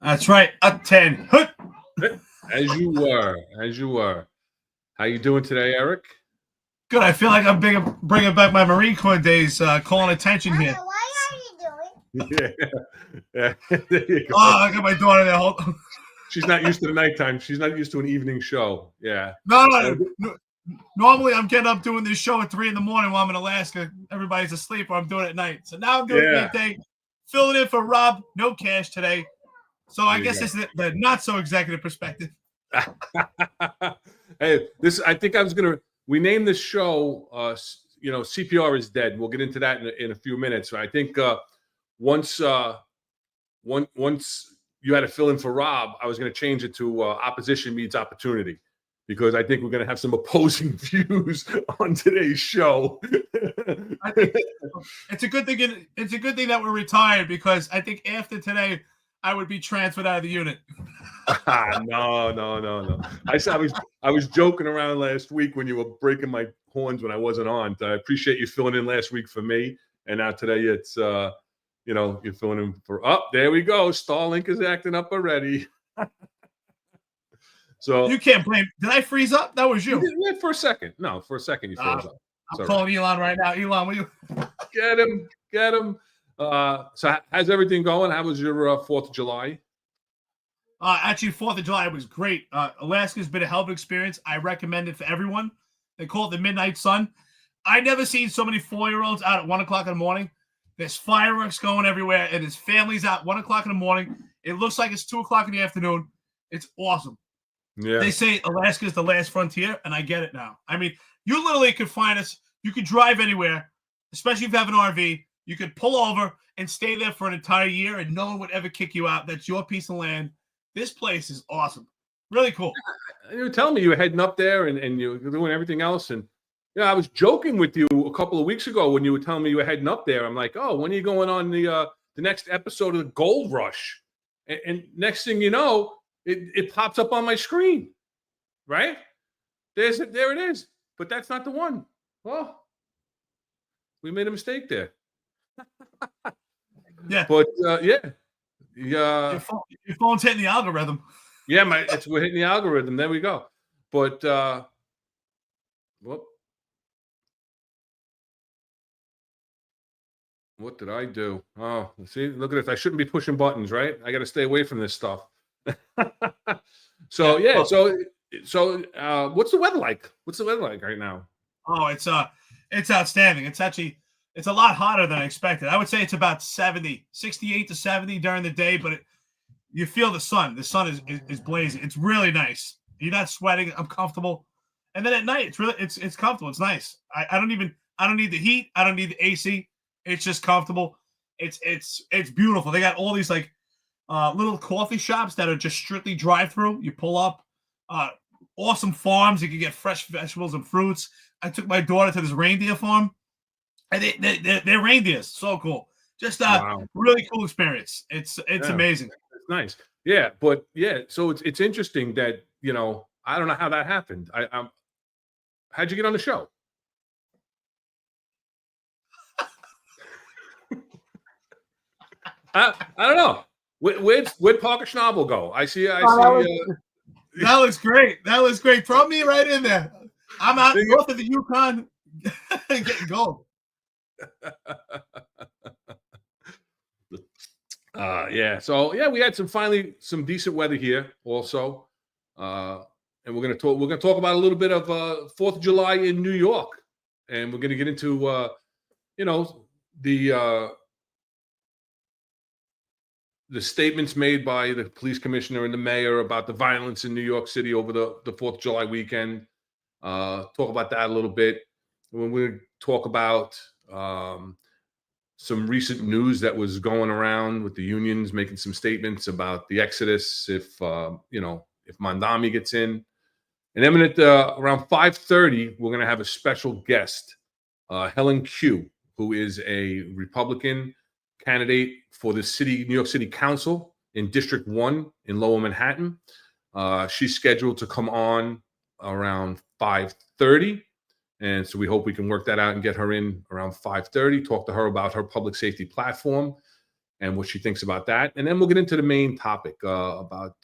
That's right. A 10. Hoot. As you were. How you doing today, Eric? Good. I feel like I'm bringing back my Marine Corps days, calling attention here. Why are you doing? Yeah. There you go. Oh, I got my daughter there. Hold on. She's not used to the nighttime. She's not used to an evening show. Yeah. No. Normally, I'm getting up doing this show at 3 a.m. while I'm in Alaska. Everybody's asleep, or I'm doing it at night. So now I'm doing it midday, filling in for Rob. No cash today. So I guess it's the not so executive perspective. Hey, we named this show, CPR is dead. We'll get into that in a few minutes. I think once you had to fill in for Rob, I was going to change it to opposition meets opportunity, because I think we're going to have some opposing views on today's show. I think it's a good thing. It's a good thing that we're retired, because I think after today, I would be transferred out of the unit. No. I was joking around last week when you were breaking my horns when I wasn't on. I appreciate you filling in last week for me, and now today it's you're filling in for. There we go. Starlink is acting up already. So you can't blame. Did I freeze up? That was you. Yeah, for a second. No, for a second you froze up. I'm calling Elon right now. Elon, will you get him? So how's everything going? How was your 4th of July? Actually, 4th of July was great. Alaska's been a hell of an experience. I recommend it for everyone. They call it the Midnight Sun. I never seen so many 4-year-olds out at 1 o'clock in the morning. There's fireworks going everywhere, and there's families out 1 o'clock in the morning. It looks like it's 2 o'clock in the afternoon. It's awesome. Yeah. They say Alaska is the last frontier, and I get it now. I mean, you literally could find us. You could drive anywhere, especially if you have an RV. You could pull over and stay there for an entire year, and no one would ever kick you out. That's your piece of land. This place is awesome. Really cool. You were telling me you were heading up there and you were doing everything else. And I was joking with you a couple of weeks ago when you were telling me you were heading up there. I'm like, oh, when are you going on the next episode of the Gold Rush? And next thing you know, it pops up on my screen, right? There it is. But that's not the one. Well, we made a mistake there. Yeah. But your phone's hitting the algorithm. Yeah, we're hitting the algorithm. There we go. But what did I do? Oh, see, look at this. I shouldn't be pushing buttons, right? I got to stay away from this stuff. So what's the weather like? What's the weather like right now? Oh, it's outstanding. It's a lot hotter than I expected. I would say it's about 68 to 70 during the day, but you feel the sun. The sun is blazing. It's really nice. You're not sweating. I'm comfortable. And then at night, it's comfortable. It's nice. I don't need the heat. I don't need the AC. It's just comfortable. It's beautiful. They got all these like little coffee shops that are just strictly drive-through. You pull up. Awesome farms. You can get fresh vegetables and fruits. I took my daughter to this reindeer farm. And they're reindeers. So cool. Just really cool experience. It's amazing. It's nice. Yeah, but so it's interesting that, I don't know how that happened. How'd you get on the show? I don't know. Where'd Parker Schnabel go? I see. That looks great. That was great. Throw me right in there. I'm out north of the Yukon getting gold. So we had some decent weather here also, and we're gonna talk about a little bit of 4th of July in New York, and we're gonna get into the statements made by the police commissioner and the mayor about the violence in New York City over the 4th of July weekend. Talk about that a little bit. When we talk about some recent news that was going around with the unions making some statements about the exodus if Mandami gets in. And then at around 5:30, we're going to have a special guest, Helen Qiu, who is a Republican candidate for the New York City Council in District 1 in Lower Manhattan. She's scheduled to come on around 5:30. And so we hope we can work that out and get her in around 5:30, talk to her about her public safety platform. and what she thinks about that. And then we'll get into the main topic about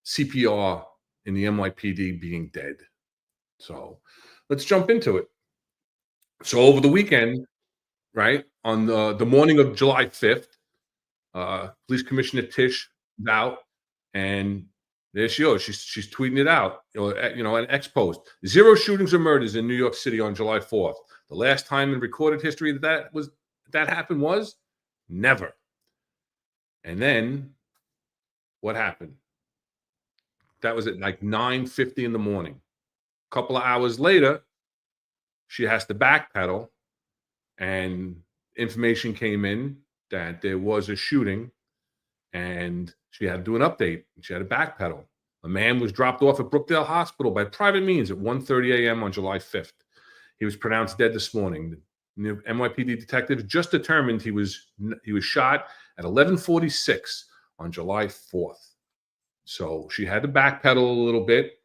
CPR in the NYPD being dead. So let's jump into it. So over the weekend, right, on the morning of July 5th, Police Commissioner Tish was out, and there she goes. She's tweeting it out, an X post. 0 shootings or murders in New York City on July 4th. The last time in recorded history that happened was never. And then what happened? That was at like 9:50 in the morning. A couple of hours later, she has to backpedal, and information came in that there was a shooting, and she had to do an update. She had to backpedal. A man was dropped off at Brookdale Hospital by private means at 1:30 a.m. on July 5th. He was pronounced dead this morning. The NYPD detectives just determined he was shot at 11:46 on July 4th. So she had to backpedal a little bit.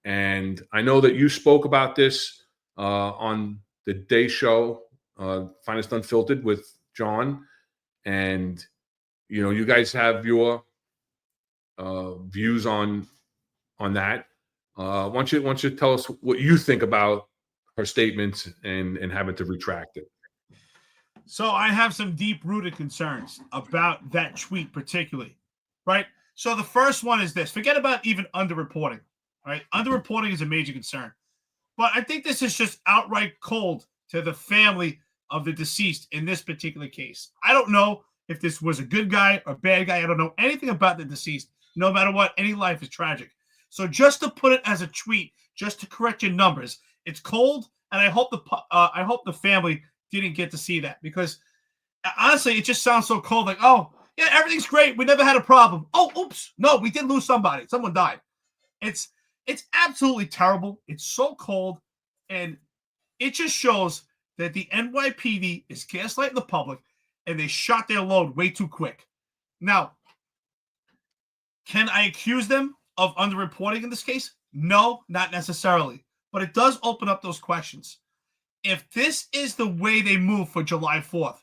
And I know that you spoke about this on the Day Show, Finest Unfiltered with John. And, you guys have your views on that. Why don't you tell us what you think about her statements and having to retract it? So I have some deep-rooted concerns about that tweet particularly, right? So the first one is this. Forget about even underreporting, right? Underreporting is a major concern. But I think this is just outright cold to the family of the deceased in this particular case. I don't know if this was a good guy or bad guy. I don't know anything about the deceased. No matter what, any life is tragic. So just to put it as a tweet, just to correct your numbers, it's cold, and I hope the family didn't get to see that, because honestly, it just sounds so cold. Like, oh yeah, everything's great. We never had a problem. Oh, oops, no, we did lose somebody. Someone died. It's absolutely terrible. It's so cold, and it just shows that the NYPD is gaslighting the public, and they shot their load way too quick. Now, can I accuse them of underreporting in this case? No, not necessarily. But it does open up those questions. If this is the way they move for July 4th,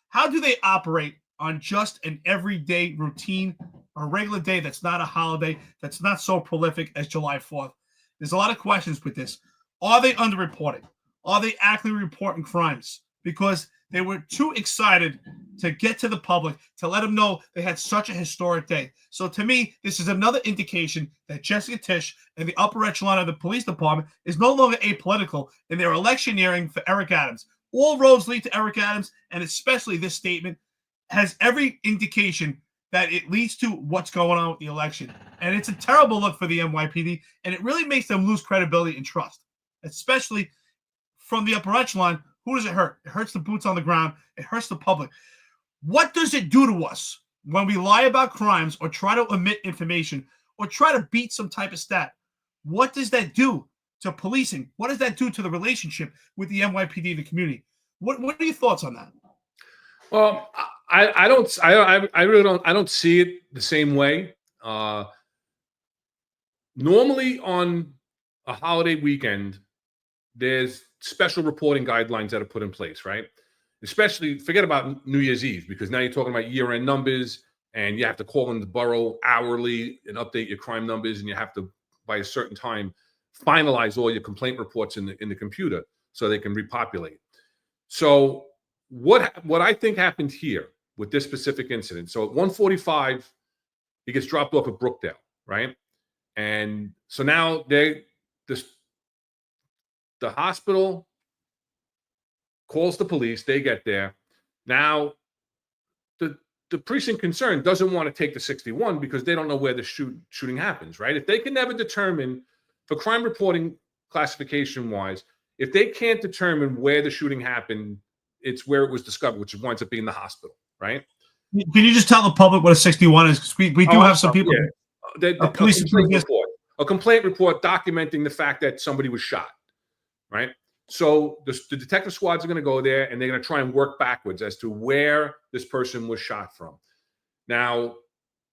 how do they operate on just an everyday routine, a regular day that's not a holiday, that's not so prolific as July 4th? There's a lot of questions with this. Are they underreporting? Are they actively reporting crimes? Because they were too excited to get to the public to let them know they had such a historic day. So to me, this is another indication that Jessica Tish and the upper echelon of the police department is no longer apolitical in their electioneering for Eric Adams. All roads lead to Eric Adams, and especially this statement has every indication that it leads to what's going on with the election. And it's a terrible look for the NYPD, and it really makes them lose credibility and trust, especially from the upper echelon. Who does it hurt? It hurts the boots on the ground. It hurts the public. What does it do to us when we lie about crimes or try to omit information or try to beat some type of stat? What does that do to policing? What does that do to the relationship with the NYPD and the community? What are your thoughts on that? Well, I don't see it the same way. Normally on a holiday weekend, there's special reporting guidelines that are put in place, right? Especially, forget about New Year's Eve, because now you're talking about year-end numbers, and you have to call in the borough hourly and update your crime numbers, and you have to, by a certain time, finalize all your complaint reports in the computer so they can repopulate. So what I think happened here with this specific incident, so at 1:45, he gets dropped off at Brookdale, right? And so now the hospital calls the police. They get there. Now, the precinct concerned doesn't want to take the 61 because they don't know where the shooting happens, right? If they can never determine, for crime reporting classification-wise, if they can't determine where the shooting happened, it's where it was discovered, which winds up being the hospital, right? Can you just tell the public what a 61 is? Because we do have some people. Yeah. A complaint report documenting the fact that somebody was shot. Right. So the detective squads are going to go there, and they're going to try and work backwards as to where this person was shot from. Now,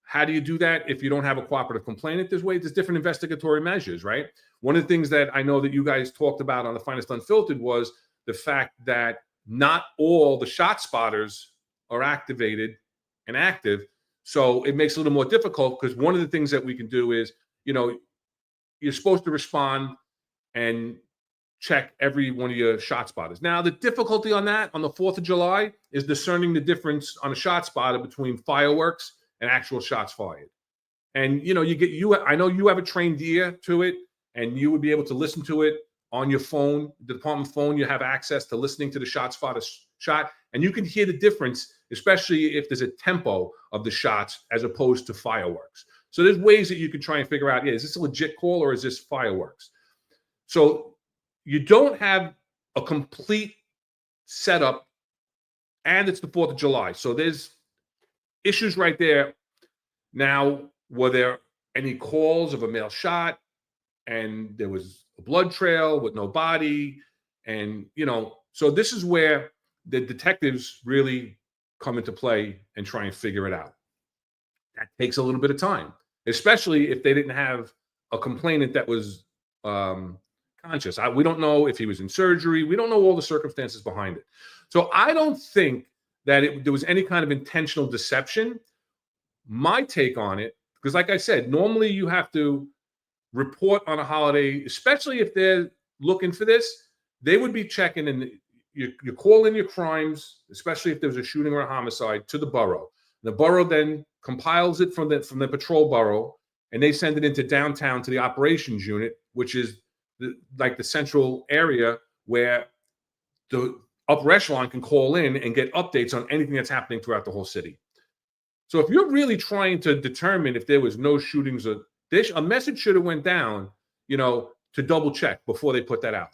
how do you do that if you don't have a cooperative complainant? There's different investigatory measures, right? One of the things that I know that you guys talked about on the Finest Unfiltered was the fact that not all the shot spotters are activated and active. So it makes it a little more difficult because one of the things that we can do is, you're supposed to respond and check every one of your shot spotters. Now, the difficulty on that on the 4th of July is discerning the difference on a shot spotter between fireworks and actual shots fired. And, I know you have a trained ear to it, and you would be able to listen to it on your phone, the department phone. You have access to listening to the shot spotter shot, and you can hear the difference, especially if there's a tempo of the shots as opposed to fireworks. So there's ways that you can try and figure out, is this a legit call or is this fireworks? So you don't have a complete setup, and it's the 4th of July. So there's issues right there. Now, were there any calls of a male shot and there was a blood trail with no body? And, so this is where the detectives really come into play and try and figure it out. That takes a little bit of time, especially if they didn't have a complainant that was conscious. We don't know if he was in surgery. We don't know all the circumstances behind it. So I don't think that there was any kind of intentional deception. My take on it, because like I said, normally you have to report on a holiday, especially if they're looking for this. They would be checking, and you call in your crimes, especially if there was a shooting or a homicide, to the borough. The borough then compiles it from the patrol bureau, and they send it into downtown to the operations unit, which is the central area where the upper echelon can call in and get updates on anything that's happening throughout the whole city. So if you're really trying to determine if there was no shootings, a message should have went down, to double check before they put that out.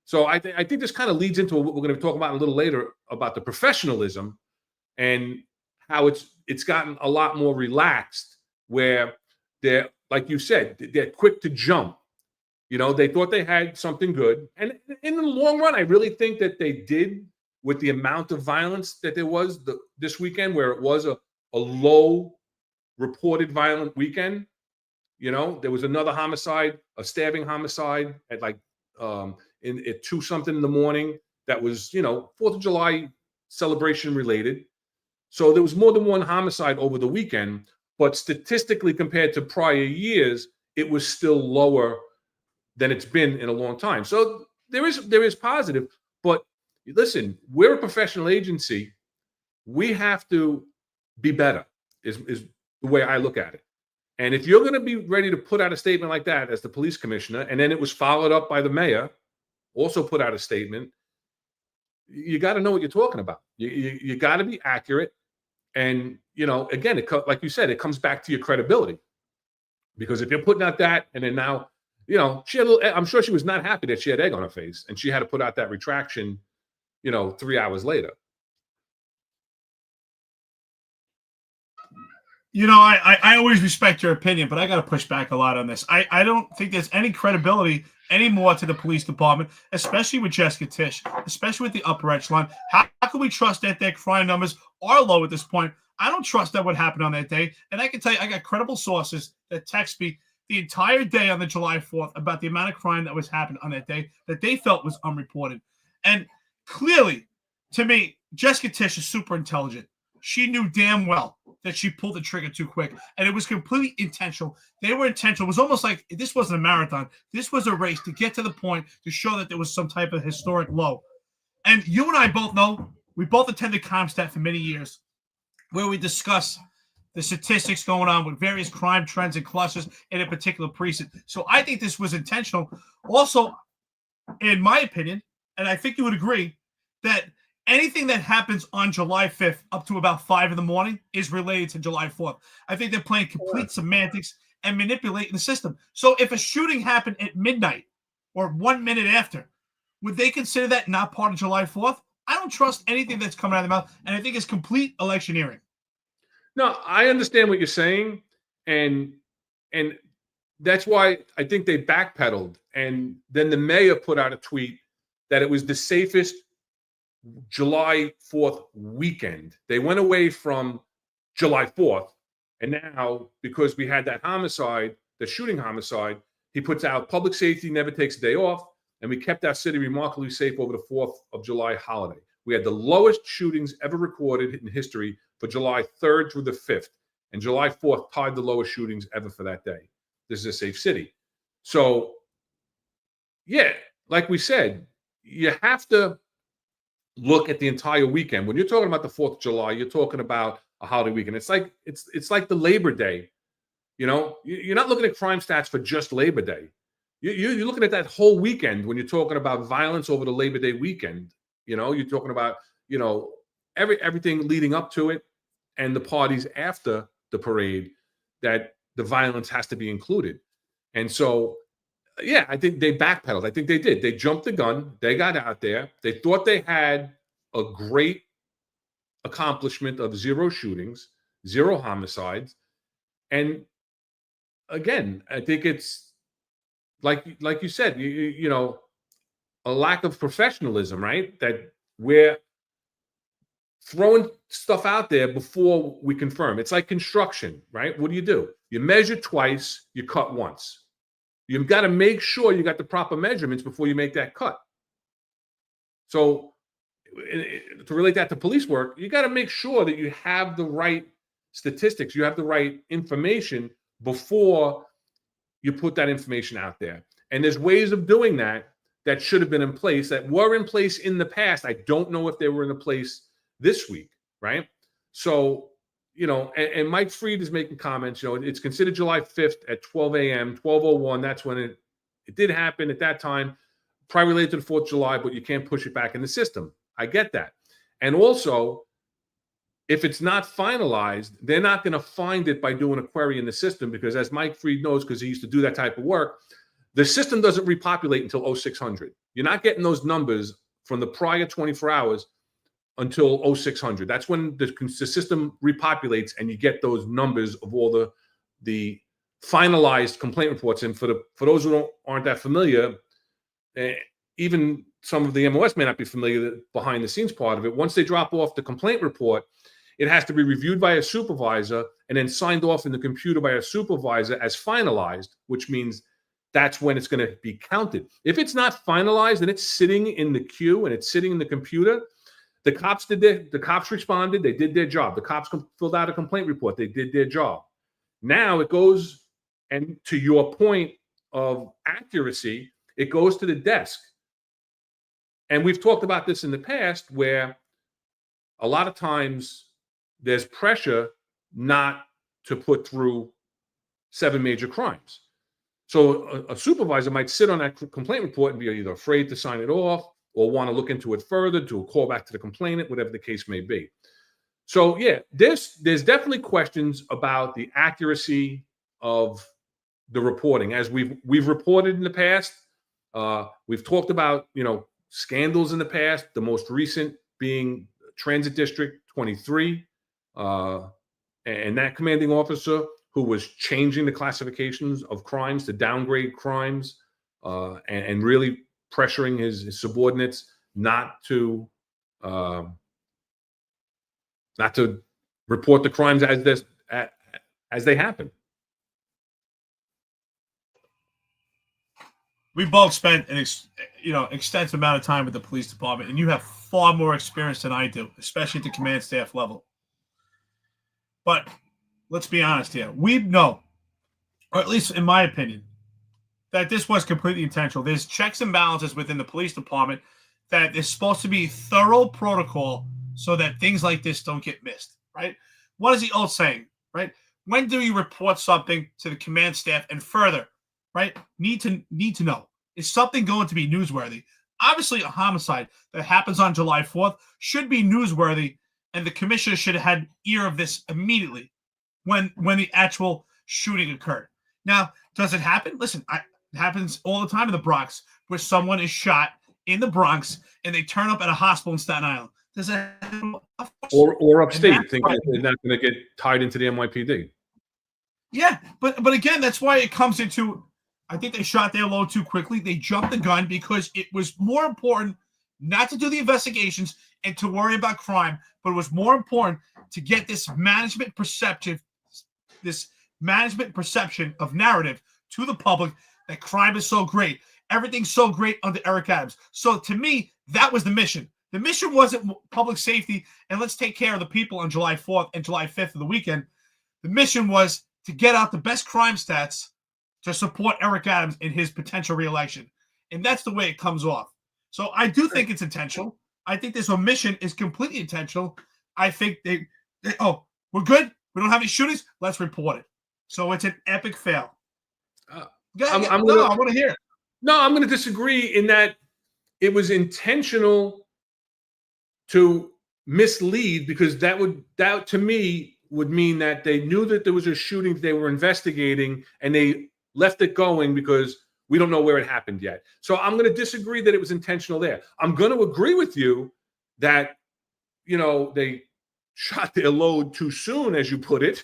So I think this kind of leads into what we're going to talk about a little later about the professionalism and how it's gotten a lot more relaxed, where they're, like you said, they're quick to jump. They thought they had something good. And in the long run, I really think that they did, with the amount of violence that there was this weekend, where it was a low reported violent weekend. There was another homicide, a stabbing homicide at at 2-something in the morning that was, 4th of July celebration related. So there was more than one homicide over the weekend, but statistically compared to prior years, it was still lower than it's been in a long time. So there is positive, but listen, we're a professional agency. We have to be better is the way I look at it. And if you're going to be ready to put out a statement like that as the police commissioner, and then it was followed up by the mayor, also put out a statement, you got to know what you're talking about. You got to be accurate. And, again, like you said, it comes back to your credibility. Because if you're putting out that, and then now, she had I'm sure she was not happy that she had egg on her face, and she had to put out that retraction, 3 hours later. I always respect your opinion, but I got to push back a lot on this. I don't think there's any credibility anymore to the police department, especially with Jessica Tisch, especially with the upper echelon. How can we trust that their crime numbers are low at this point? I don't trust that what happened on that day. And I can tell you, I got credible sources that text me the entire day on the July 4th about the amount of crime that was happening on that day that they felt was unreported. And clearly, to me, Jessica Tisch is super intelligent. She knew damn well that she pulled the trigger too quick, and it was completely intentional. They were intentional. It was almost like this wasn't a marathon. This was a race to get to the point to show that there was some type of historic low. And you and I both know, we both attended CompStat for many years, where we discuss the statistics going on with various crime trends and clusters in a particular precinct. So I think this was intentional. Also, in my opinion, and I think you would agree, that anything that happens on July 5th up to about 5 in the morning is related to July 4th. I think they're playing complete semantics and manipulating the system. So if a shooting happened at midnight or 1 minute after, would they consider that not part of July 4th? I don't trust anything that's coming out of their mouth, and I think it's complete electioneering. No, I understand what you're saying, and that's why I think they backpedaled. And then the mayor put out a tweet that it was the safest July 4th weekend. They went away from July 4th, and now because we had that homicide, the shooting homicide, he puts out public safety never takes a day off, and we kept our city remarkably safe over the 4th of July holiday. We had the lowest shootings ever recorded in history for July 3rd through the 5th. And July 4th tied the lowest shootings ever for that day. This is a safe city. So, yeah, like we said, you have to look at the entire weekend. When you're talking about the 4th of July, you're talking about a holiday weekend. It's like the Labor Day. You're not looking at crime stats for just Labor Day. You're looking at that whole weekend when you're talking about violence over the Labor Day weekend. You're talking about, everything leading up to it and the parties after the parade, that the violence has to be included. And so, yeah, I think they backpedaled. I think they did. They jumped the gun. They got out there. They thought they had a great accomplishment of 0 shootings, 0 homicides. And again, I think it's like you said, a lack of professionalism, right? That we're throwing stuff out there before we confirm. It's like construction, right? What do? You measure twice, you cut once. You've got to make sure you got the proper measurements before you make that cut. So to relate that to police work, you got to make sure that you have the right statistics, you have the right information before you put that information out there. And there's ways of doing that should have been in place, that were in place in the past. I don't know if they were in place this week, right? So, and Mike Freed is making comments, it's considered July 5th at 12 a.m., 12:01. That's when it did happen at that time, probably related to the 4th of July, but you can't push it back in the system. I get that. And also, if it's not finalized, they're not going to find it by doing a query in the system, because as Mike Freed knows, because he used to do that type of work, the system doesn't repopulate until 0600. You're not getting those numbers from the prior 24 hours until 0600. That's when the system repopulates and you get those numbers of all the finalized complaint reports. And for those who aren't that familiar, even some of the MOS may not be familiar behind the scenes part of it. Once they drop off the complaint report, it has to be reviewed by a supervisor and then signed off in the computer by a supervisor as finalized, which means that's when it's going to be counted. If it's not finalized and it's sitting in the queue and it's sitting in the computer, the cops responded, they did their job. The cops filled out a complaint report, they did their job. Now it goes, and to your point of accuracy, it goes to the desk. And we've talked about this in the past, where a lot of times there's pressure not to put through 7 major crimes. So a supervisor might sit on that complaint report and be either afraid to sign it off or want to look into it further, do a call back to the complainant, whatever the case may be. So yeah, there's definitely questions about the accuracy of the reporting. As we've reported in the past, we've talked about, scandals in the past, the most recent being Transit District 23, and that commanding officer who was changing the classifications of crimes to downgrade crimes, and really pressuring his subordinates not to report the crimes as they happen. We both spent an extensive amount of time with the police department, and you have far more experience than I do, especially at the command staff level. But let's be honest here. We know, or at least in my opinion, that this was completely intentional. There's checks and balances within the police department that is supposed to be thorough protocol so that things like this don't get missed, right? What is the old saying, right? When do you report something to the command staff and further, right? Need to know. Is something going to be newsworthy? Obviously, a homicide that happens on July 4th should be newsworthy, and the commissioner should have had ear of this immediately when the actual shooting occurred. Now, does it happen? Listen, it happens all the time in the Bronx, where someone is shot in the Bronx and they turn up at a hospital in Staten Island. Does it happen? Or upstate, thinking they're not going to get tied into the NYPD. Yeah, but again, that's why it comes into, I think they shot their load too quickly. They jumped the gun because it was more important not to do the investigations and to worry about crime, but it was more important to get this management perception of narrative to the public that crime is so great. Everything's so great under Eric Adams. So to me, that was the mission. The mission wasn't public safety and let's take care of the people on July 4th and July 5th of the weekend. The mission was to get out the best crime stats to support Eric Adams in his potential reelection. And that's the way it comes off. So I do think it's intentional. I think this omission is completely intentional. I think we're good. We don't have any shootings. Let's report it. So it's an epic fail. I want to hear it. No, I'm going to disagree in that it was intentional to mislead, because that to me would mean that they knew that there was a shooting that they were investigating and they left it going because we don't know where it happened yet. So I'm going to disagree that it was intentional there. I'm going to agree with you that, they shot their load too soon, as you put it,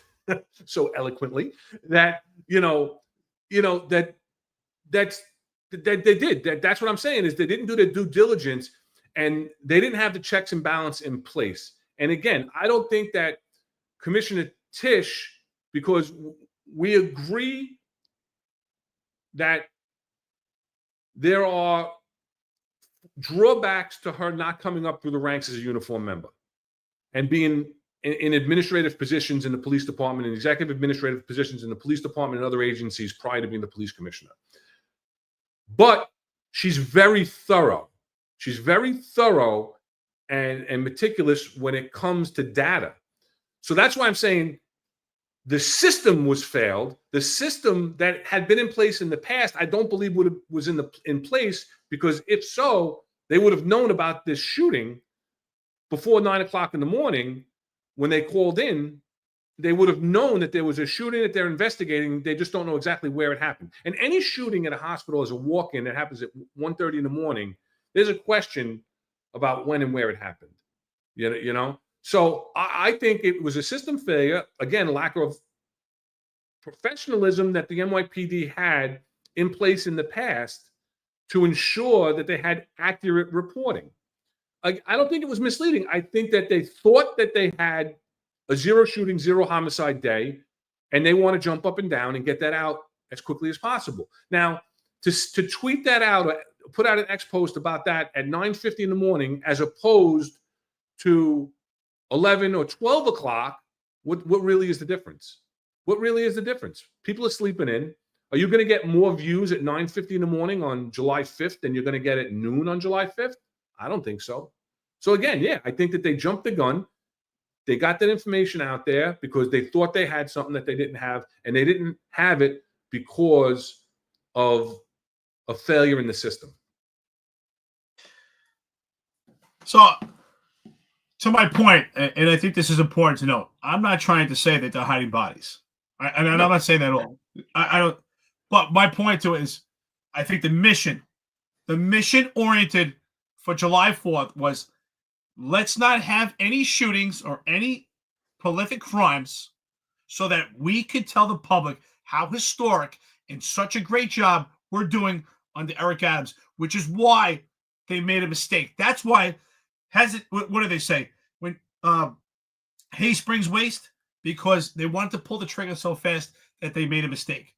so eloquently, that, that they did. That's what I'm saying, is they didn't do their due diligence and they didn't have the checks and balance in place. And again, I don't think that Commissioner Tisch, because we agree that there are drawbacks to her not coming up through the ranks as a uniform member and being in administrative positions in the police department and executive administrative positions in the police department and other agencies prior to being the police commissioner. But she's very thorough. She's very thorough and meticulous when it comes to data. So that's why I'm saying the system was failed. The system that had been in place in the past, I don't believe was in place, because if so, they would have known about this shooting before 9 o'clock in the morning. When they called in, they would have known that there was a shooting that they're investigating. They just don't know exactly where it happened. And any shooting at a hospital as a walk-in that happens at 1:30 in the morning, there's a question about when and where it happened. So I think it was a system failure. Again, lack of professionalism that the NYPD had in place in the past to ensure that they had accurate reporting. I don't think it was misleading. I think that they thought that they had a zero shooting, zero homicide day, and they want to jump up and down and get that out as quickly as possible. Now, to tweet that out, or put out an X post about that at 9:50 in the morning, as opposed to 11 or 12 o'clock, what really is the difference? What really is the difference? People are sleeping in. Are you going to get more views at 9:50 in the morning on July 5th than you're going to get at noon on July 5th? I don't think so. So again, yeah, I think that they jumped the gun. They got that information out there because they thought they had something that they didn't have, and they didn't have it because of a failure in the system. So, to my point, and I think this is important to note, I'm not trying to say that they're hiding bodies. I'm not saying that at all. I don't. But my point to it is, I think the mission oriented for July 4th was, let's not have any shootings or any prolific crimes so that we could tell the public how historic and such a great job we're doing under Eric Adams, which is why they made a mistake. That's why, what do they say? When haste springs waste, because they wanted to pull the trigger so fast that they made a mistake.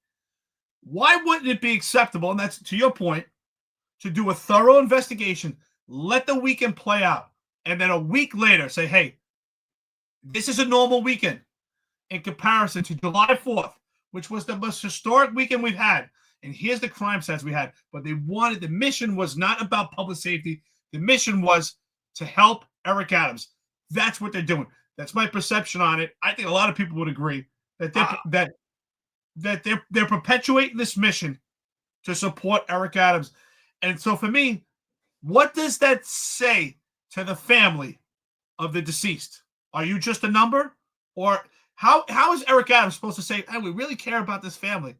Why wouldn't it be acceptable, and that's to your point, to do a thorough investigation, let the weekend play out, and then a week later say, hey, this is a normal weekend in comparison to July 4th, which was the most historic weekend we've had. And here's the crime stats we had. But the mission was not about public safety. The mission was to help Eric Adams. That's what they're doing. That's my perception on it. I think a lot of people would agree that they're perpetuating this mission to support Eric Adams. And so for me, what does that say to the family of the deceased? Are you just a number? Or how is Eric Adams supposed to say, hey, we really care about this family,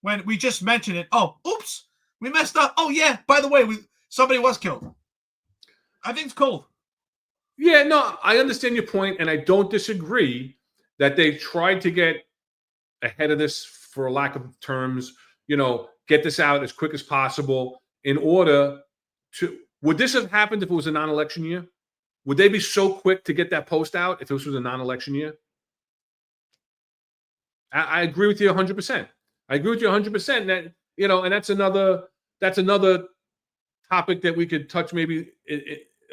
when we just mentioned it? Oh, oops, we messed up. Oh, yeah, by the way, somebody was killed. I think it's cold. Yeah, no, I understand your point, and I don't disagree that they tried to get ahead of this, for lack of terms, get this out as quick as possible in order to. Would this have happened if it was a non-election year? Would they be so quick to get that post out if this was a non-election year? I agree with you 100%. I agree with you 100% that, and that's another topic that we could touch maybe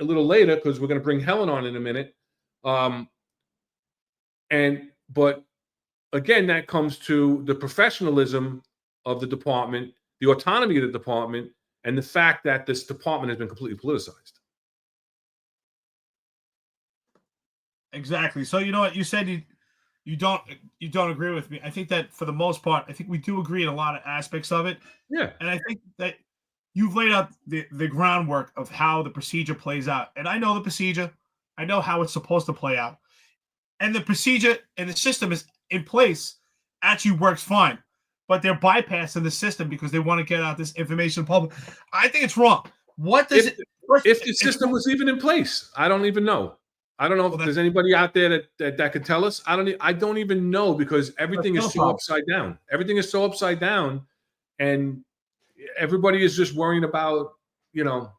a little later because we're going to bring Helen on in a minute. But again, that comes to the professionalism of the department, the autonomy of the department, and the fact that this department has been completely politicized. Exactly. So you know what you said you don't agree with me. I think that for the most part, I think we do agree in a lot of aspects of it. Yeah. And I think that you've laid out the groundwork of how the procedure plays out. And I know the procedure. I know how it's supposed to play out. And the procedure and the system is in place actually works fine. But they're bypassing the system because they want to get out this information public. I think it's wrong. What does if the system was even in place? I don't even know. I don't know if there's anybody out there that could tell us. I don't even know because everything is so upside down. Everything is so upside down, and everybody is just worrying about, Yeah,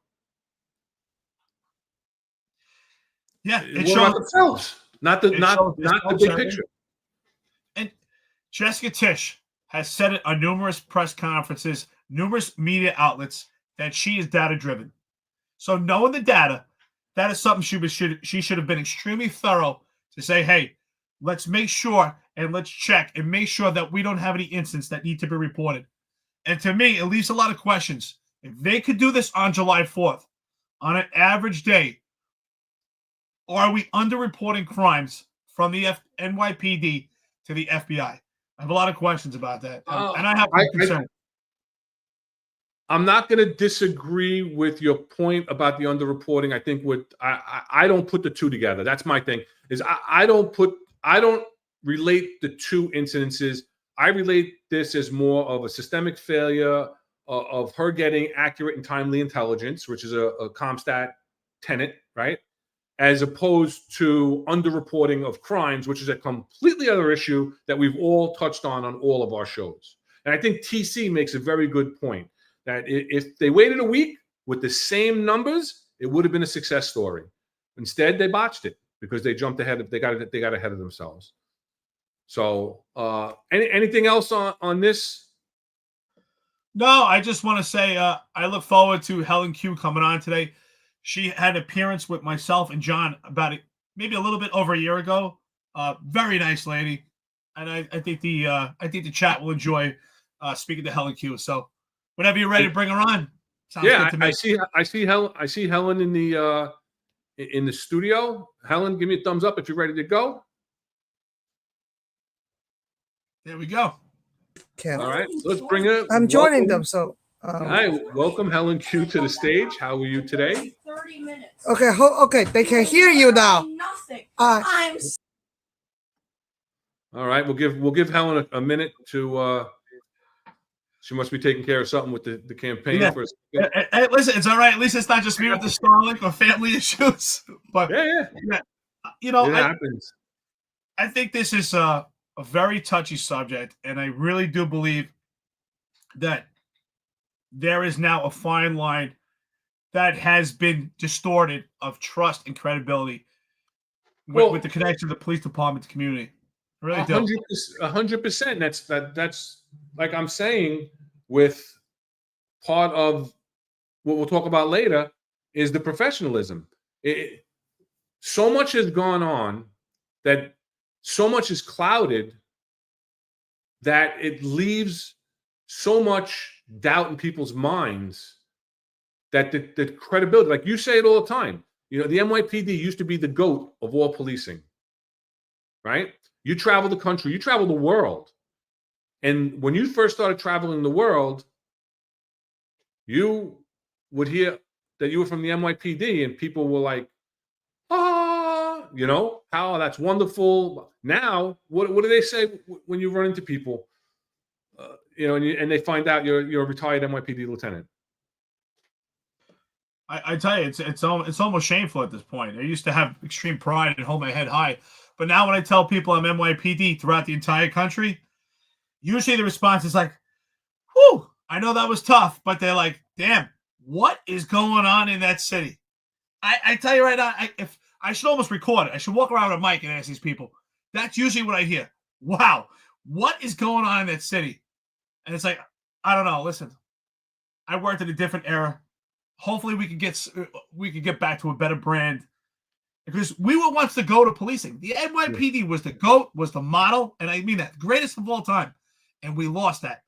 it shows about themselves, not the big picture. And Jessica Tisch has said it on numerous press conferences, numerous media outlets that she is data driven. So knowing the data, that is something she should have been extremely thorough to say, hey, let's make sure and let's check and make sure that we don't have any incidents that need to be reported. And to me, it leaves a lot of questions. If they could do this on July 4th, on an average day, are we underreporting crimes from the NYPD to the FBI? I have a lot of questions about that. And I have concern. I'm not going to disagree with your point about the underreporting. I think I don't put the two together. That's my thing. Is I don't relate the two incidences. I relate this as more of a systemic failure of her getting accurate and timely intelligence, which is a CompStat tenet, right? As opposed to underreporting of crimes, which is a completely other issue that we've all touched on all of our shows. And I think TC makes a very good point that if they waited a week with the same numbers, it would have been a success story. Instead, they botched it because they jumped ahead. They got ahead of themselves. So, anything else on this? No, I just want to say I look forward to Helen Qiu coming on today. She had an appearance with myself and John about maybe a little bit over a year ago. Very nice lady, and I think the chat will enjoy speaking to Helen Qiu. So, whenever you're ready to bring her on, sounds good to me. I see Helen in the studio. Helen, give me a thumbs up if you're ready to go. There we go. Okay. All right, let's bring it. I'm joining them, so. Hi, welcome Helen Qiu to the stage. How are you today? 30 minutes. Okay, okay, they can hear you now. Nothing. I'm. All right, we'll give Helen a minute to. She must be taking care of something with the campaign. Yeah. For a second. Hey, listen, it's all right. At least it's not just me with the Starlink or family issues. But yeah. You know, it happens. I think this is a very touchy subject, and I really do believe that there is now a fine line that has been distorted of trust and credibility with the connection of the police department to community. I really do. 100%. That's like I'm saying with part of what we'll talk about later is the professionalism. So much has gone on that so much is clouded that it leaves so much doubt in people's minds that the credibility, like you say it all the time, the NYPD used to be the GOAT of all policing, right? You travel the country, you travel the world. And when you first started traveling the world, you would hear that you were from the NYPD and people were like, how that's wonderful. Now, what do they say when you run into people, and they find out you're a retired NYPD lieutenant? I tell you, it's almost shameful at this point. I used to have extreme pride and hold my head high. But now when I tell people I'm NYPD throughout the entire country, usually the response is like, whew, I know that was tough. But they're like, damn, what is going on in that city? I tell you right now, if I should almost record it. I should walk around with a mic and ask these people. That's usually what I hear. Wow, what is going on in that city? And it's like, I don't know. Listen, I worked in a different era. hopefully we could get back to a better brand, because we were once the GOAT of policing. The NYPD was the GOAT, was the model, and I mean that, greatest of all time, and we lost that.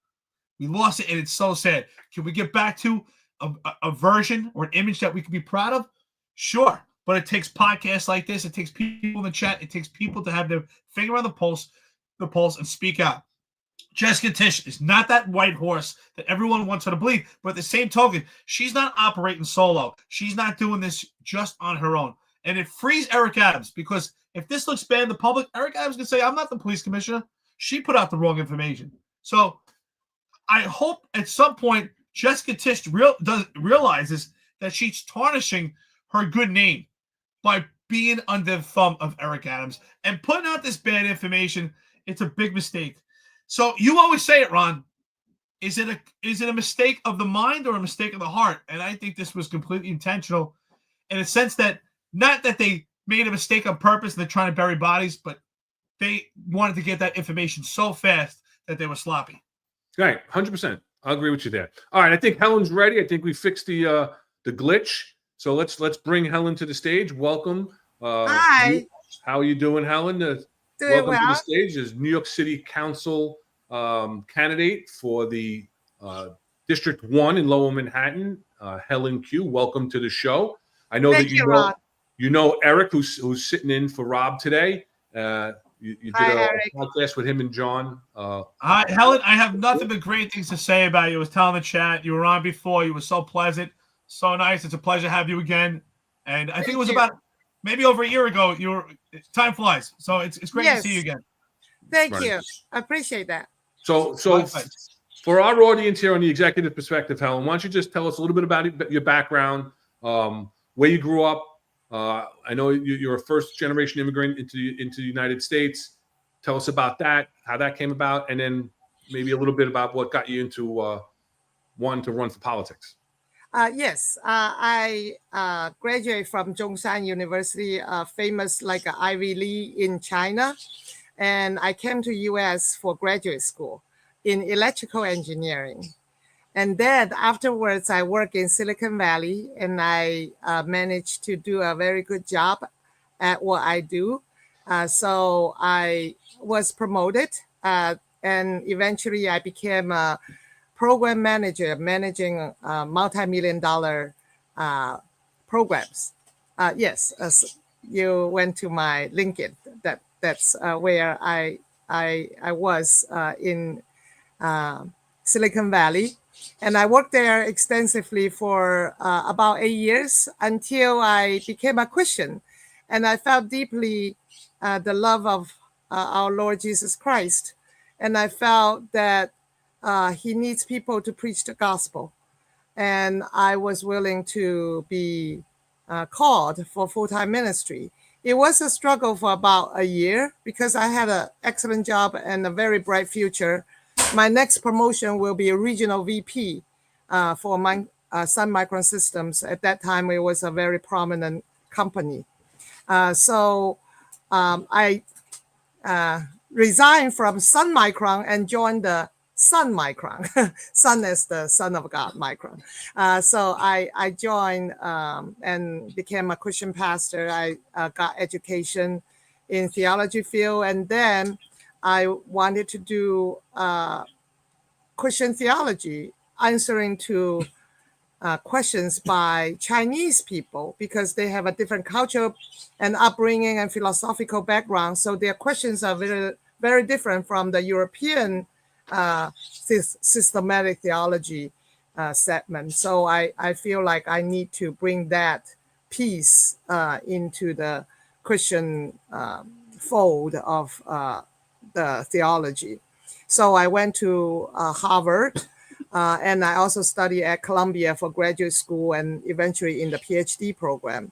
We lost it, and it's so sad. Can we get back to a version or an image that we can be proud of? Sure, but it takes podcasts like this. It takes people in the chat. It takes people to have their finger on the pulse, and speak out. Jessica Tisch is not that white horse that everyone wants her to believe, but at the same token, she's not operating solo. She's not doing this just on her own. And it frees Eric Adams, because if this looks bad in the public, Eric Adams can say, I'm not the police commissioner. She put out the wrong information. So I hope at some point Jessica Tisch realizes that she's tarnishing her good name by being under the thumb of Eric Adams and putting out this bad information. It's a big mistake. So you always say it, Ron. Is it a mistake of the mind or a mistake of the heart? And I think this was completely intentional, in a sense that not that they made a mistake on purpose and they're trying to bury bodies, but they wanted to get that information so fast that they were sloppy. Right, 100%. I'll agree with you there. All right, I think Helen's ready. I think we fixed the glitch. So let's bring Helen to the stage. Welcome. Hi. How are you doing, Helen? Doing welcome well. to the stage as New York City Council candidate for the District 1 in Lower Manhattan, Helen Qiu. Welcome to the show. I know Thank that you, you know Eric, who's sitting in for Rob today. You did Hi, a Eric. podcast with him and John. Hi, Helen. I have nothing but great things to say about you. I was telling the chat, you were on before. You were so pleasant, so nice. It's a pleasure to have you again. And I think it was about maybe over a year ago. Time flies, so it's great to see you again. Thank Right. you. I appreciate that. So for our audience here on the Executive Perspective, Helen, why don't you just tell us a little bit about your background, where you grew up. I know you're a first-generation immigrant into the United States. Tell us about that, how that came about, and then maybe a little bit about what got you into wanting to run for politics. Yes, I graduated from Zhongshan University, famous like Ivy League in China. And I came to US for graduate school in electrical engineering. And then afterwards, I worked in Silicon Valley, and I managed to do a very good job at what I do. So I was promoted, and eventually I became a program manager, managing multi-million-dollar programs. Yes, you went to my LinkedIn. That's where I was in Silicon Valley. And I worked there extensively for about 8 years until I became a Christian. And I felt deeply the love of our Lord Jesus Christ. And I felt that he needs people to preach the gospel. And I was willing to be called for full-time ministry. It was a struggle for about a year because I had an excellent job and a very bright future. My next promotion will be a regional VP for Sun Microsystems. At that time, it was a very prominent company. So I resigned from Sun Micron and joined the Sun Micron. Sun as the Son of God Micron. So I joined and became a Christian pastor. I got education in theology field, and then I wanted to do Christian theology, answering to questions by Chinese people because they have a different culture and upbringing and philosophical background. So their questions are very, very different from the European systematic theology segment. So I feel like I need to bring that piece into the Christian fold of the theology. So I went to Harvard, and I also studied at Columbia for graduate school and eventually in the PhD program.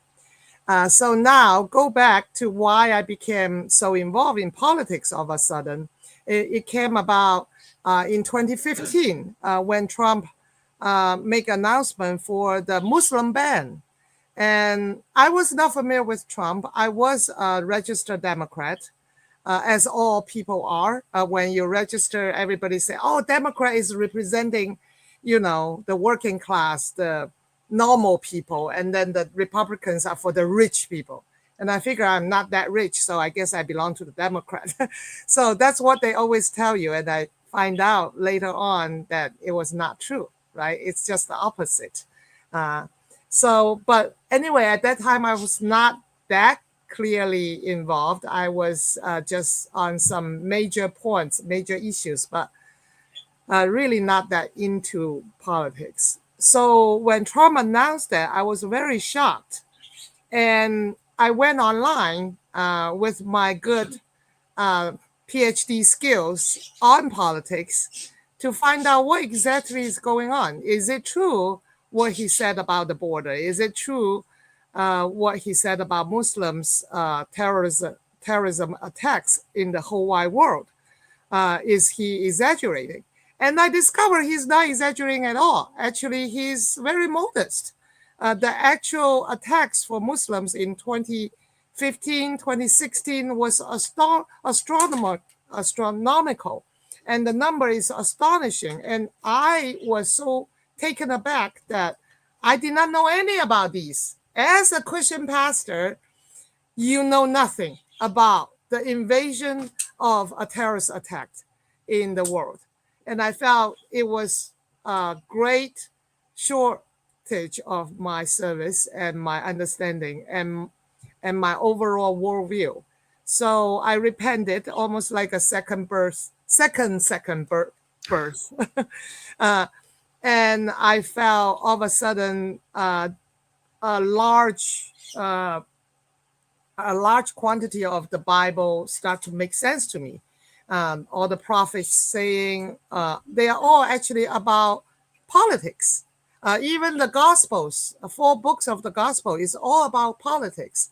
So now go back to why I became so involved in politics all of a sudden. It came about in 2015 when Trump made an announcement for the Muslim ban. And I was not familiar with Trump. I was a registered Democrat. As all people are. When you register, everybody say, oh, Democrat is representing, the working class, the normal people, and then the Republicans are for the rich people. And I figure I'm not that rich, so I guess I belong to the Democrat. So that's what they always tell you. And I find out later on that it was not true, right? It's just the opposite. But anyway, at that time, I was not that clearly involved. I was just on some major points, major issues, but really not that into politics. So when Trump announced that, I was very shocked. And I went online with my good PhD skills on politics to find out what exactly is going on. Is it true what he said about the border? Is it true what he said about Muslims' terrorism attacks in the whole wide world? Is he exaggerating? And I discovered he's not exaggerating at all. Actually, he's very modest. The actual attacks for Muslims in 2015, 2016 was astronomical. And the number is astonishing. And I was so taken aback that I did not know any about these. As a Christian pastor, you know nothing about the invasion of a terrorist attack in the world. And I felt it was a great shortage of my service and my understanding and my overall worldview. So I repented almost like a second birth. And I felt all of a sudden a large quantity of the Bible start to make sense to me. All the prophets saying they are all actually about politics. Even the Gospels, 4 books of the Gospel is all about politics.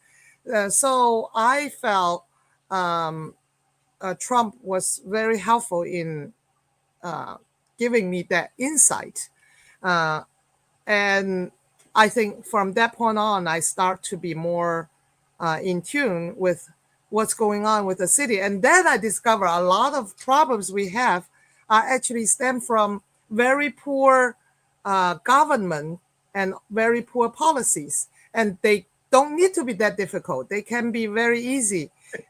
So I felt Trump was very helpful in giving me that insight. And I think from that point on, I start to be more in tune with what's going on with the city. And then I discover a lot of problems we have actually stem from very poor government and very poor policies. And they don't need to be that difficult. They can be very easy.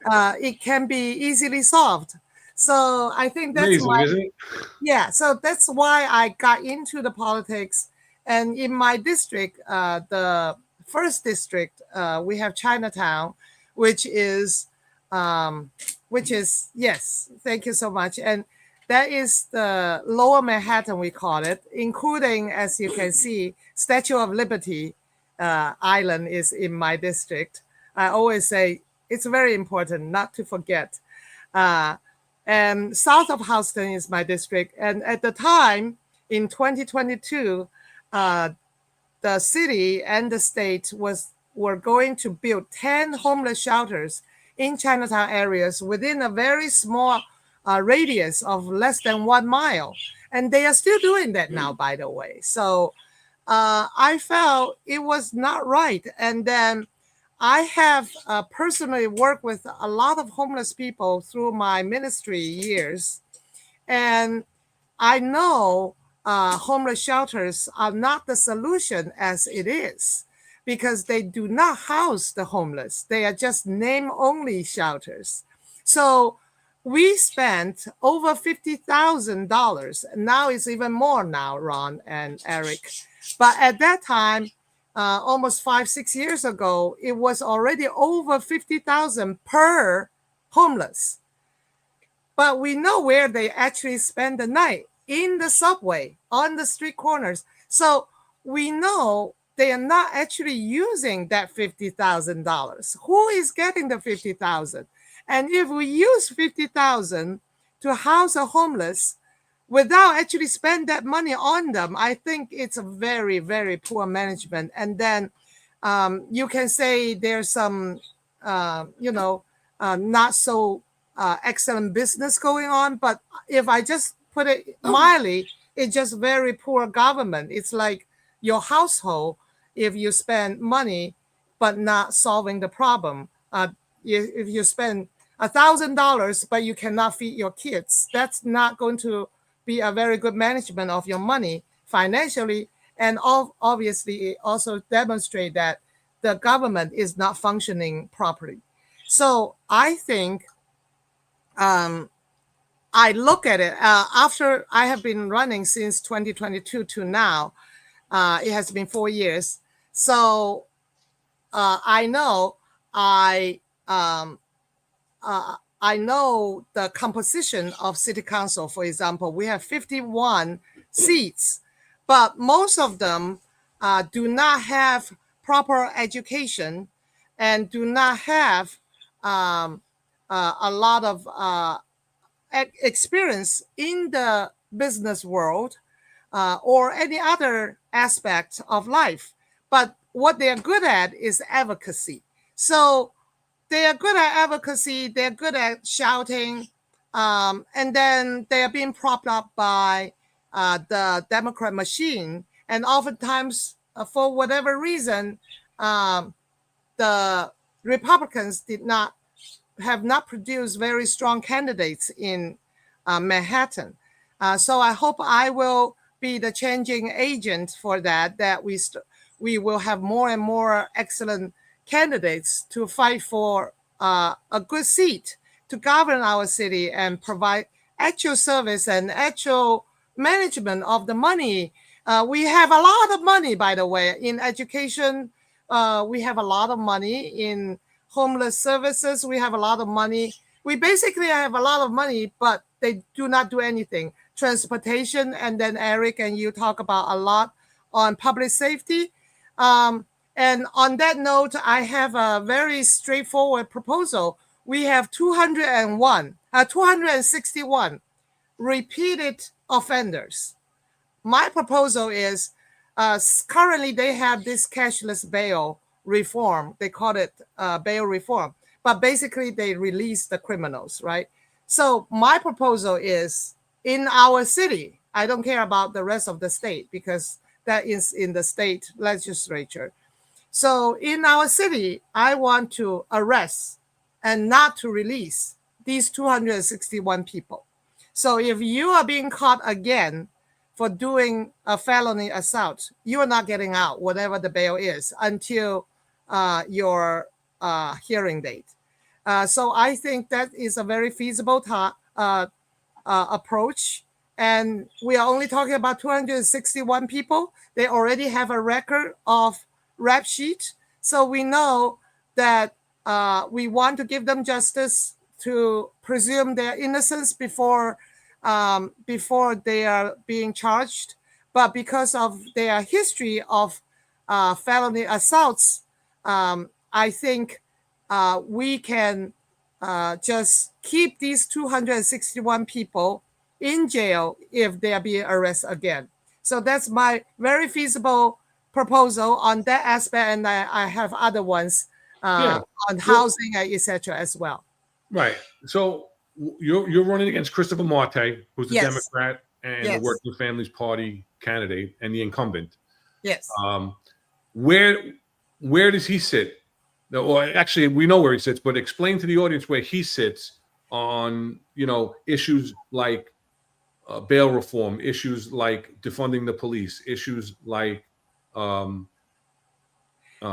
It can be easily solved. So I think that's amazing, why, isn't it? yeah, so that's why I got into the politics. And in my district, the first district, we have Chinatown, which is, yes, thank you so much. And that is the Lower Manhattan, we call it, including, as you can see, Statue of Liberty Island is in my district. I always say it's very important not to forget. And south of Houston is my district. And at the time, in 2022, the city and the state were going to build 10 homeless shelters in Chinatown areas within a very small radius of less than 1 mile. And they are still doing that now, by the way. So I felt it was not right. And then I have personally worked with a lot of homeless people through my ministry years. And I know homeless shelters are not the solution as it is, because they do not house the homeless. They are just name-only shelters. So we spent over $50,000. Now it's even more now, Ron and Eric. But at that time, almost 5-6 years ago, it was already over $50,000 per homeless. But we know where they actually spend the night, in the subway, on the street corners. So we know they are not actually using that $50,000. Who is getting the $50,000? And if we use $50,000 to house a homeless without actually spend that money on them, I think it's a very, very poor management. And then you can say there's some, not so excellent business going on. But if I just put it mildly, it's just very poor government. It's like your household, if you spend money but not solving the problem. If you spend $1,000 but you cannot feed your kids, that's not going to be a very good management of your money financially And obviously, it also demonstrates that the government is not functioning properly. So I think I look at it after I have been running since 2022 to now. It has been 4 years. So I know I know the composition of city council. For example, we have 51 seats, but most of them do not have proper education and do not have a lot of experience in the business world or any other aspect of life. But what they are good at is advocacy. So they are good at advocacy, they're good at shouting, and then they are being propped up by the Democrat machine. And oftentimes, for whatever reason, the Republicans have not produced very strong candidates in Manhattan. So I hope I will be the changing agent for that we will have more and more excellent candidates to fight for a good seat to govern our city and provide actual service and actual management of the money. We have a lot of money, by the way, in education. We have a lot of money in homeless services. We have a lot of money. We basically have a lot of money, but they do not do anything. Transportation, and then Eric and you talk about a lot on public safety. And on that note, I have a very straightforward proposal. We have 261 repeated offenders. My proposal is currently they have this cashless bail reform. They call it bail reform, but basically they release the criminals, right? So my proposal is in our city, I don't care about the rest of the state because that is in the state legislature. So in our city, I want to arrest and not to release these 261 people. So if you are being caught again for doing a felony assault, you are not getting out, whatever the bail is, until your hearing date. So I think that is a very feasible approach. And we are only talking about 261 people. They already have a record of rap sheet. So we know that we want to give them justice to presume their innocence before they are being charged. But because of their history of felony assaults, I think we can just keep these 261 people in jail if they are being arrested again. So that's my very feasible proposal on that aspect, and I have other ones on housing, etc. as well. Right. So you're running against Christopher Marte, who's the Yes. Democrat and Yes. the Working Families Party candidate and the incumbent. Yes. Where does he sit? Well, actually, we know where he sits, but explain to the audience where he sits on issues like bail reform, issues like defunding the police, issues like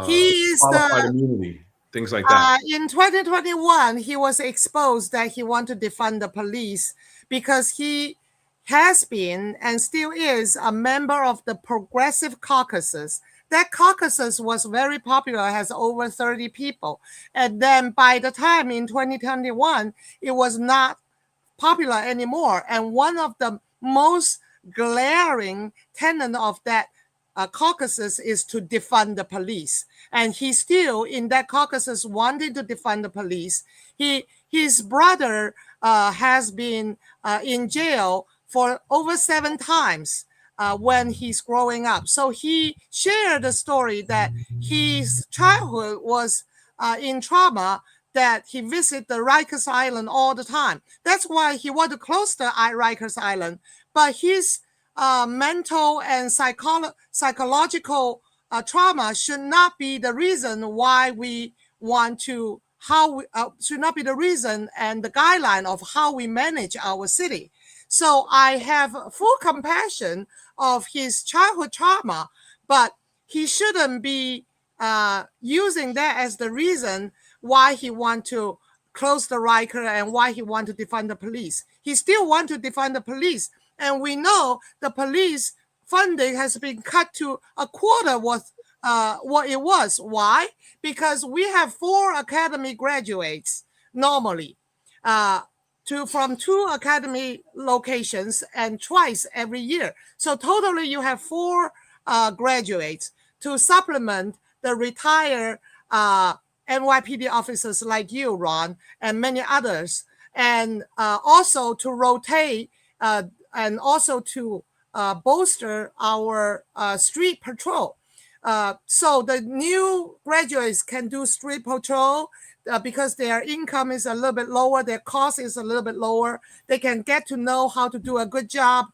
He is qualified immunity, things like that. in 2021, he was exposed that he wanted to defund the police because he has been and still is a member of the Progressive Caucuses. That caucuses was very popular, has over 30 people. And then by the time in 2021, it was not popular anymore. And one of the most glaring tenets of that caucuses is to defund the police. And he still in that caucuses wanted to defund the police. His brother has been in jail for over 7 times when he's growing up. So he shared the story that his childhood was in trauma, that he visited the Rikers Island all the time. That's why he wanted to close the Rikers Island. But his mental and psychological trauma should not be the reason why we want to, should not be the reason and the guideline of how we manage our city. So I have full compassion of his childhood trauma, but he shouldn't be using that as the reason why he want to close the Riker and why he want to defund the police. He still want to defund the police. And we know the police funding has been cut to a quarter what it was. Why? Because we have 4 academy graduates normally from 2 academy locations and twice every year. So totally you have 4 graduates to supplement the retired NYPD officers like you, Ron, and many others, and also to rotate and also to bolster our street patrol. So the new graduates can do street patrol because their income is a little bit lower, their cost is a little bit lower. They can get to know how to do a good job,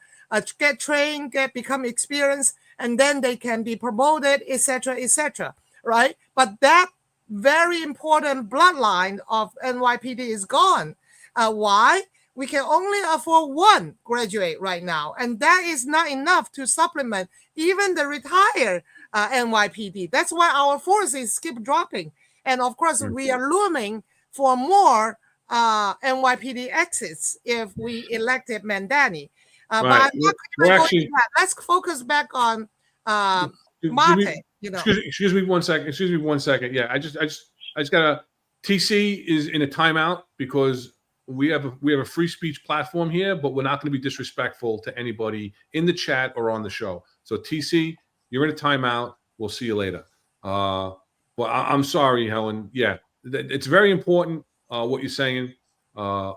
get trained, become experienced, and then they can be promoted, etc., right? But that very important bloodline of NYPD is gone. Why? We can only afford 1 graduate right now, and that is not enough to supplement even the retired NYPD. That's why our forces keep dropping. And of course, we are looming for more NYPD exits if we elected Mandani. But I'm not going to go into that. Let's focus back on Mate. Excuse me 1 second. Yeah, I just gotta. TC is in a timeout because we have a free speech platform here, but we're not going to be disrespectful to anybody in the chat or on the show. So TC, you're in a timeout. We'll see you later. Well, I'm sorry, Helen. Yeah, it's very important what you're saying. Yeah,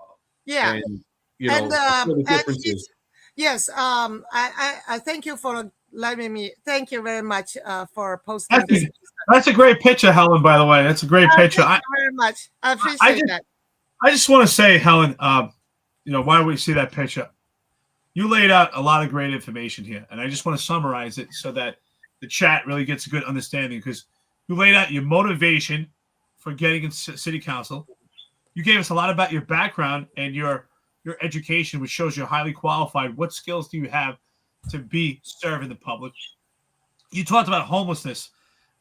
and you know the differences. Yes. I thank you for letting me. Thank you very much for posting this. That's a great picture, Helen. By the way, that's a great picture. Thank you very much. I appreciate that. I just want to say, Helen, why we see that picture. You laid out a lot of great information here, and I just want to summarize it so that the chat really gets a good understanding, because you laid out your motivation for getting into city council. You gave us a lot about your background and your education, which shows you're highly qualified. What skills do you have to be serving the public? You talked about homelessness,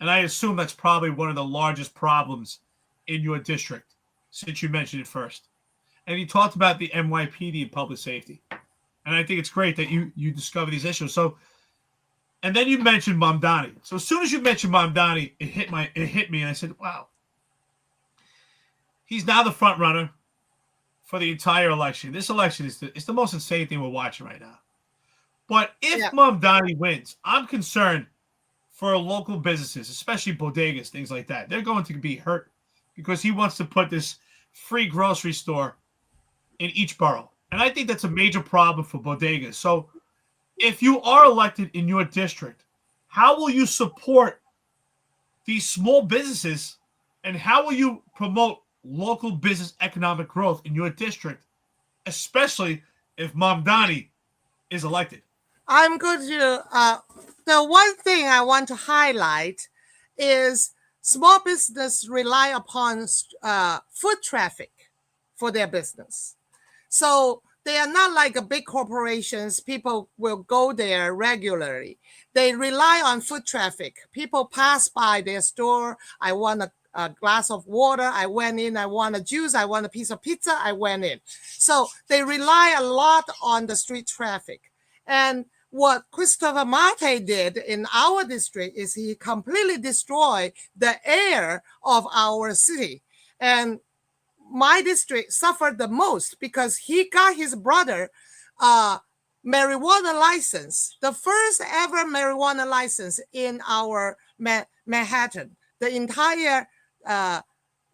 and I assume that's probably one of the largest problems in your district, since you mentioned it first. And you talked about the NYPD and public safety. And I think it's great that you discover these issues. So, and then you mentioned Mamdani. So as soon as you mentioned Mamdani, it hit me, and I said, wow. He's now the front runner for the entire election. This election is the most insane thing we're watching right now. But if Mamdani wins, I'm concerned for local businesses, especially bodegas, things like that. They're going to be hurt because he wants to put this free grocery store in each borough. And I think that's a major problem for bodegas. So if you are elected in your district, how will you support these small businesses, and how will you promote local business economic growth in your district, especially if Mamdani is elected? I'm going to, the one thing I want to highlight is small business rely upon foot traffic for their business. So they are not like a big corporations. People will go there regularly. They rely on foot traffic. People pass by their store. I want a glass of water. I went in. I want a juice. I want a piece of pizza. I went in. So they rely a lot on the street traffic. And what Christopher Mate did in our district is he completely destroyed the air of our city. And my district suffered the most because he got his brother marijuana license, the first ever marijuana license in our Manhattan, the entire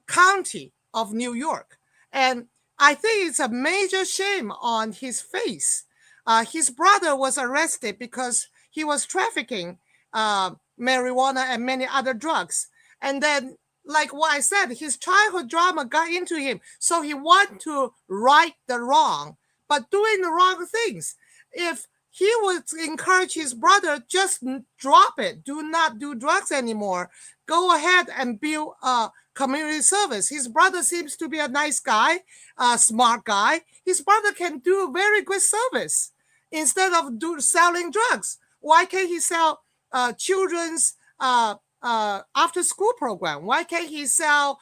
county of New York. And I think it's a major shame on his face. His brother was arrested because he was trafficking marijuana and many other drugs. And then, like what I said, his childhood drama got into him. So he wanted to right the wrong, but doing the wrong things. If he would encourage his brother, just drop it. Do not do drugs anymore. Go ahead and build a community service. His brother seems to be a nice guy, a smart guy. His brother can do very good service instead of selling drugs. Why can't he sell children's after school program? Why can't he sell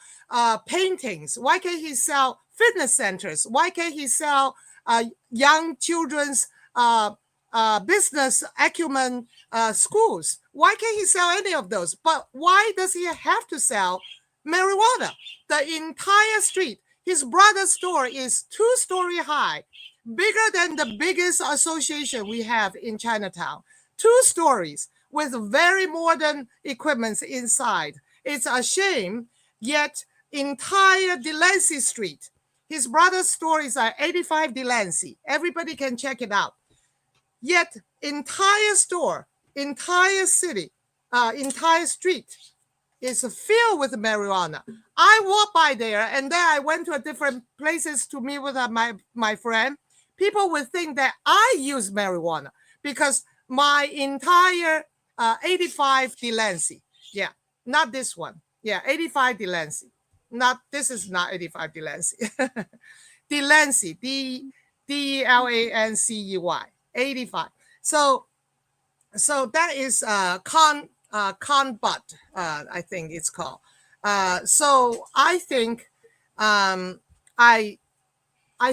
paintings? Why can't he sell fitness centers? Why can't he sell young children's business acumen schools? Why can't he sell any of those? But why does he have to sell marijuana? The entire street, his brother's store is 2-story high, bigger than the biggest association we have in Chinatown. 2 stories with very modern equipments inside. It's a shame, yet entire Delancey Street, his brother's store is at 85 Delancey. Everybody can check it out. Yet entire store, entire city, entire street is filled with marijuana. I walked by there and then I went to different places to meet with my friend. People would think that I use marijuana because my entire 85 Delancey. Yeah, not this one. Yeah, 85 Delancey. This is not 85 Delancey. Delancey, Delancey, 85. So that is Conbut, I think it's called. So I think I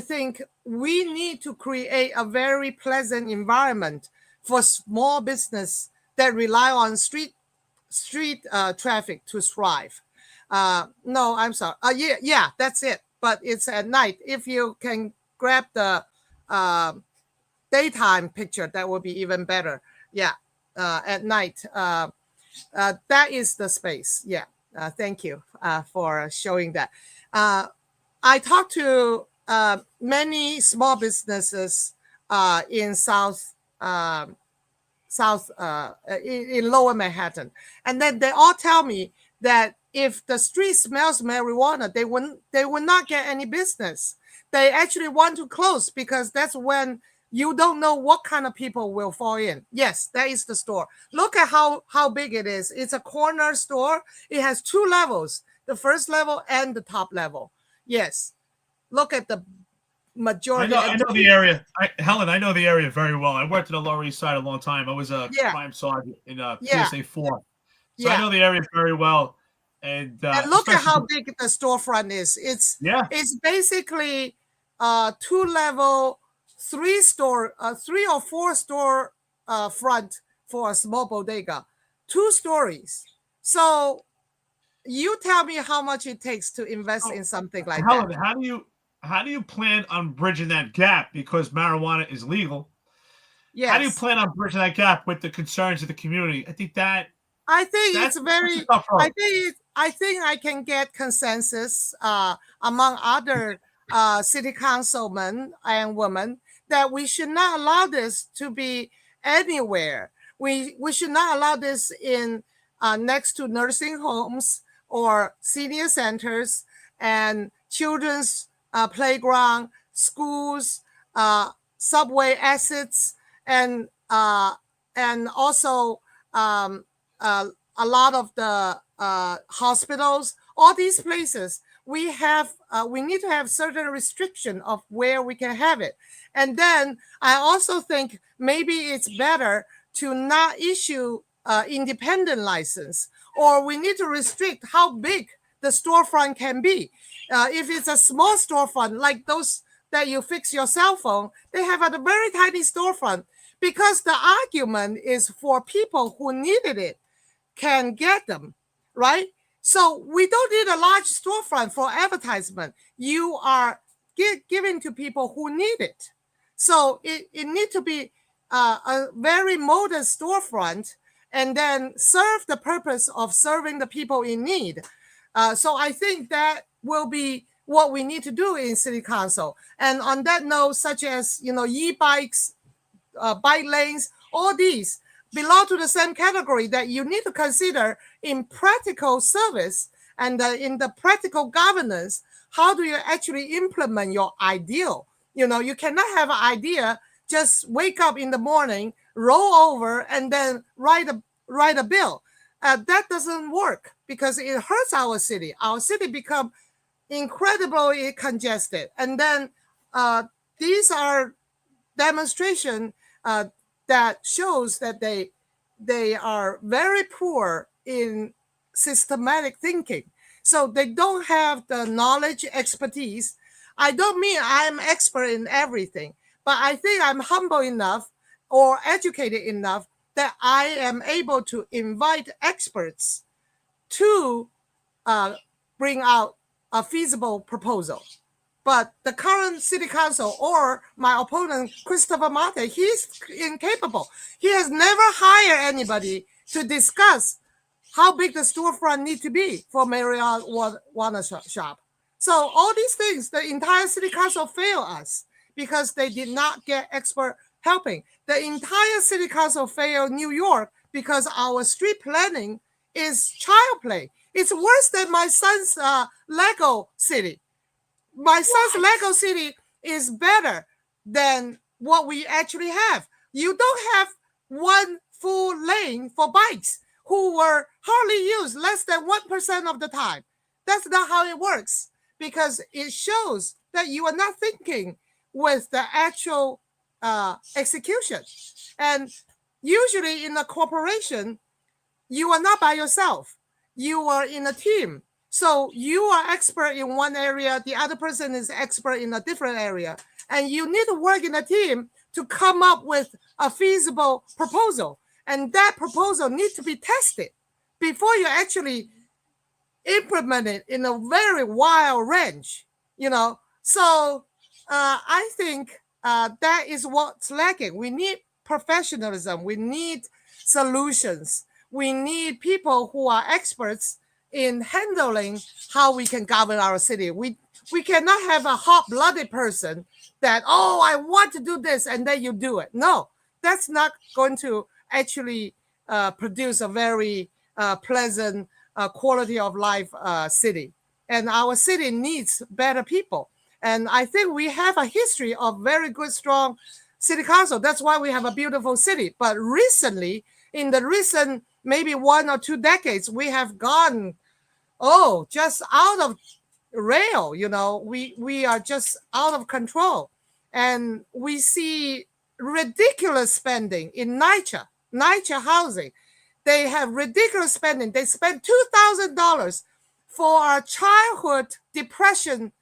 think we need to create a very pleasant environment for small business that rely on street traffic to thrive. No, I'm sorry. Yeah, that's it. But it's at night. If you can grab the daytime picture, that would be even better. Yeah, at night. That is the space. Yeah. Thank you for showing that. I talked to many small businesses in in Lower Manhattan, and then they all tell me that if the street smells marijuana, they will not get any business. They actually want to close because that's when you don't know what kind of people will fall in. Yes, that is the store. Look at how big it is. It's a corner store. It has 2 levels, the first level and the top level. Yes. Look at the majority. I know the area. Helen, I know the area very well. I worked in the Lower East Side a long time. I was a crime sergeant in PSA 4. So I know the area very well. And look at how big the storefront is. It's basically 2-level, 3 or 4 store front for a small bodega, 2 stories. So you tell me how much it takes to invest in something like Helen, that. How do you plan on bridging that gap because marijuana is legal? Yes. How do you plan on bridging that gap with the concerns of the community? I think it's very. I think I can get consensus among other city councilmen and women that we should not allow this to be anywhere. We should not allow this in next to nursing homes or senior centers and children's playground, schools, subway exits, and also a lot of the hospitals. All these places we need to have certain restriction of where we can have it. And then I also think maybe it's better to not issue independent license, or we need to restrict how big the storefront can be. If it's a small storefront, like those that you fix your cell phone, they have a very tiny storefront because the argument is for people who needed it can get them, right? So we don't need a large storefront for advertisement. You are giving to people who need it. So it needs to be a very modest storefront and then serve the purpose of serving the people in need. So I think that will be what we need to do in City Council. And on that note, such as, e-bikes, bike lanes, all these belong to the same category that you need to consider in practical service and in the practical governance. How do you actually implement your ideal? You cannot have an idea just wake up in the morning, roll over, and then write a bill. That doesn't work because it hurts our city. Our city become incredibly congested. And then these are demonstration that shows that they are very poor in systematic thinking. So they don't have the knowledge, expertise. I don't mean I'm expert in everything, but I think I'm humble enough or educated enough that I am able to invite experts to bring out a feasible proposal. But the current city council or my opponent, Christopher Mate, he's incapable. He has never hired anybody to discuss how big the storefront need to be for marijuana shop. So all these things, the entire city council failed us because they did not get expert helping. The entire city council failed New York because our street planning is child play. It's worse than my son's Lego city. My son's Lego city is better than what we actually have. You don't have one full lane for bikes who were hardly used less than 1% of the time. That's not how it works because it shows that you are not thinking with the actual execution. And usually in a corporation, you are not by yourself. You are in a team. So you are expert in one area, the other person is expert in a different area. And you need to work in a team to come up with a feasible proposal. And that proposal needs to be tested before you actually implement it in a very wide range, you know. So I think that is what's lacking. We need professionalism. We need solutions. We need people who are experts in handling how we can govern our city. We cannot have a hot-blooded person that, oh, I want to do this, and then you do it. No, that's not going to actually produce a very pleasant quality of life city. And our city needs better people. And I think we have a history of very good, strong city council. That's why we have a beautiful city. But recently, in the recent maybe 1 or 2 decades, we have gone, just out of rail. You know, we are just out of control. And we see ridiculous spending in NYCHA housing. They have ridiculous spending. They spent $2,000 for a childhood depression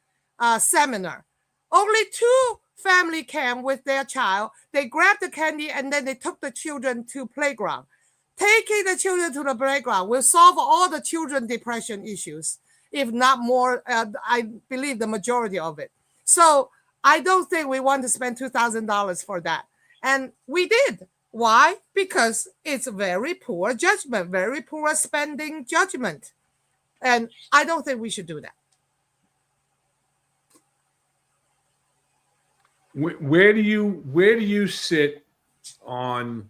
seminar. Only 2 family came with their child. They grabbed the candy and then they took the children to playground. Taking the children to the playground will solve all the children depression issues, if not more. I believe the majority of it. So I don't think we want to spend $2,000 for that. And we did. Why? Because it's very poor judgment, very poor spending judgment. And I don't think we should do that. Where do you sit on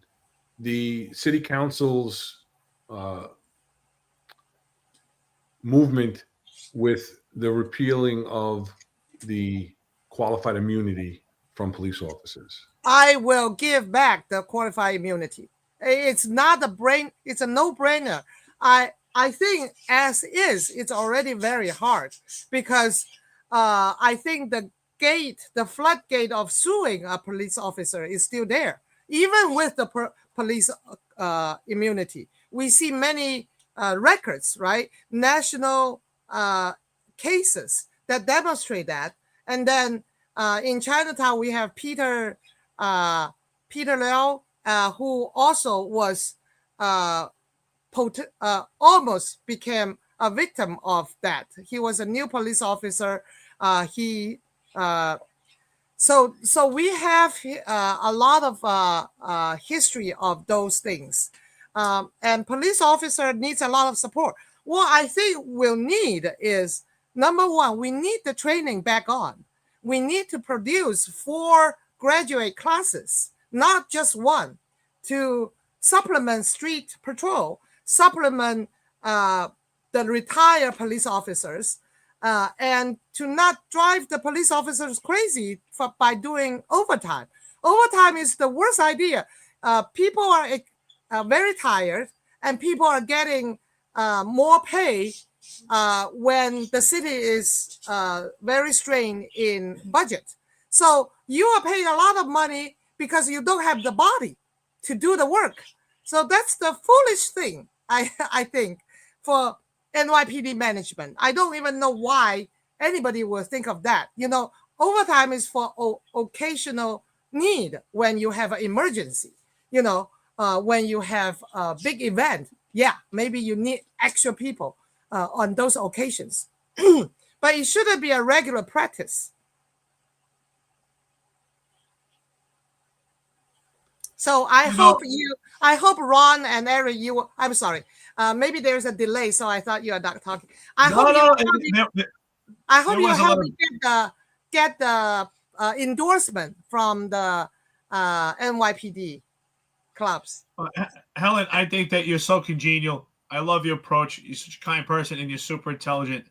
the city council's movement with the repealing of the qualified immunity from police officers? I will give back the qualified immunity. It's not it's a no-brainer. I think as is, it's already very hard because I think the floodgate of suing a police officer is still there. Even with the police immunity, we see many records, right? National cases that demonstrate that. And then in Chinatown, we have Peter Liao, who also was almost became a victim of that. He was a new police officer. So we have a lot of history of those things. And police officer needs a lot of support. What I think we'll need is, number one, we need the training back on. We need to produce 4 graduate classes, not just 1, to supplement street patrol, supplement the retired police officers, and to not drive the police officers crazy by doing overtime. Overtime is the worst idea. People are very tired, and people are getting more pay when the city is very strained in budget. So you are paying a lot of money because you don't have the body to do the work. So that's the foolish thing, I think, for NYPD management. I don't even know why anybody will think of that. Overtime is for occasional need when you have an emergency, when you have a big event. Yeah, maybe you need extra people on those occasions. But it shouldn't be a regular practice. So I hope Ron and Eric, I'm sorry, maybe there's a delay, so I thought you are not talking. I hope you help me get the endorsement from the NYPD clubs. Helen, I think that you're so congenial. I love your approach. You're such a kind person, and you're super intelligent.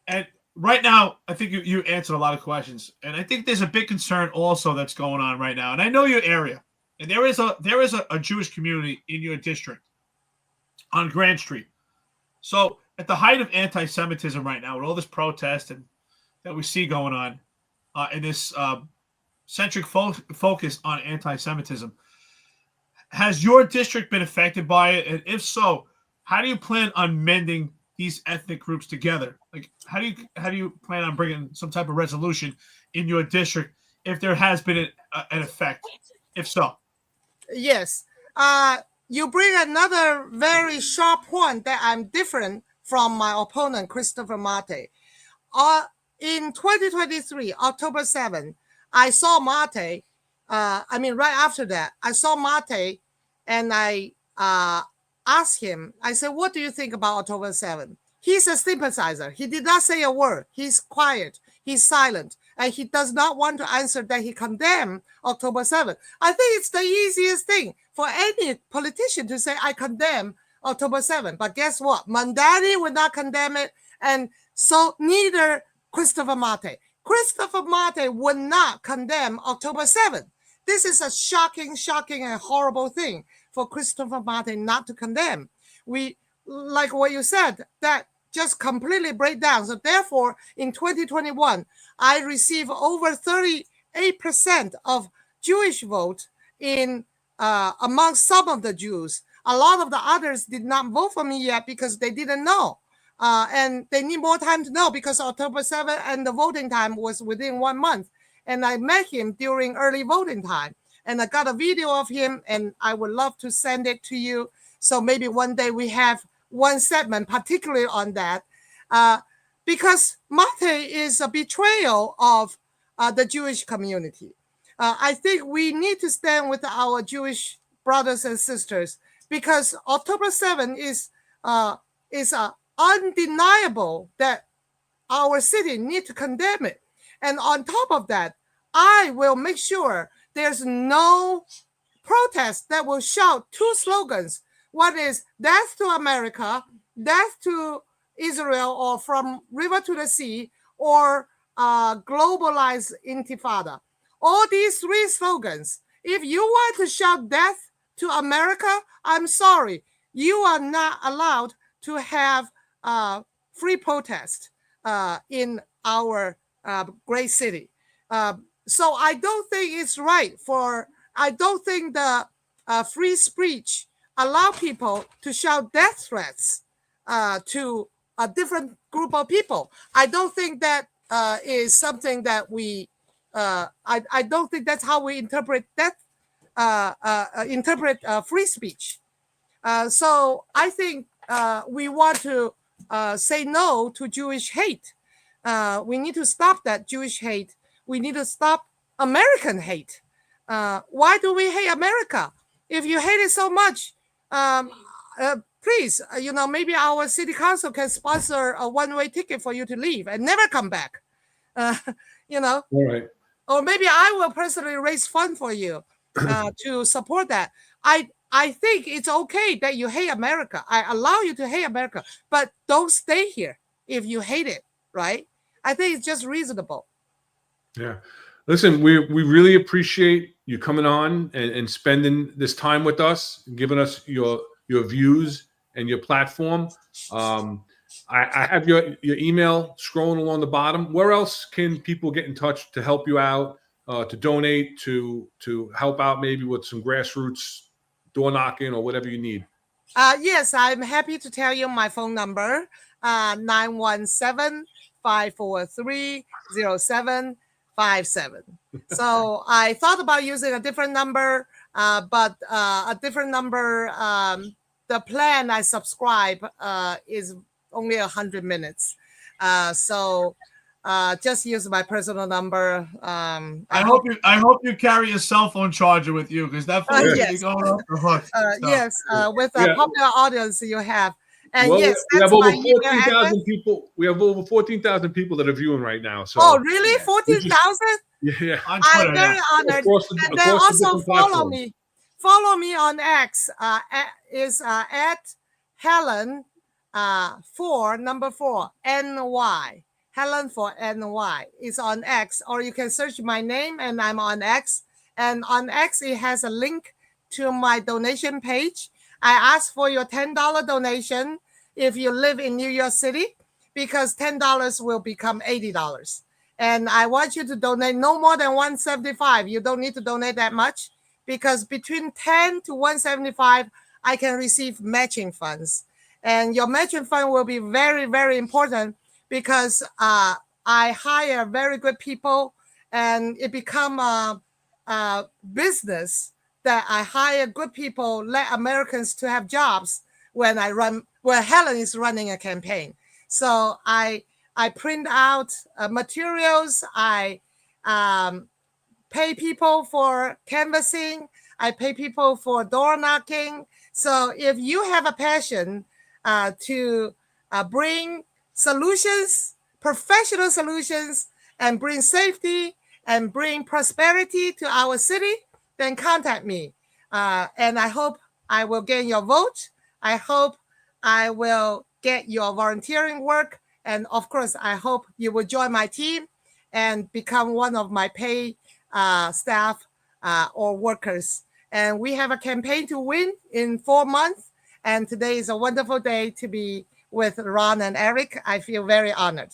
And right now, I think you answered a lot of questions. And I think there's a big concern also that's going on right now. And I know your area. And there is a Jewish community in your district on Grand Street. So at the height of anti-Semitism right now, with all this protest and that we see going on, and this centric focus on anti-Semitism, has your district been affected by it? And if so, how do you plan on mending these ethnic groups together? Like, how do you plan on bringing some type of resolution in your district if there has been an effect? If so, yes. You bring another very sharp point that I'm different from my opponent, Christopher Mate. In 2023, October 7th, I saw Mate. Right after that, I saw Mate, and I asked him, I said, what do you think about October 7th? He's a sympathizer. He did not say a word. He's quiet. He's silent. And he does not want to answer that he condemned October 7th. I think it's the easiest thing for any politician to say, I condemn October 7th. But guess what? Mandani would not condemn it. And so neither Christopher Mate. Christopher Mate would not condemn October 7th. This is a shocking and horrible thing for Christopher Mate not to condemn. We, like what you said, that just completely break down. So therefore, in 2021, I received over 38% of Jewish vote in among some of the Jews. A lot of the others did not vote for me yet because they didn't know. And they need more time to know because October 7th and the voting time was within 1 month. And I met him during early voting time. And I got a video of him, and I would love to send it to you. So maybe one day we have one segment particularly on that. Because Mate is a betrayal of the Jewish community. I think we need to stand with our Jewish brothers and sisters because October 7th is undeniable that our city need to condemn it. And on top of that, I will make sure there's no protest that will shout two slogans. One is death to America, death to Israel, or from river to the sea, or globalized intifada. All these three slogans, if you want to shout death to America, I'm sorry, you are not allowed to have free protest in our great city. So I don't think it's right I don't think the free speech allow people to shout death threats to a different group of people. I don't think that is something that we, I don't think that's how we interpret that, interpret free speech. So I think we want to say no to Jewish hate. We need to stop that Jewish hate. We need to stop American hate. Why do we hate America? If you hate it so much, please, maybe our city council can sponsor a one-way ticket for you to leave and never come back. All right. Or maybe I will personally raise fund for you to support that. I think it's okay that you hate America. I allow you to hate America, but don't stay here if you hate it, right? I think it's just reasonable. Yeah. Listen, we really appreciate you coming on and spending this time with us and giving us your views and your platform. I have your email scrolling along the bottom. Where else can people get in touch to help you out, to donate, to help out maybe with some grassroots door knocking or whatever you need? Yes, I'm happy to tell you my phone number, 917-543-0757. So I thought about using a different number, but a different number, the plan I subscribe is only 100 minutes. So just use my personal number. I hope you carry a cell phone charger with you, because that phone is yes. going off the hook. Yes, with a popular audience you have. And Well, yes, we that's have over my email 14,000 address. people. We have over 14,000 people that are viewing right now. So Oh, really? 14,000? yeah. On I'm Twitter, very yeah. honored. Across the- And then across the also different follow platforms. me. Follow me on X. At Helen 4 NY. Helen for NY is on X, or you can search my name and I'm on X. And on X, it has a link to my donation page. I ask for your $10 donation if you live in New York City, because $10 will become $80. And I want you to donate no more than $175. You don't need to donate that much, because between $10 to $175, I can receive matching funds. And your matching fund will be very, very important, because I hire very good people, and it become a business that I hire good people, let Americans to have jobs when Helen is running a campaign. So I print out materials. I pay people for canvassing. I pay people for door knocking. So if you have a passion to bring solutions, professional solutions, and bring safety and bring prosperity to our city, then contact me. And I hope I will get your vote. I hope I will get your volunteering work. And of course, I hope you will join my team and become one of my paid staff or workers. And we have a campaign to win in 4 months. And today is a wonderful day to be with Ron and Eric. I feel very honored.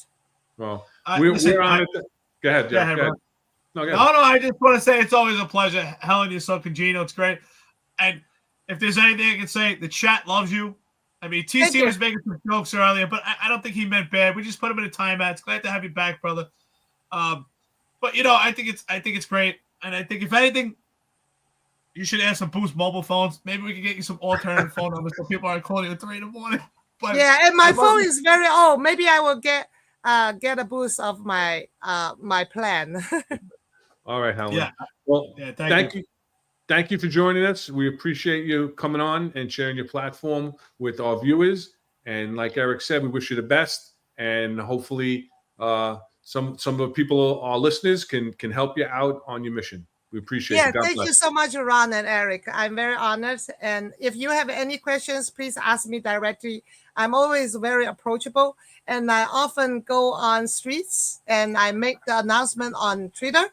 Well, Listen, we're on it. Go ahead, Jeff. Go ahead, Go ahead. bro. No, go ahead. No, I just want to say it's always a pleasure. Helen, you're so congenial. It's great. And if there's anything I can say, the chat loves you. I mean, Thank TC you. was making some jokes earlier, but I don't think he meant bad. We just put him in a timeout. It's glad to have you back, brother. But I think it's great. And I think if anything, you should add some Boost mobile phones. Maybe we can get you some alternative phone numbers so people aren't calling you at 3 in the morning. But Yeah, and my I love phone you. is very old. Maybe I will get a boost of my my plan. All right, Helen. Yeah. Well, Yeah, thank you. Thank you for joining us. We appreciate you coming on and sharing your platform with our viewers. And like Eric said, we wish you the best. And hopefully some of the people, our listeners, can help you out on your mission. We appreciate Yeah, it. God thank bless. you so much, Ron and Eric. I'm very honored. And if you have any questions, please ask me directly. I'm always very approachable. And I often go on streets and I make the announcement on Twitter.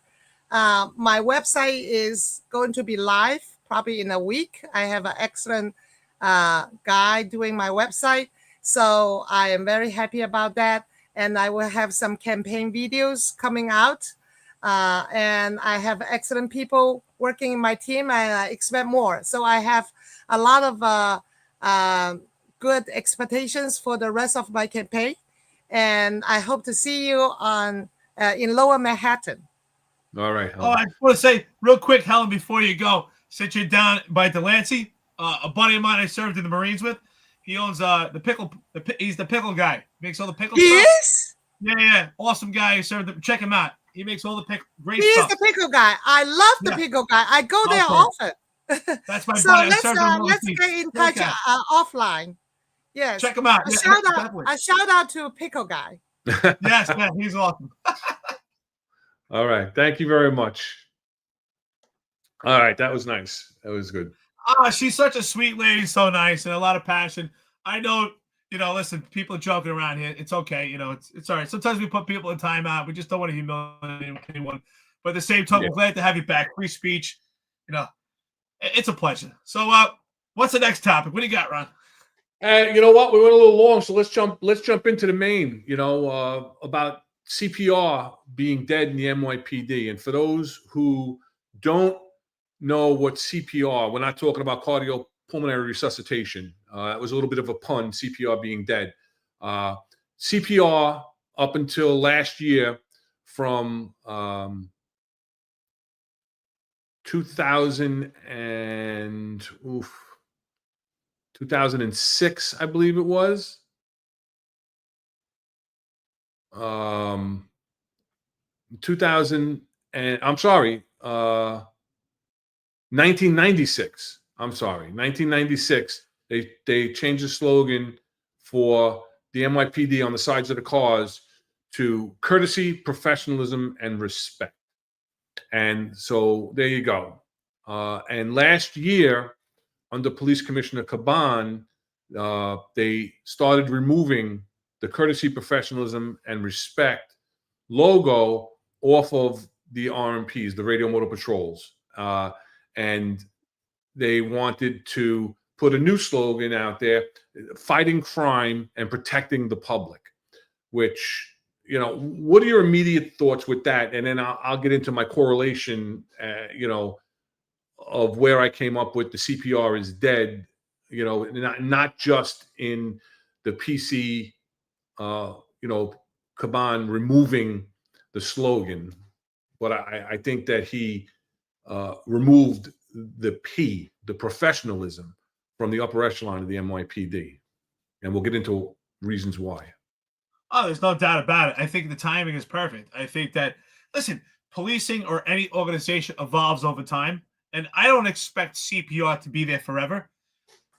My website is going to be live probably in a week. I have an excellent guy doing my website. So I am very happy about that. And I will have some campaign videos coming out. And I have excellent people working in my team, and I expect more. So I have a lot of good expectations for the rest of my campaign. And I hope to see you on in Lower Manhattan. All right, Oh, Helen. I just want to say real quick, Helen, before you go, since you're down by Delancey, a buddy of mine I served in the Marines with, he owns the pickle. He's the pickle guy. Makes all the pickle He stuff. is? Yeah, awesome guy. He served. Check him out. He makes all the great He is stuff. the pickle guy. I love the Yeah. pickle guy. I go there Okay. often. That's my So buddy. I let's served him let's overseas. get in Great touch guy. offline. Yes. Check him out. A Yeah, shout out, definitely. a shout out to Pickle Guy. Yes, man, he's awesome. All right. Thank you very much. All right. That was nice. That was good. She's such a sweet lady, so nice, and a lot of passion. I know, listen, people are joking around here. It's okay, it's all right. Sometimes we put people in timeout. We just don't want to humiliate anyone. But at the same time, Yeah. we're glad to have you back. Free speech, it's a pleasure. So, what's the next topic? What do you got, Ron? You know what? We went a little long, so let's jump into the main. About CPR being dead in the NYPD. And for those who don't know what CPR, we're not talking about cardiopulmonary resuscitation. It was a little bit of a pun, CPR being dead. CPR up until last year from 2006, I believe it was. 1996. I'm sorry, 1996. They changed the slogan for the NYPD on the sides of the cars to courtesy, professionalism, and respect. And so there you go. And last year, under Police Commissioner Caban, they started removing the courtesy, professionalism, and respect logo off of the RMPs, the radio motor patrols. And they wanted to put a new slogan out there, fighting crime and protecting the public, which, what are your immediate thoughts with that? And then I'll get into my correlation, of where I came up with the CPR is dead, not just in the PC, Caban removing the slogan, but I think that he removed the P, the professionalism, from the upper echelon of the NYPD. And we'll get into reasons why. Oh, there's no doubt about it. I think the timing is perfect. I think that, listen, policing or any organization evolves over time, and I don't expect CPR to be there forever.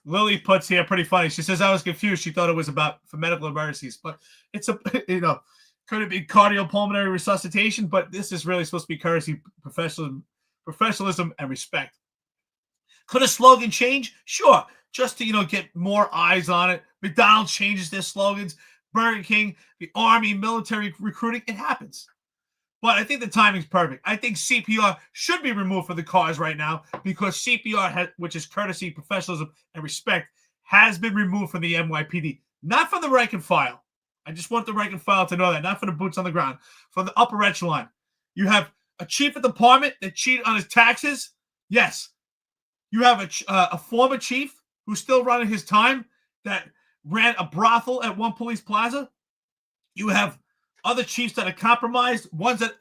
Lily puts here pretty funny. She says, I was confused. She thought it was for medical emergencies, but it's could it be cardiopulmonary resuscitation? But this is really supposed to be courtesy, professionalism, and respect. Could a slogan change? Sure. Just to, get more eyes on it. McDonald's changes their slogans. Burger King, the Army, military recruiting. It happens. But I think the timing's perfect. I think CPR should be removed from the cars right now because CPR, which is courtesy, professionalism, and respect, has been removed from the NYPD. Not from the rank and file. I just want the rank and file to know that. Not for the boots on the ground. From the upper echelon. You have a chief of department that cheated on his taxes. Yes. You have a former chief who's still running his time that ran a brothel at one police plaza. You have other chiefs that are compromised,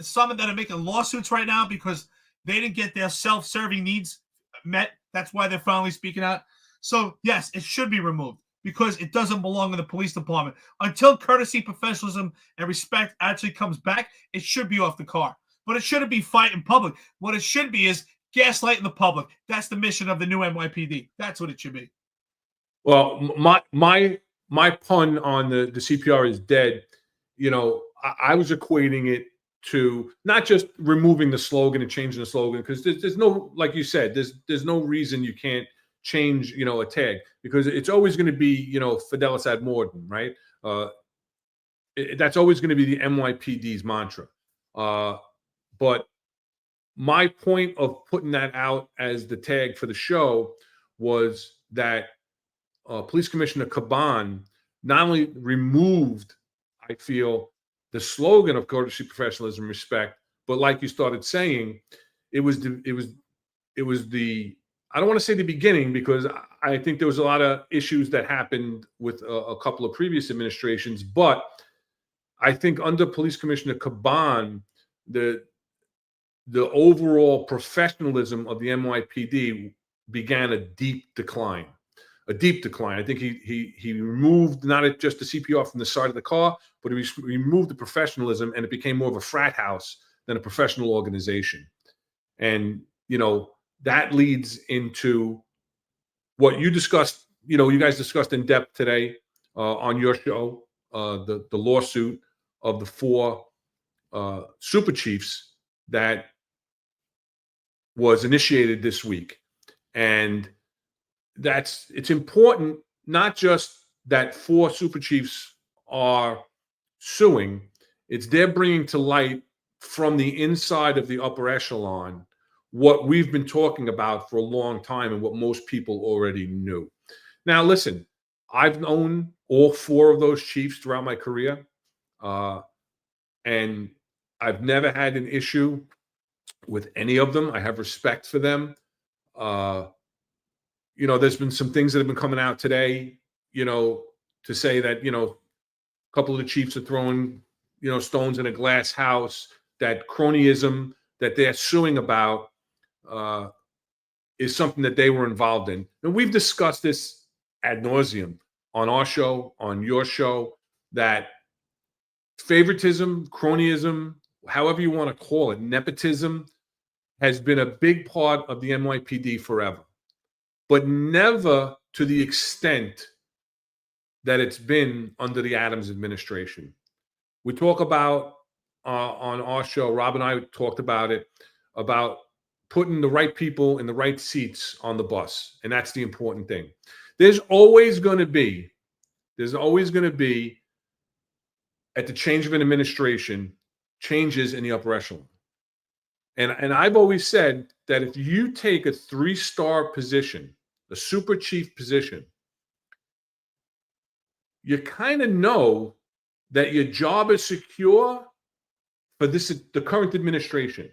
some that are making lawsuits right now because they didn't get their self-serving needs met. That's why they're finally speaking out. So, yes, it should be removed because it doesn't belong in the police department. Until courtesy, professionalism, and respect actually comes back, it should be off the car. But it shouldn't be fight in public. What it should be is gaslighting the public. That's the mission of the new NYPD. That's what it should be. Well, my pun on the CPR is dead. I was equating it to not just removing the slogan and changing the slogan, because there's no, like you said, there's no reason you can't change, a tag, because it's always going to be, Fidelis ad mordem, right? That's always going to be the NYPD's mantra. But my point of putting that out as the tag for the show was that Police Commissioner Caban not only removed, I feel, the slogan of courtesy, professionalism, respect, but like you started saying, it was the I don't want to say the beginning, because I think there was a lot of issues that happened with a couple of previous administrations, but I think under Police Commissioner Caban, the overall professionalism of the NYPD began a deep decline. I think he removed not just the CPR from the side of the car, but he removed the professionalism, and it became more of a frat house than a professional organization. And, that leads into what you discussed, you guys discussed in depth today on your show, the lawsuit of the 4 super chiefs that was initiated this week. And it's important, not just that 4 super chiefs are suing, it's they're bringing to light from the inside of the upper echelon what we've been talking about for a long time and what most people already knew. Now, listen, I've known all four of those chiefs throughout my career, and I've never had an issue with any of them. I have respect for them. There's been some things that have been coming out today, to say that, a couple of the chiefs are throwing, stones in a glass house, that cronyism that they're suing about is something that they were involved in. And we've discussed this ad nauseum on our show, on your show, that favoritism, cronyism, however you want to call it, nepotism, has been a big part of the NYPD forever, but never to the extent that it's been under the Adams administration. We talk about, on our show, Rob and I talked about it, about putting the right people in the right seats on the bus. And that's the important thing. There's always going to be, at the change of an administration, changes in the upper echelon. And I've always said that if you take a 3-star position, a super chief position, you kind of know that your job is secure for the current administration.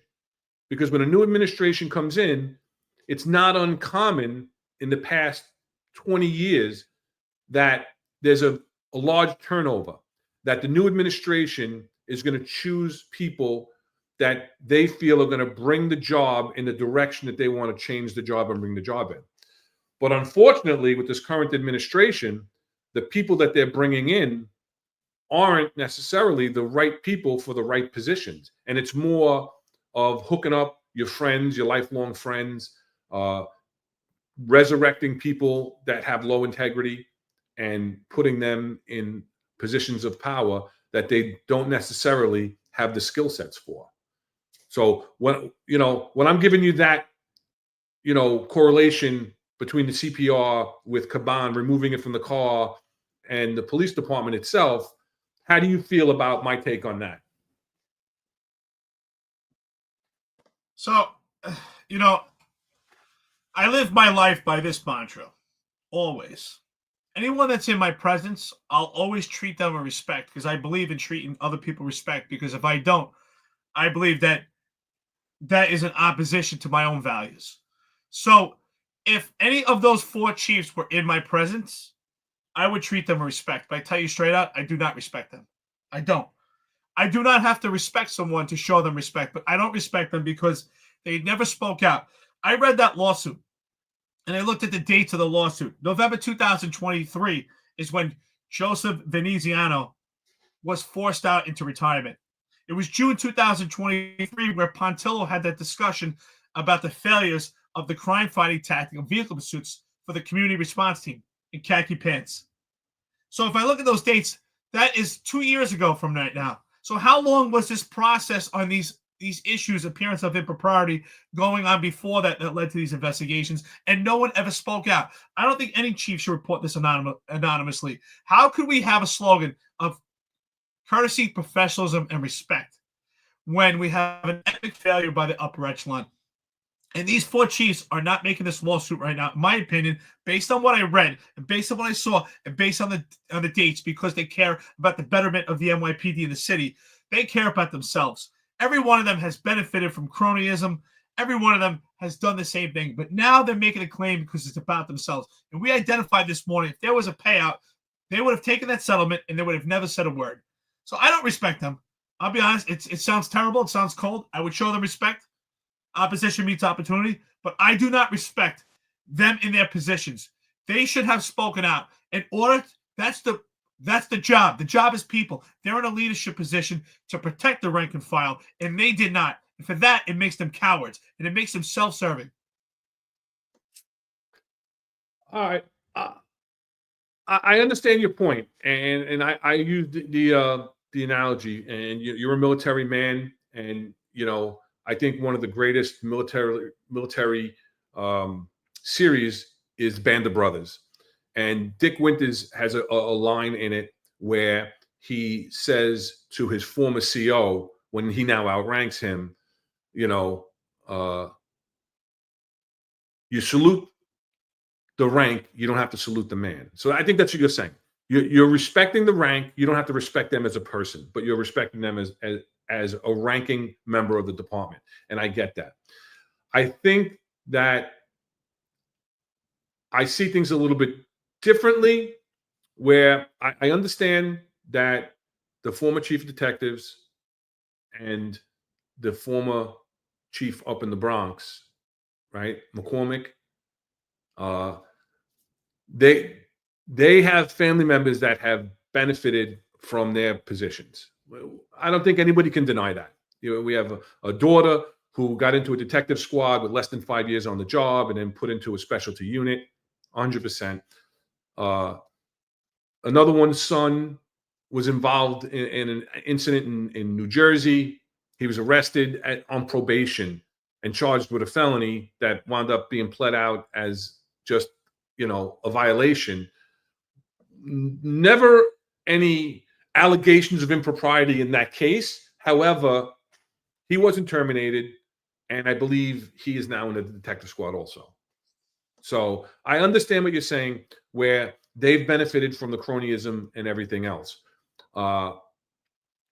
Because when a new administration comes in, it's not uncommon in the past 20 years that there's a large turnover, that the new administration is going to choose people that they feel are going to bring the job in the direction that they want to change the job and bring the job in. But unfortunately, with this current administration, the people that they're bringing in aren't necessarily the right people for the right positions. And it's more of hooking up your friends, your lifelong friends, resurrecting people that have low integrity and putting them in positions of power that they don't necessarily have the skill sets for. So when I'm giving you that, correlation between the CPR with Caban, removing it from the car, and the police department itself, how do you feel about my take on that? So, I live my life by this mantra, always. Anyone that's in my presence, I'll always treat them with respect, because I believe in treating other people with respect, because if I don't, I believe that is an opposition to my own values. So if any of those 4 chiefs were in my presence, I would treat them with respect. But I tell you straight out, I do not respect them. I don't. I do not have to respect someone to show them respect, but I don't respect them because they never spoke out. I read that lawsuit, and I looked at the dates of the lawsuit. November 2023 is when Joseph Veneziano was forced out into retirement. It was June 2023 where Pontillo had that discussion about the failures of the crime-fighting tactic of vehicle pursuits for the community response team in khaki pants. So if I look at those dates, that is 2 years ago from right now. So how long was this process on these issues, appearance of impropriety, going on before that led to these investigations, and no one ever spoke out? I don't think any chief should report this anonymously. How could we have a slogan of courtesy, professionalism, and respect when we have an epic failure by the upper echelon? And these 4 chiefs are not making this lawsuit right now, in my opinion, based on what I read and based on what I saw and based on the dates, because they care about the betterment of the NYPD in the city. They care about themselves. Every one of them has benefited from cronyism. Every one of them has done the same thing. But now they're making a claim because it's about themselves. And we identified this morning, if there was a payout, they would have taken that settlement and they would have never said a word. So I don't respect them. I'll be honest. It sounds terrible. It sounds cold. I would show them respect. Opposition meets opportunity, but I do not respect them in their positions. They should have spoken out. In order, that's the job. The job is people. They're in a leadership position to protect the rank and file, and they did not. And for that, it makes them cowards, and it makes them self-serving. All right, I understand your point, and I use the analogy. And you're a military man, and I think one of the greatest military series is Band of Brothers. And Dick Winters has a line in it where he says to his former CO, when he now outranks him, you know, you salute the rank, you don't have to salute the man. So I think that's what you're saying. You're respecting the rank. You don't have to respect them as a person, but you're respecting them as a ranking member of the department. And I get that. I think that I see things a little bit differently, where I understand that the former chief of detectives and the former chief up in the Bronx, right, McCormick, they have family members that have benefited from their positions. I don't think anybody can deny that. You know, we have a daughter who got into a detective squad with less than 5 years on the job and then put into a specialty unit, 100%. Another one's son was involved in an incident in New Jersey. He was arrested on probation and charged with a felony that wound up being pled out as just, you know, a violation. Never any allegations of impropriety in that case. However, he wasn't terminated, and I believe he is now in the detective squad also. So I understand what you're saying, where they've benefited from the cronyism and everything else.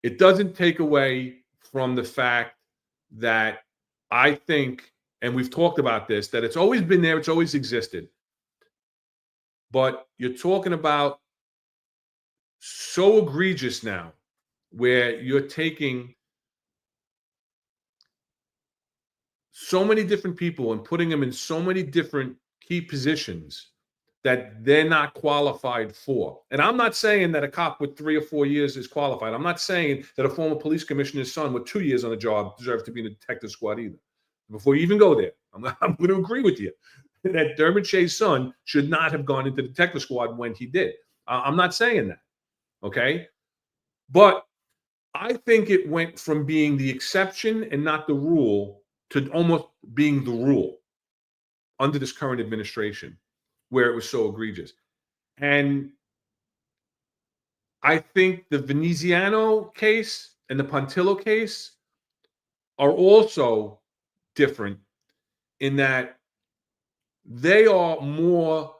It doesn't take away from the fact that I think, and we've talked about this, that it's always been there, it's always existed. But you're talking about so egregious now, where you're taking so many different people and putting them in so many different key positions that they're not qualified for. And I'm not saying that a cop with 3 or 4 years is qualified. I'm not saying that a former police commissioner's son with 2 years on the job deserves to be in the detective squad either. Before you even go there, I'm going to agree with you that Dermot Shea's son should not have gone into the detective squad when he did. I'm not saying that, okay? But I think it went from being the exception and not the rule to almost being the rule under this current administration, where it was so egregious. And I think the Veneziano case and the Pontillo case are also different in that they are more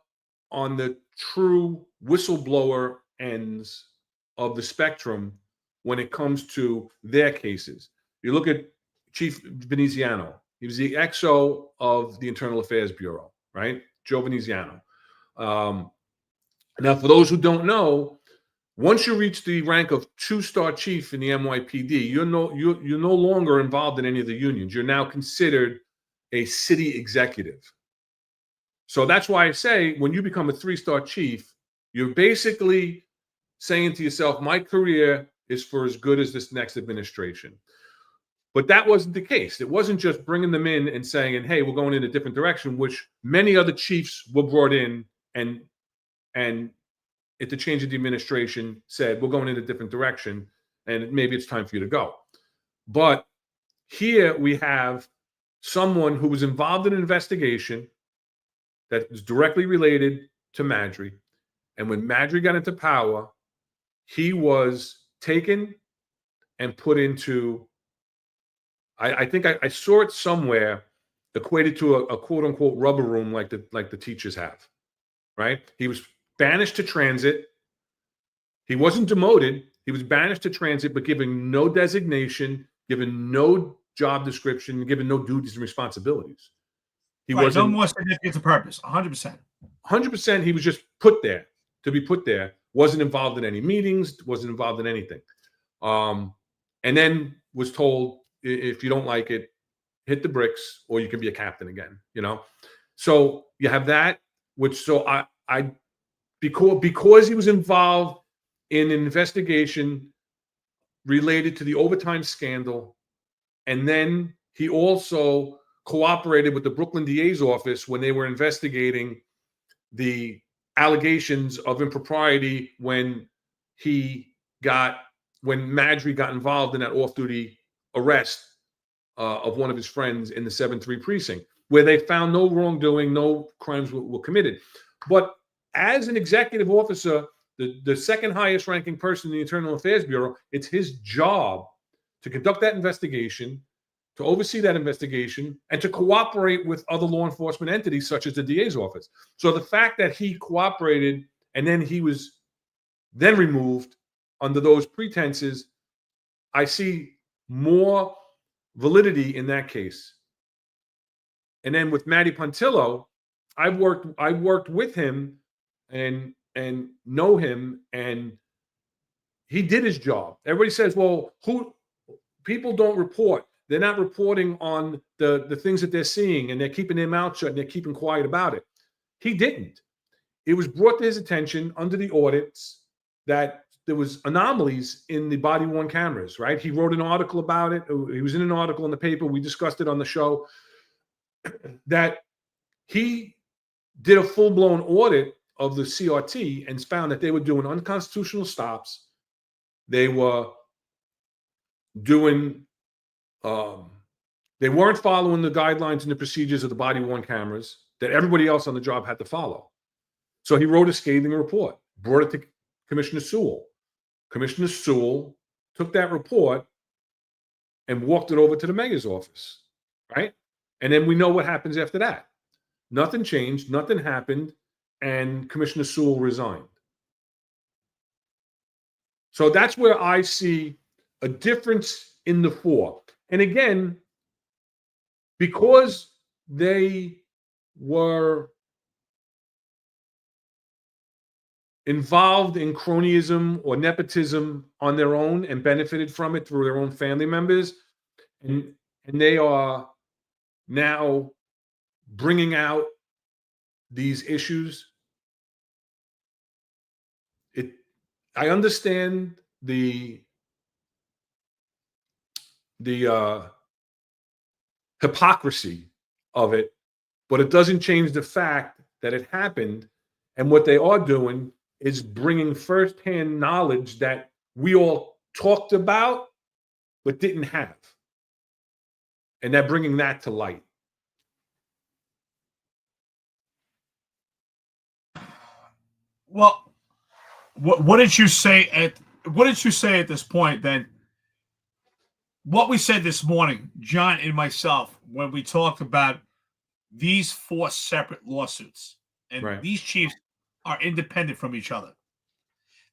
on the true whistleblower ends of the spectrum when it comes to their cases. You look at Chief Veneziano. He was the XO of the Internal Affairs Bureau, right? Joe Veneziano. Now, for those who don't know, once you reach the rank of 2-star chief in the NYPD, you're no longer involved in any of the unions. You're now considered a city executive. So that's why I say when you become a 3-star chief, you're basically saying to yourself, my career is for as good as this next administration. But that wasn't the case. It wasn't just bringing them in and saying, hey, we're going in a different direction, which many other chiefs were brought in and at the change of the administration said, we're going in a different direction and maybe it's time for you to go. But here we have someone who was involved in an investigation that is directly related to Madry. And when Madry got into power, he was taken and put into, I think I saw it somewhere, equated to a quote unquote rubber room like the teachers have, right? He was banished to transit. He wasn't demoted. He was banished to transit, but given no designation, given no job description, given no duties and responsibilities. He wasn't, no more significance of purpose. 100%. 100%. He was just put there to be put there. Wasn't involved in any meetings. Wasn't involved in anything. And then was told, if you don't like it, hit the bricks, or you can be a captain again. You know. So you have that, which so I because he was involved in an investigation related to the overtime scandal, and then he also cooperated with the Brooklyn DA's office when they were investigating the allegations of impropriety when Madry got involved in that off-duty arrest of one of his friends in the 7-3 precinct, where they found no wrongdoing, no crimes were committed. But as an executive officer, the second highest ranking person in the Internal Affairs Bureau, it's his job to conduct that investigation, to oversee that investigation, and to cooperate with other law enforcement entities such as the DA's office. So the fact that he cooperated and then he was then removed under those pretenses, I see more validity in that case. And then with Matty Pontillo, I've worked with him and know him, and he did his job. Everybody says, well, people don't report. They're not reporting on the things that they're seeing, and they're keeping their mouth shut and they're keeping quiet about it. He didn't. It was brought to his attention under the audits that there was anomalies in the body-worn cameras, right? He wrote an article about it. He was in an article in the paper. We discussed it on the show, that he did a full-blown audit of the CRT and found that they were doing unconstitutional stops. They were doing, they weren't following the guidelines and the procedures of the body-worn cameras that everybody else on the job had to follow. So he wrote a scathing report, brought it to Commissioner Sewell. Commissioner Sewell took that report and walked it over to the mayor's office, right? And then we know what happens after that. Nothing changed, nothing happened, and Commissioner Sewell resigned. So that's where I see a difference in the four. And again, because they were involved in cronyism or nepotism on their own and benefited from it through their own family members, and they are now bringing out these issues. I understand the hypocrisy of it, but it doesn't change the fact that it happened. And what they are doing is bringing firsthand knowledge that we all talked about but didn't have. And they're bringing that to light. Well, what did you say at this point then? What we said this morning, John and myself, when we talked about these 4 separate lawsuits, and right. These chiefs are independent from each other,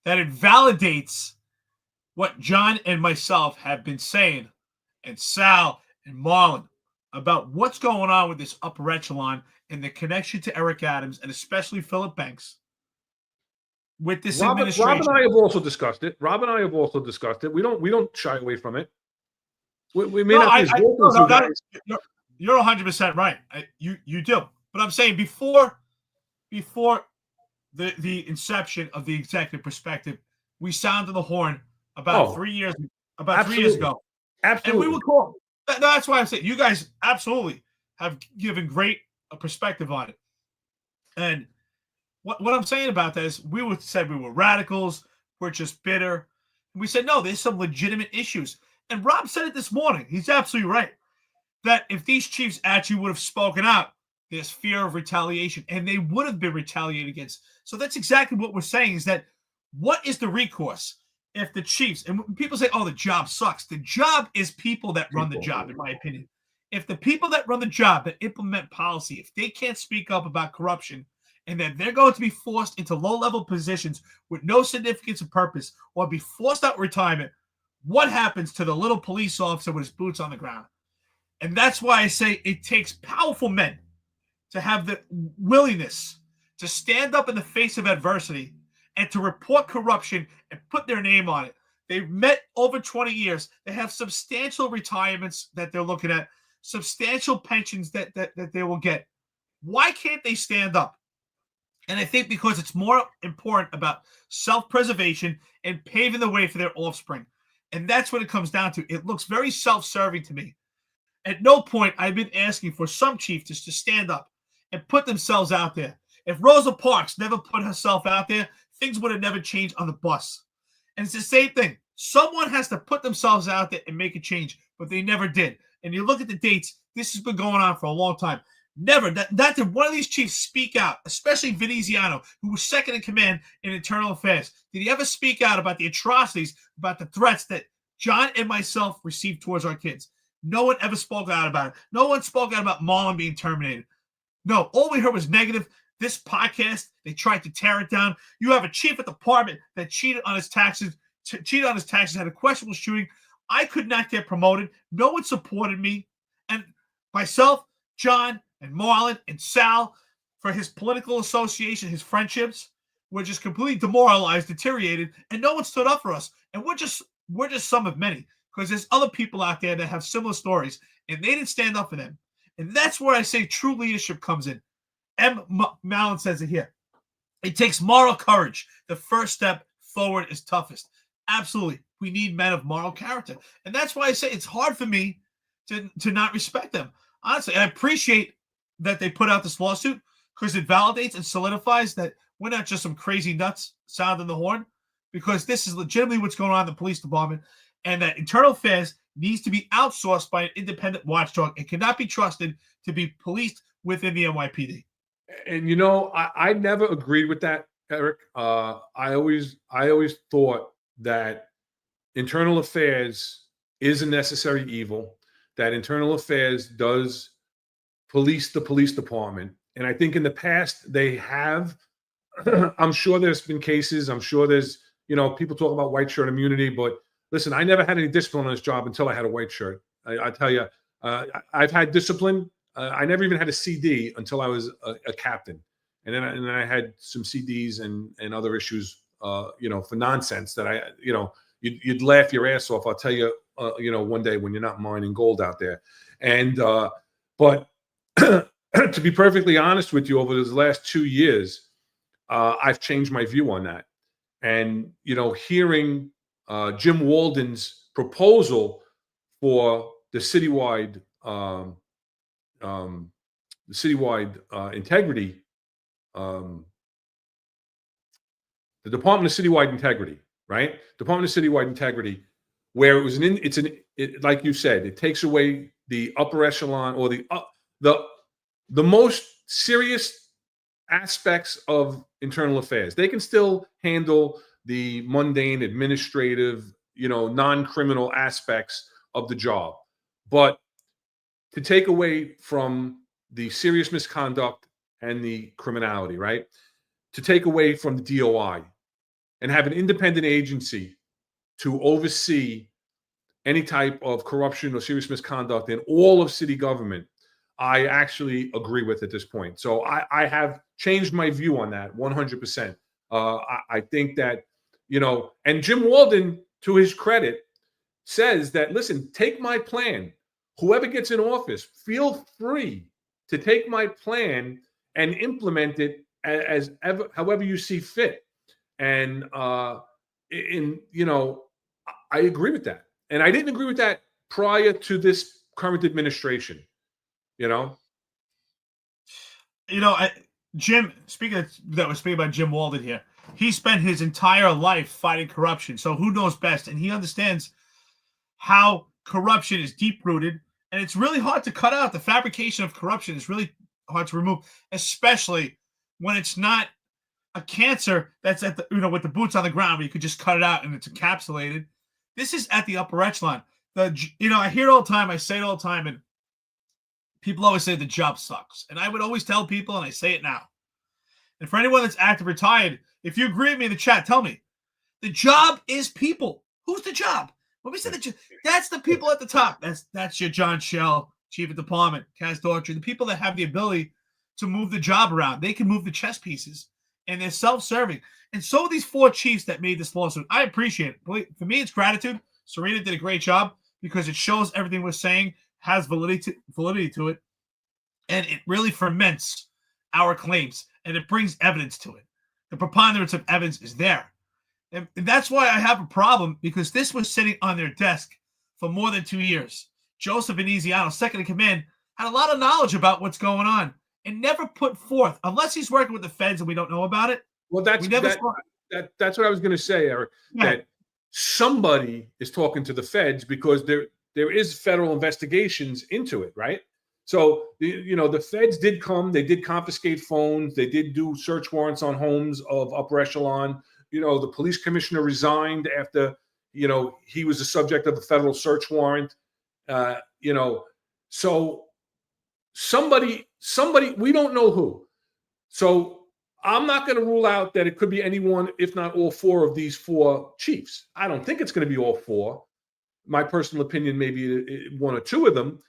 that it validates what John and myself have been saying, and Sal and Marlon, about what's going on with this upper echelon and the connection to Eric Adams and especially Philip Banks with this administration. Rob and I have also discussed it. We don't shy away from it. We may not be as vocal as you guys. You're 100% right. You do. But I'm saying before the inception of the executive perspective, we sounded the horn about 3 years ago. Absolutely. And we would call. That's why I'm saying you guys absolutely have given great perspective on it. And what I'm saying about that is we said we were radicals, we're just bitter. And we said, no, there's some legitimate issues. And Rob said it this morning. He's absolutely right. That if these chiefs actually would have spoken out, there's fear of retaliation, and they would have been retaliated against. So that's exactly what we're saying, is that what is the recourse if the chiefs, and people say, oh, the job sucks. The job is people that run the job, in my opinion. If the people that run the job, that implement policy, if they can't speak up about corruption, and then they're going to be forced into low-level positions with no significance of purpose, or be forced out of retirement, what happens to the little police officer with his boots on the ground? And that's why I say it takes powerful men to have the willingness to stand up in the face of adversity and to report corruption and put their name on it. They've met over 20 years. They have substantial retirements that they're looking at, substantial pensions that they will get. Why can't they stand up? And I think because it's more important about self-preservation and paving the way for their offspring. And that's what it comes down to. It looks very self-serving to me. At no point I've been asking for some chiefs to stand up and put themselves out there. If Rosa Parks never put herself out there, things would have never changed on the bus. And it's the same thing. Someone has to put themselves out there and make a change, but they never did. And you look at the dates, this has been going on for a long time. Never, not did one of these chiefs speak out, especially Veneziano, who was second in command in internal affairs. Did he ever speak out about the atrocities, about the threats that John and myself received towards our kids. No one ever spoke out about it. No one spoke out about Marlon being terminated. No, all we heard was negative. This podcast, they tried to tear it down. You have a chief of department that cheated on his taxes, had a questionable shooting. I could not get promoted. No one supported me. And myself, John, and Marlon, and Sal, for his political association, his friendships, were just completely demoralized, deteriorated, and no one stood up for us. And we're just some of many, because there's other people out there that have similar stories, and they didn't stand up for them. And that's where I say true leadership comes in. Mallon says it here. It takes moral courage. The first step forward is toughest. Absolutely. We need men of moral character. And that's why I say it's hard for me to not respect them. Honestly, I appreciate that they put out this lawsuit because it validates and solidifies that we're not just some crazy nuts sounding the horn, because this is legitimately what's going on in the police department, and that internal affairs needs to be outsourced by an independent watchdog. It cannot be trusted to be policed within the NYPD. And I never agreed with that, Eric. I always thought that internal affairs is a necessary evil, that internal affairs does police the police department. And I think in the past they have. I'm sure there's been cases. I'm sure there's, people talk about white shirt immunity, but listen, I never had any discipline on this job until I had a white shirt. I tell you, I've had discipline. I never even had a CD until I was a captain. And then I had some CDs and other issues, for nonsense that you'd laugh your ass off. I'll tell you, one day when you're not mining gold out there. And, but to be perfectly honest with you, over those last 2 years, I've changed my view on that. And, hearing Jim Walden's proposal for the citywide integrity, the Department of Citywide Integrity, right? Department of Citywide Integrity, where it was like you said, it takes away the upper echelon or the most serious aspects of internal affairs. They can still handle the mundane, administrative, non-criminal aspects of the job, but to take away from the serious misconduct and the criminality, right? To take away from the DOI and have an independent agency to oversee any type of corruption or serious misconduct in all of city government, I actually agree with at this point. So I have changed my view on that 100%. I think that, and Jim Walden, to his credit, says that, listen, take my plan. Whoever gets in office, feel free to take my plan and implement it however you see fit. And I agree with that. And I didn't agree with that prior to this current administration. Jim, speaking about Jim Walden here, he spent his entire life fighting corruption. So who knows best? And he understands how corruption is deep-rooted, and it's really hard to cut out. The fabrication of corruption is really hard to remove, especially when it's not a cancer that's at the, with the boots on the ground where you could just cut it out and it's encapsulated. This is at the upper echelon. I hear it all the time. I say it all the time, and people always say the job sucks. And I would always tell people, and I say it now. And for anyone that's active retired, if you agree with me in the chat, tell me. The job is people. Who's the job? When we say that's the people at the top. That's your John Shell, Chief of Department, Kaz Daughtry, the people that have the ability to move the job around. They can move the chess pieces, and they're self-serving. And so are these 4 chiefs that made this lawsuit. I appreciate it. For me, it's gratitude. Serena did a great job because it shows everything we're saying has validity to it, and it really ferments our claims, and it brings evidence to it. The preponderance of evidence is there. And that's why I have a problem, because this was sitting on their desk for more than 2 years. Joseph Veneziano, second in command, had a lot of knowledge about what's going on and never put forth, unless he's working with the feds and we don't know about it. Well, that's what I was going to say, Eric, that somebody is talking to the feds because there is federal investigations into it, right? So, the feds did come, they did confiscate phones, they did do search warrants on homes of upper echelon. The police commissioner resigned after, he was the subject of a federal search warrant. So somebody, we don't know who. So I'm not going to rule out that it could be anyone, if not all four of these four chiefs. I don't think it's going to be all four. My personal opinion, maybe one or two of them,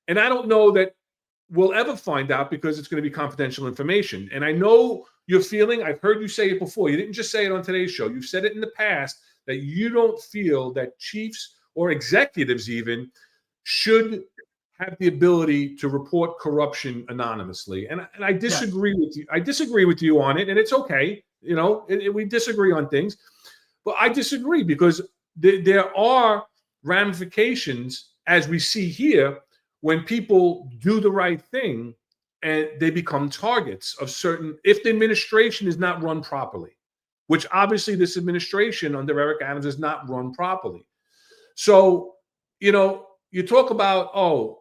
and I don't know that we'll ever find out because it's going to be confidential information. And I know your feeling. I've heard you say it before. You didn't just say it on today's show. You've said it in the past that you don't feel that chiefs or executives even should have the ability to report corruption anonymously. And I disagree with you. I disagree with you on it, and it's okay. We disagree on things, but I disagree because there are ramifications, as we see here, when people do the right thing and they become targets of certain, if the administration is not run properly, which obviously this administration under Eric Adams is not run properly. So, you talk about,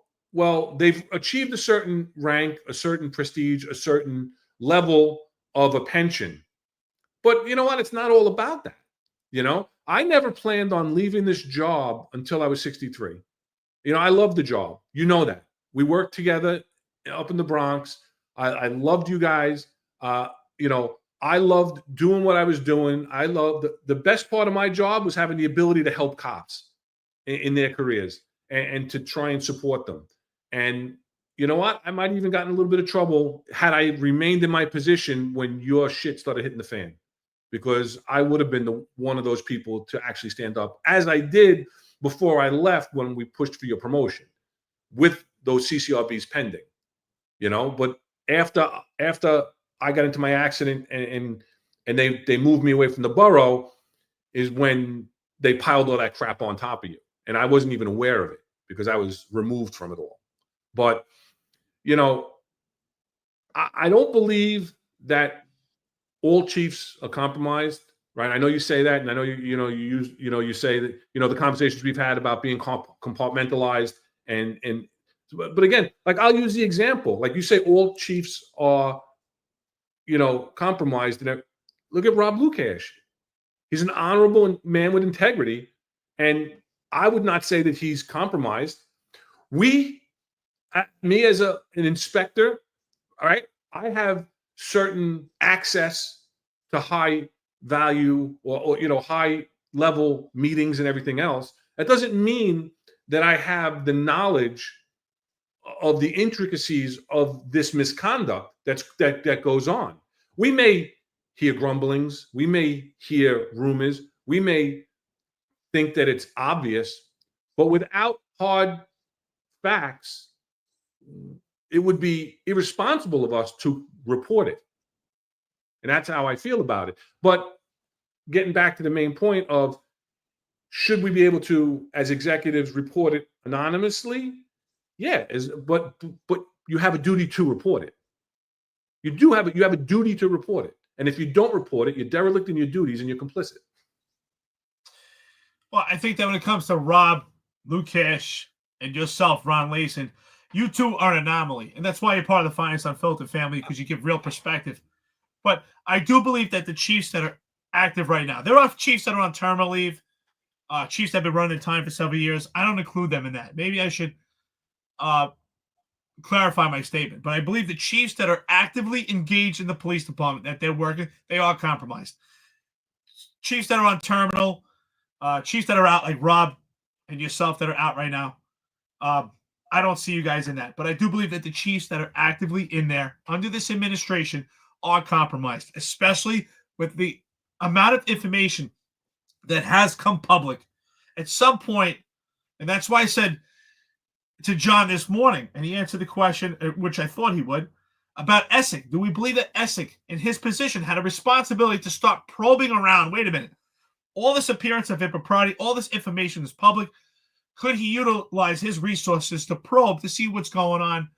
they've achieved a certain rank, a certain prestige, a certain level of a pension. But you know what? It's not all about that. I never planned on leaving this job until I was 63. I love the job. You know that. We worked together up in the Bronx. I loved you guys. I loved doing what I was doing. I loved the best part of my job was having the ability to help cops in their careers and to try and support them. And you know what? I might have even gotten a little bit of trouble had I remained in my position when your shit started hitting the fan, because I would have been one of those people to actually stand up, as I did before I left when we pushed for your promotion with those CCRBs pending, but after I got into my accident and they moved me away from the borough is when they piled all that crap on top of you. And I wasn't even aware of it because I was removed from it all. But, I don't believe that all chiefs are compromised. Right. I know you say that, and I know you say that, the conversations we've had about being compartmentalized but again, like I'll use the example, like you say, all chiefs are, compromised. And look at Rob Lukash. He's an honorable man with integrity, and I would not say that he's compromised. Me as an inspector, all right, I have certain access to high value or high level meetings and everything else. That doesn't mean that I have the knowledge of the intricacies of this misconduct that goes on. We may hear grumblings, we may hear rumors, we may think that it's obvious, but without hard facts, it would be irresponsible of us to report it. And that's how I feel about it. But getting back to the main point of, should we be able to, as executives, report it anonymously? Yeah, but you have a duty to report it. You have a duty to report it. And if you don't report it, you're derelict in your duties and you're complicit. Well, I think that when it comes to Rob Lukash and yourself, Ron Leyson, you two are an anomaly. And that's why you're part of the Finance Unfiltered family, because you give real perspective. But I do believe that the chiefs that are active right now, there are chiefs that are on terminal leave, chiefs that have been running time for several years. I don't include them in that. Maybe I should clarify my statement. But I believe the chiefs that are actively engaged in the police department, that they're working, they are compromised. Chiefs that are on terminal, chiefs that are out, like Rob and yourself that are out right now, I don't see you guys in that. But I do believe that the chiefs that are actively in there under this administration are compromised, especially with the amount of information that has come public at some point. And that's why I said to John this morning, and he answered the question, which I thought he would, about Essig. Do we believe that Essig, in his position, had a responsibility to start probing around? Wait a minute. All this appearance of impropriety, all this information is public. Could he utilize his resources to probe to see what's going on?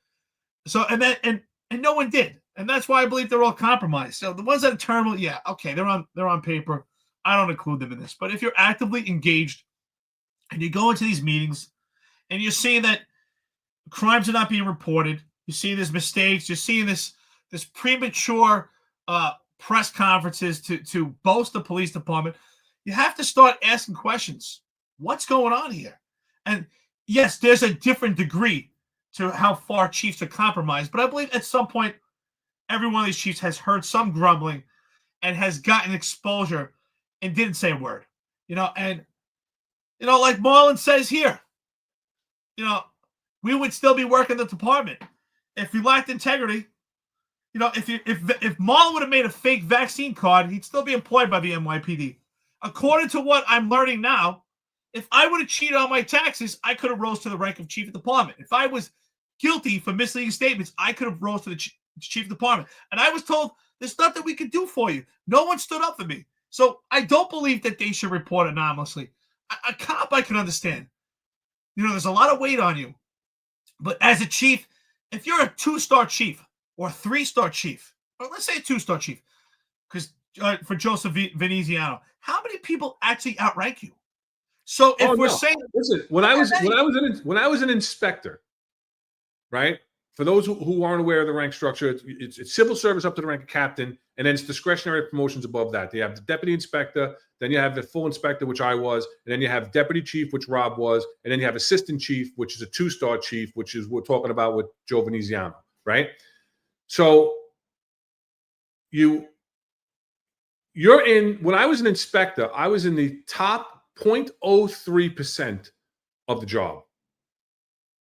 So, and no one did. And that's why I believe they're all compromised. So the ones that are terminal, yeah, okay, they're on paper. I don't include them in this. But if you're actively engaged and you go into these meetings and you're seeing that crimes are not being reported, you're seeing there's mistakes, you're seeing this premature press conferences to boast the police department, you have to start asking questions. What's going on here? And yes, there's a different degree to how far chiefs are compromised, but I believe at some point, every one of these chiefs has heard some grumbling and has gotten exposure and didn't say a word. And like Marlon says here, we would still be working the department if we lacked integrity. If Marlon would have made a fake vaccine card, he'd still be employed by the NYPD. According to what I'm learning now, if I would have cheated on my taxes, I could have rose to the rank of chief of department. If I was guilty for misleading statements, I could have rose to the chief of department. And I was told, there's nothing we can do for you. No one stood up for me. So I don't believe that they should report anonymously. A cop, I can understand. There's a lot of weight on you. But as a chief, if you're a 2-star chief or a 3-star chief, or let's say a 2-star chief, because for Joseph Veneziano, how many people actually outrank you? So if we're saying, listen, when I was an inspector, right? For those who aren't aware of the rank structure, it's civil service up to the rank of captain, and then it's discretionary promotions above that. You have the deputy inspector, then you have the full inspector, which I was, and then you have deputy chief, which Rob was, and then you have assistant chief, which is a 2-star chief, which is what we're talking about with Joe Veneziano, right? So you're in, when I was an inspector, I was in the top 0.03% of the job.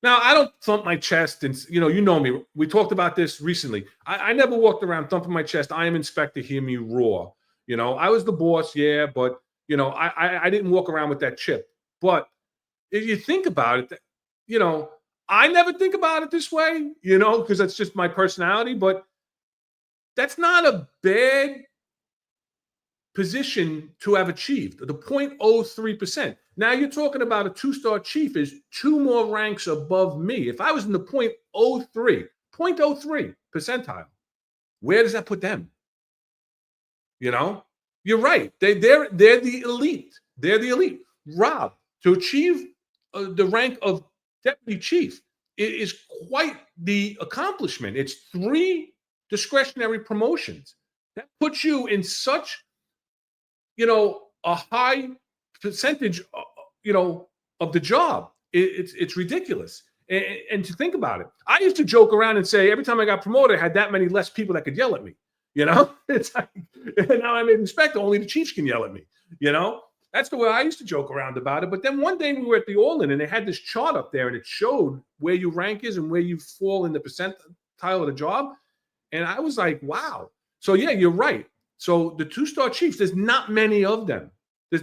Now, I don't thump my chest, and you know me. We talked about this recently. I never walked around thumping my chest. I am inspector, hear me roar. I was the boss, yeah, but I didn't walk around with that chip. But if you think about it, I never think about it this way, because that's just my personality. But that's not a bad position to have achieved, the 0.03%. Now you're talking about a 2-star chief is 2 more ranks above me. If I was in the 0.03 percentile, where does that put them? You're right. They're the elite. They're the elite. Rob, to achieve the rank of deputy chief is quite the accomplishment. It's 3 discretionary promotions. That puts you in such a high percentage, of the job. It's ridiculous. And to think about it, I used to joke around and say every time I got promoted, I had that many less people that could yell at me. It's like, now I'm an inspector, only the chiefs can yell at me. That's the way I used to joke around about it. But then one day we were at the All-In and they had this chart up there and it showed where your rank is and where you fall in the percentile of the job. And I was like, wow. So yeah, you're right. So the 2-star chiefs, there's not many of them. And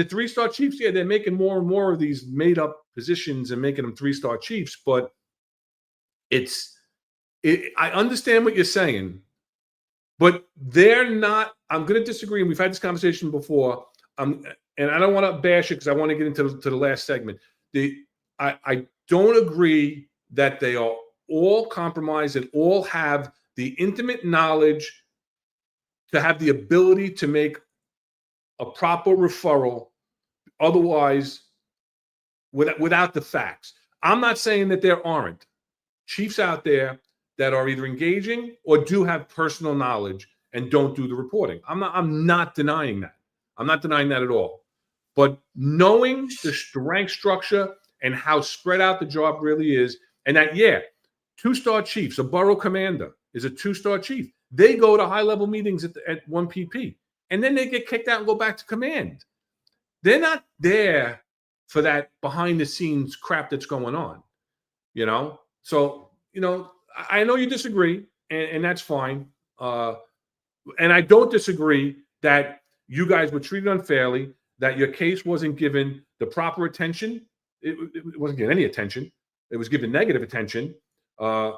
the 3-star chiefs, yeah, they're making more and more of these made up positions and making them 3-star chiefs. But I understand what you're saying, but they're not. I'm going to disagree. And we've had this conversation before. And I don't want to bash it because I want to get into the last segment. I don't agree that they are all compromised and all have the intimate knowledge to have the ability to make a proper referral, otherwise, without the facts. I'm not saying that there aren't chiefs out there that are either engaging or do have personal knowledge and don't do the reporting. I'm not denying that. I'm not denying that at all. But knowing the rank structure and how spread out the job really is, and that, yeah, 2-star chiefs, a borough commander is a 2-star chief. They go to high-level meetings at 1 PP, and then they get kicked out and go back to command. They're not there for that behind-the-scenes crap that's going on, So, I know you disagree, and that's fine. And I don't disagree that you guys were treated unfairly, that your case wasn't given the proper attention. It wasn't given any attention. It was given negative attention. That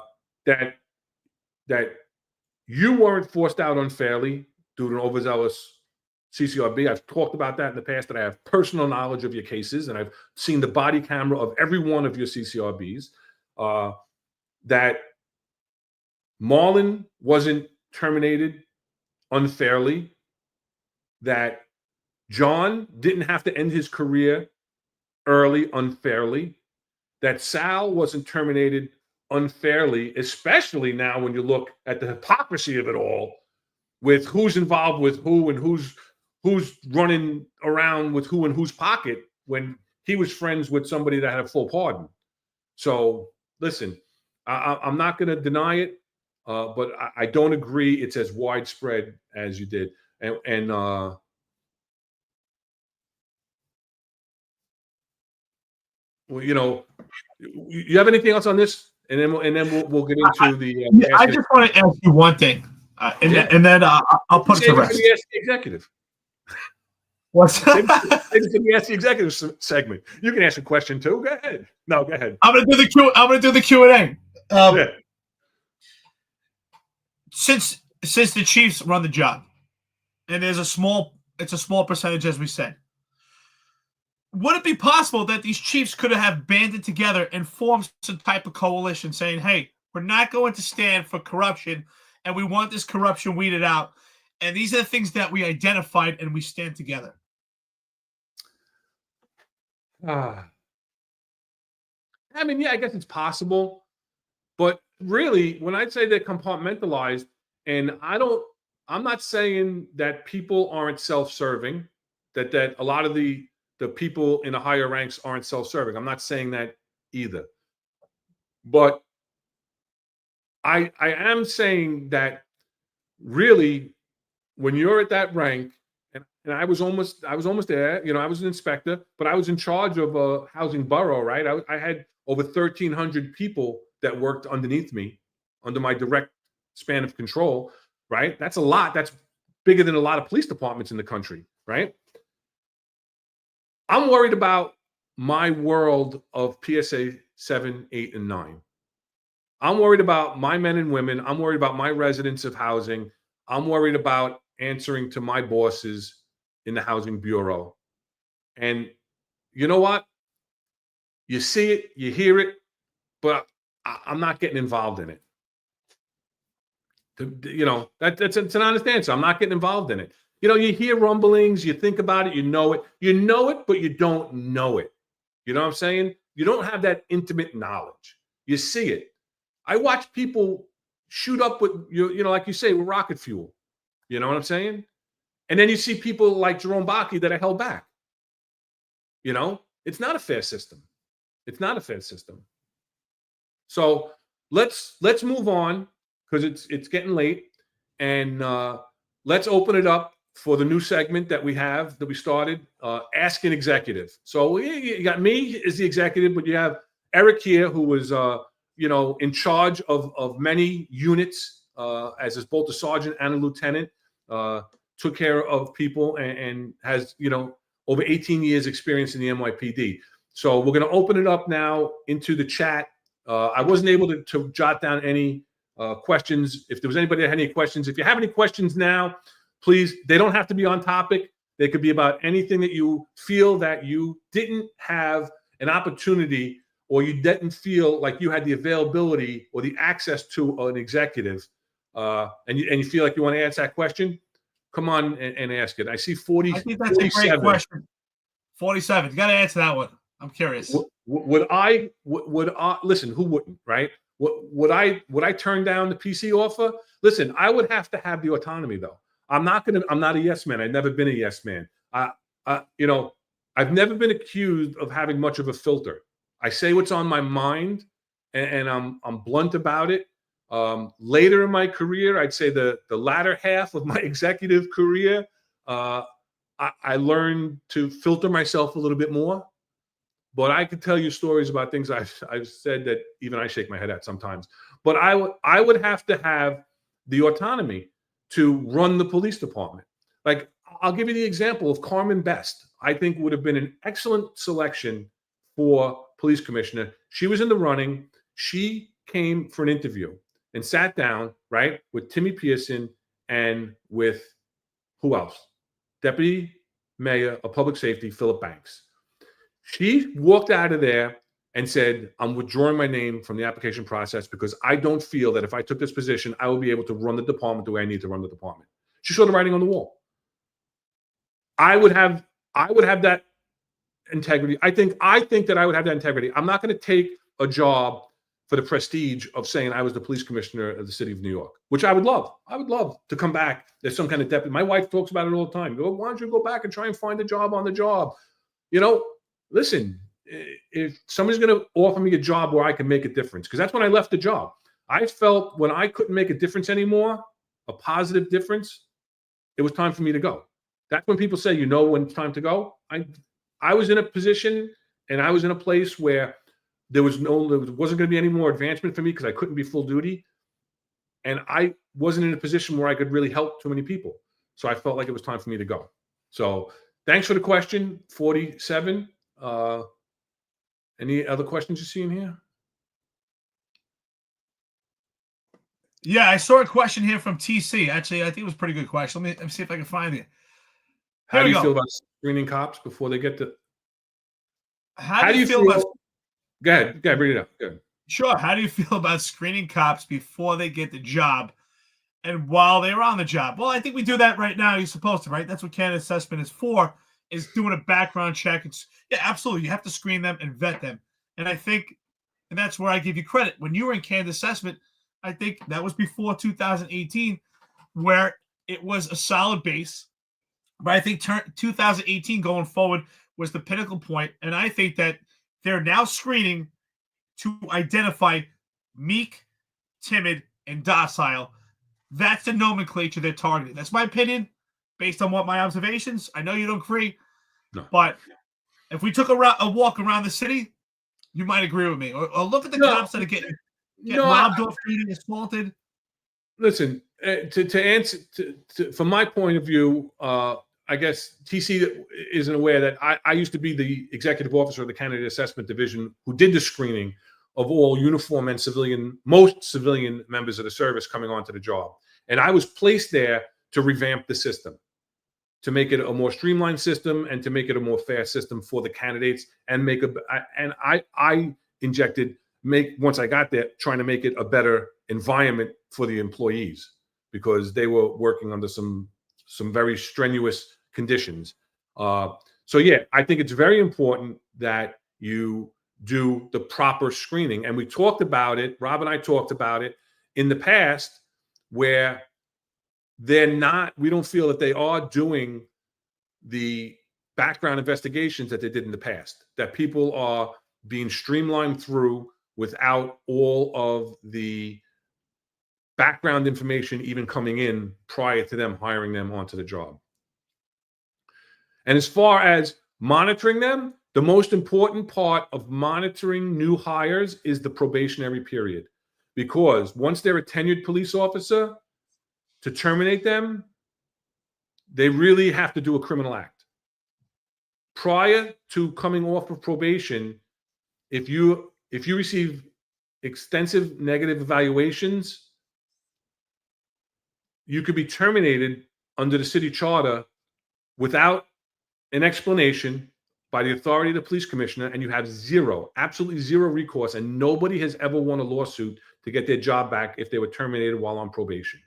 you weren't forced out unfairly due to an overzealous CCRB. I've talked about that in the past, that I have personal knowledge of your cases, and I've seen the body camera of every one of your CCRBs. That Marlon wasn't terminated unfairly, that John didn't have to end his career early unfairly, that Sal wasn't terminated unfairly, especially now when you look at the hypocrisy of it all, with who's involved with who and who's who's running around with who in whose pocket when he was friends with somebody that had a full pardon. So listen, I'm not going to deny it, but I don't agree it's as widespread as you did. And well, you know, you have anything else on this? And then we'll get into the. I just want to ask you one thing, and then I'll put it to rest. The executive. What's Maybe we ask the executive segment. You can ask a question too. Go ahead. No, go ahead. I'm gonna do the Q&A. Yeah. Since the Chiefs run the job, and it's a small percentage, as we said, would it be possible that these Chiefs could have banded together and formed some type of coalition saying, hey, we're not going to stand for corruption, and we want this corruption weeded out, and these are the things that we identified, and we stand together? I mean, yeah, I guess it's possible. But really, when I say they're compartmentalized, and I'm not saying that people aren't self-serving, that a lot of the people in the higher ranks aren't self-serving. I'm not saying that either. But I am saying that really, when you're at that rank, and I was almost there, you know, I was an inspector, but I was in charge of a housing borough, right? I had over 1,300 people that worked underneath me, under my direct span of control, right? That's a lot. That's bigger than a lot of police departments in the country, right? I'm worried about my world of PSA 7, 8, and 9. I'm worried about my men and women. I'm worried about my residents of housing. I'm worried about answering to my bosses in the housing bureau. And you know what? You see it, you hear it, but I'm not getting involved in it. You know, it's an honest answer. I'm not getting involved in it. You know, you hear rumblings, you think about it, you know it, but you don't know it. You know what I'm saying? You don't have that intimate knowledge. You see it. I watch people shoot up with, you know, like you say, with rocket fuel. You know what I'm saying? And then you see people like Jerome Bakke that are held back. You know, it's not a fair system. It's not a fair system. So let's move on, because it's getting late, and let's open it up for the new segment that we started, Ask an Executive. So you got me as the executive, but you have Eric here, who was you know, in charge of many units as both a sergeant and a lieutenant. Took care of people and has, you know, over 18 years experience in the NYPD. So we're going to open it up now into the chat. I wasn't able to jot down any questions. If there was anybody that had any questions, if you have any questions now, please, they don't have to be on topic. They could be about anything that you feel that you didn't have an opportunity, or you didn't feel like you had the availability or the access to an executive, and you feel like you want to answer that question. Come on and ask it. I see 40. I think that's 47. A great question. 47. You got to answer that one. I'm curious. Would I listen? Who wouldn't, right? Would I turn down the PC offer? Listen, I would have to have the autonomy, though. I'm not a yes man. I've never been a yes man. You know, I've never been accused of having much of a filter. I say what's on my mind, and I'm blunt about it. Later in my career, I'd say the latter half of my executive career, I learned to filter myself a little bit more. But I could tell you stories about things I've said that even I shake my head at sometimes. But I would have to have the autonomy to run the police department. Like, I'll give you the example of Carmen Best. I think would have been an excellent selection for police commissioner. She was in the running. She came for an interview and sat down, right, with Timmy Pearson and with who else? Deputy Mayor of Public Safety, Philip Banks. She walked out of there and said, I'm withdrawing my name from the application process because I don't feel that if I took this position, I will be able to run the department the way I need to run the department. She saw the writing on the wall. I would have that integrity. I think that I would have that integrity. I'm not going to take a job for the prestige of saying I was the police commissioner of the city of New York, which I would love. I would love to come back as some kind of deputy. My wife talks about it all the time. Why don't you go back and try and find a job on the job? Listen, if somebody's going to offer me a job where I can make a difference, because that's when I left the job. I felt when I couldn't make a difference anymore, a positive difference, it was time for me to go. That's when people say, when it's time to go. I was in a position and I was in a place where there wasn't going to be any more advancement for me because I couldn't be full duty. And I wasn't in a position where I could really help too many people. So I felt like it was time for me to go. So thanks for the question, 47. Any other questions you see in here? Yeah, I saw a question here from TC. Actually, I think it was a pretty good question. Let me see if I can find it. How do you feel about screening cops before they get to? How do you feel about? Go ahead, bring it up. Go ahead. Sure. How do you feel about screening cops before they get the job and while they're on the job? Well, I think we do that right now. You're supposed to, right? That's what candidate assessment is for, is doing a background check. Yeah, absolutely. You have to screen them and vet them. And I think, and that's where I give you credit. When you were in candidate assessment, I think that was before 2018, where it was a solid base. But I think 2018 going forward was the pinnacle point. And I think that they're now screening to identify meek, timid, and docile. That's the nomenclature they're targeting. That's my opinion based on what my observations. I know you don't agree, but if we took a walk around the city, you might agree with me. Or look at the cops that are getting robbed off, getting assaulted. Listen, to answer from my point of view, I guess TC isn't aware that I used to be the executive officer of the candidate assessment division who did the screening of all uniform and most civilian members of the service coming onto the job. And I was placed there to revamp the system, to make it a more streamlined system and to make it a more fair system for the candidates and I injected once I got there, trying to make it a better environment for the employees because they were working under some very strenuous conditions. So yeah, I think it's very important that you do the proper screening. And we talked about it, Rob and I talked about it in the past, where we don't feel that they are doing the background investigations that they did in the past, that people are being streamlined through without all of the background information even coming in prior to them hiring them onto the job. And as far as monitoring them, the most important part of monitoring new hires is the probationary period. Because once they're a tenured police officer, to terminate them, they really have to do a criminal act. Prior to coming off of probation, if you receive extensive negative evaluations, you could be terminated under the city charter without an explanation by the authority of the police commissioner, and you have absolutely zero recourse, and nobody has ever won a lawsuit to get their job back if they were terminated while on probation.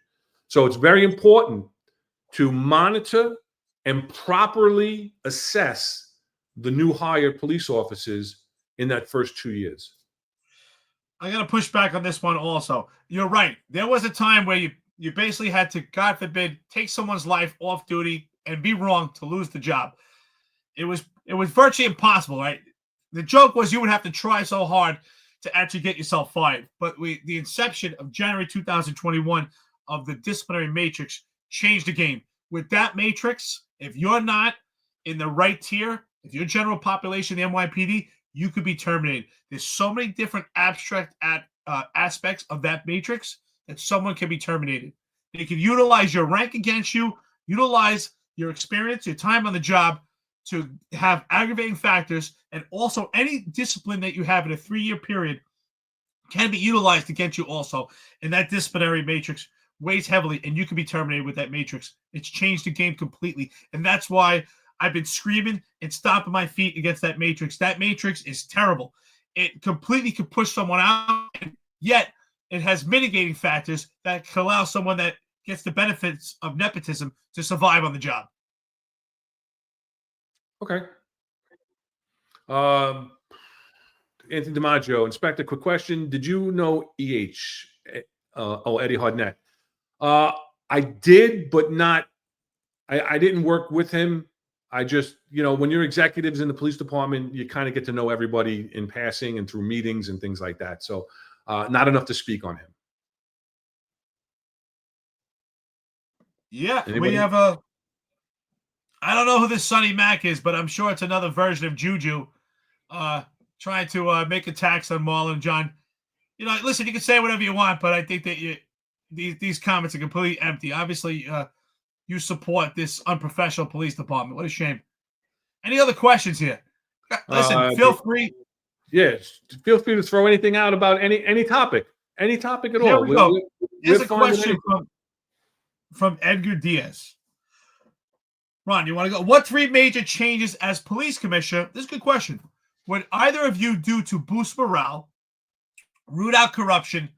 So it's very important to monitor and properly assess the new hired police officers in that first 2 years. I'm going to push back on this one also. You're right. There was a time where you basically had to, God forbid, take someone's life off duty and be wrong to lose the job. It was virtually impossible, right? The joke was you would have to try so hard to actually get yourself fired. But the inception of January 2021 of the disciplinary matrix changed the game. With that matrix, if you're not in the right tier, if you're general population, the NYPD, you could be terminated. There's so many different abstract aspects of that matrix that someone can be terminated. They can utilize your rank against you, utilize your experience, your time on the job to have aggravating factors, and also any discipline that you have in a 3-year period can be utilized against you also. And that disciplinary matrix weighs heavily, and you can be terminated with that matrix. It's changed the game completely. And that's why I've been screaming and stomping my feet against that matrix. That matrix is terrible. It completely could push someone out, and yet it has mitigating factors that can allow someone that gets the benefits of nepotism to survive on the job. Okay. Anthony DiMaggio, Inspector, quick question. Did you know EH? Eddie Hardnett. I did, but not, I didn't work with him. I just, when you're executives in the police department, you kind of get to know everybody in passing and through meetings and things like that. So not enough to speak on him. Yeah, Anybody? we have I don't know who this Sonny Mac is, but I'm sure it's another version of Juju trying to make attacks on Marlon and John. Listen, you can say whatever you want, but I think that these comments are completely empty. Obviously, you support this unprofessional police department. What a shame. Any other questions here? Listen, feel free. Yes, feel free to throw anything out about any topic at Here all. we go. Here's we're a fine with question anything. from Edgar Diaz. Ron, you want to go? What 3 major changes as police commissioner? This is a good question. Would either of you do to boost morale, root out corruption,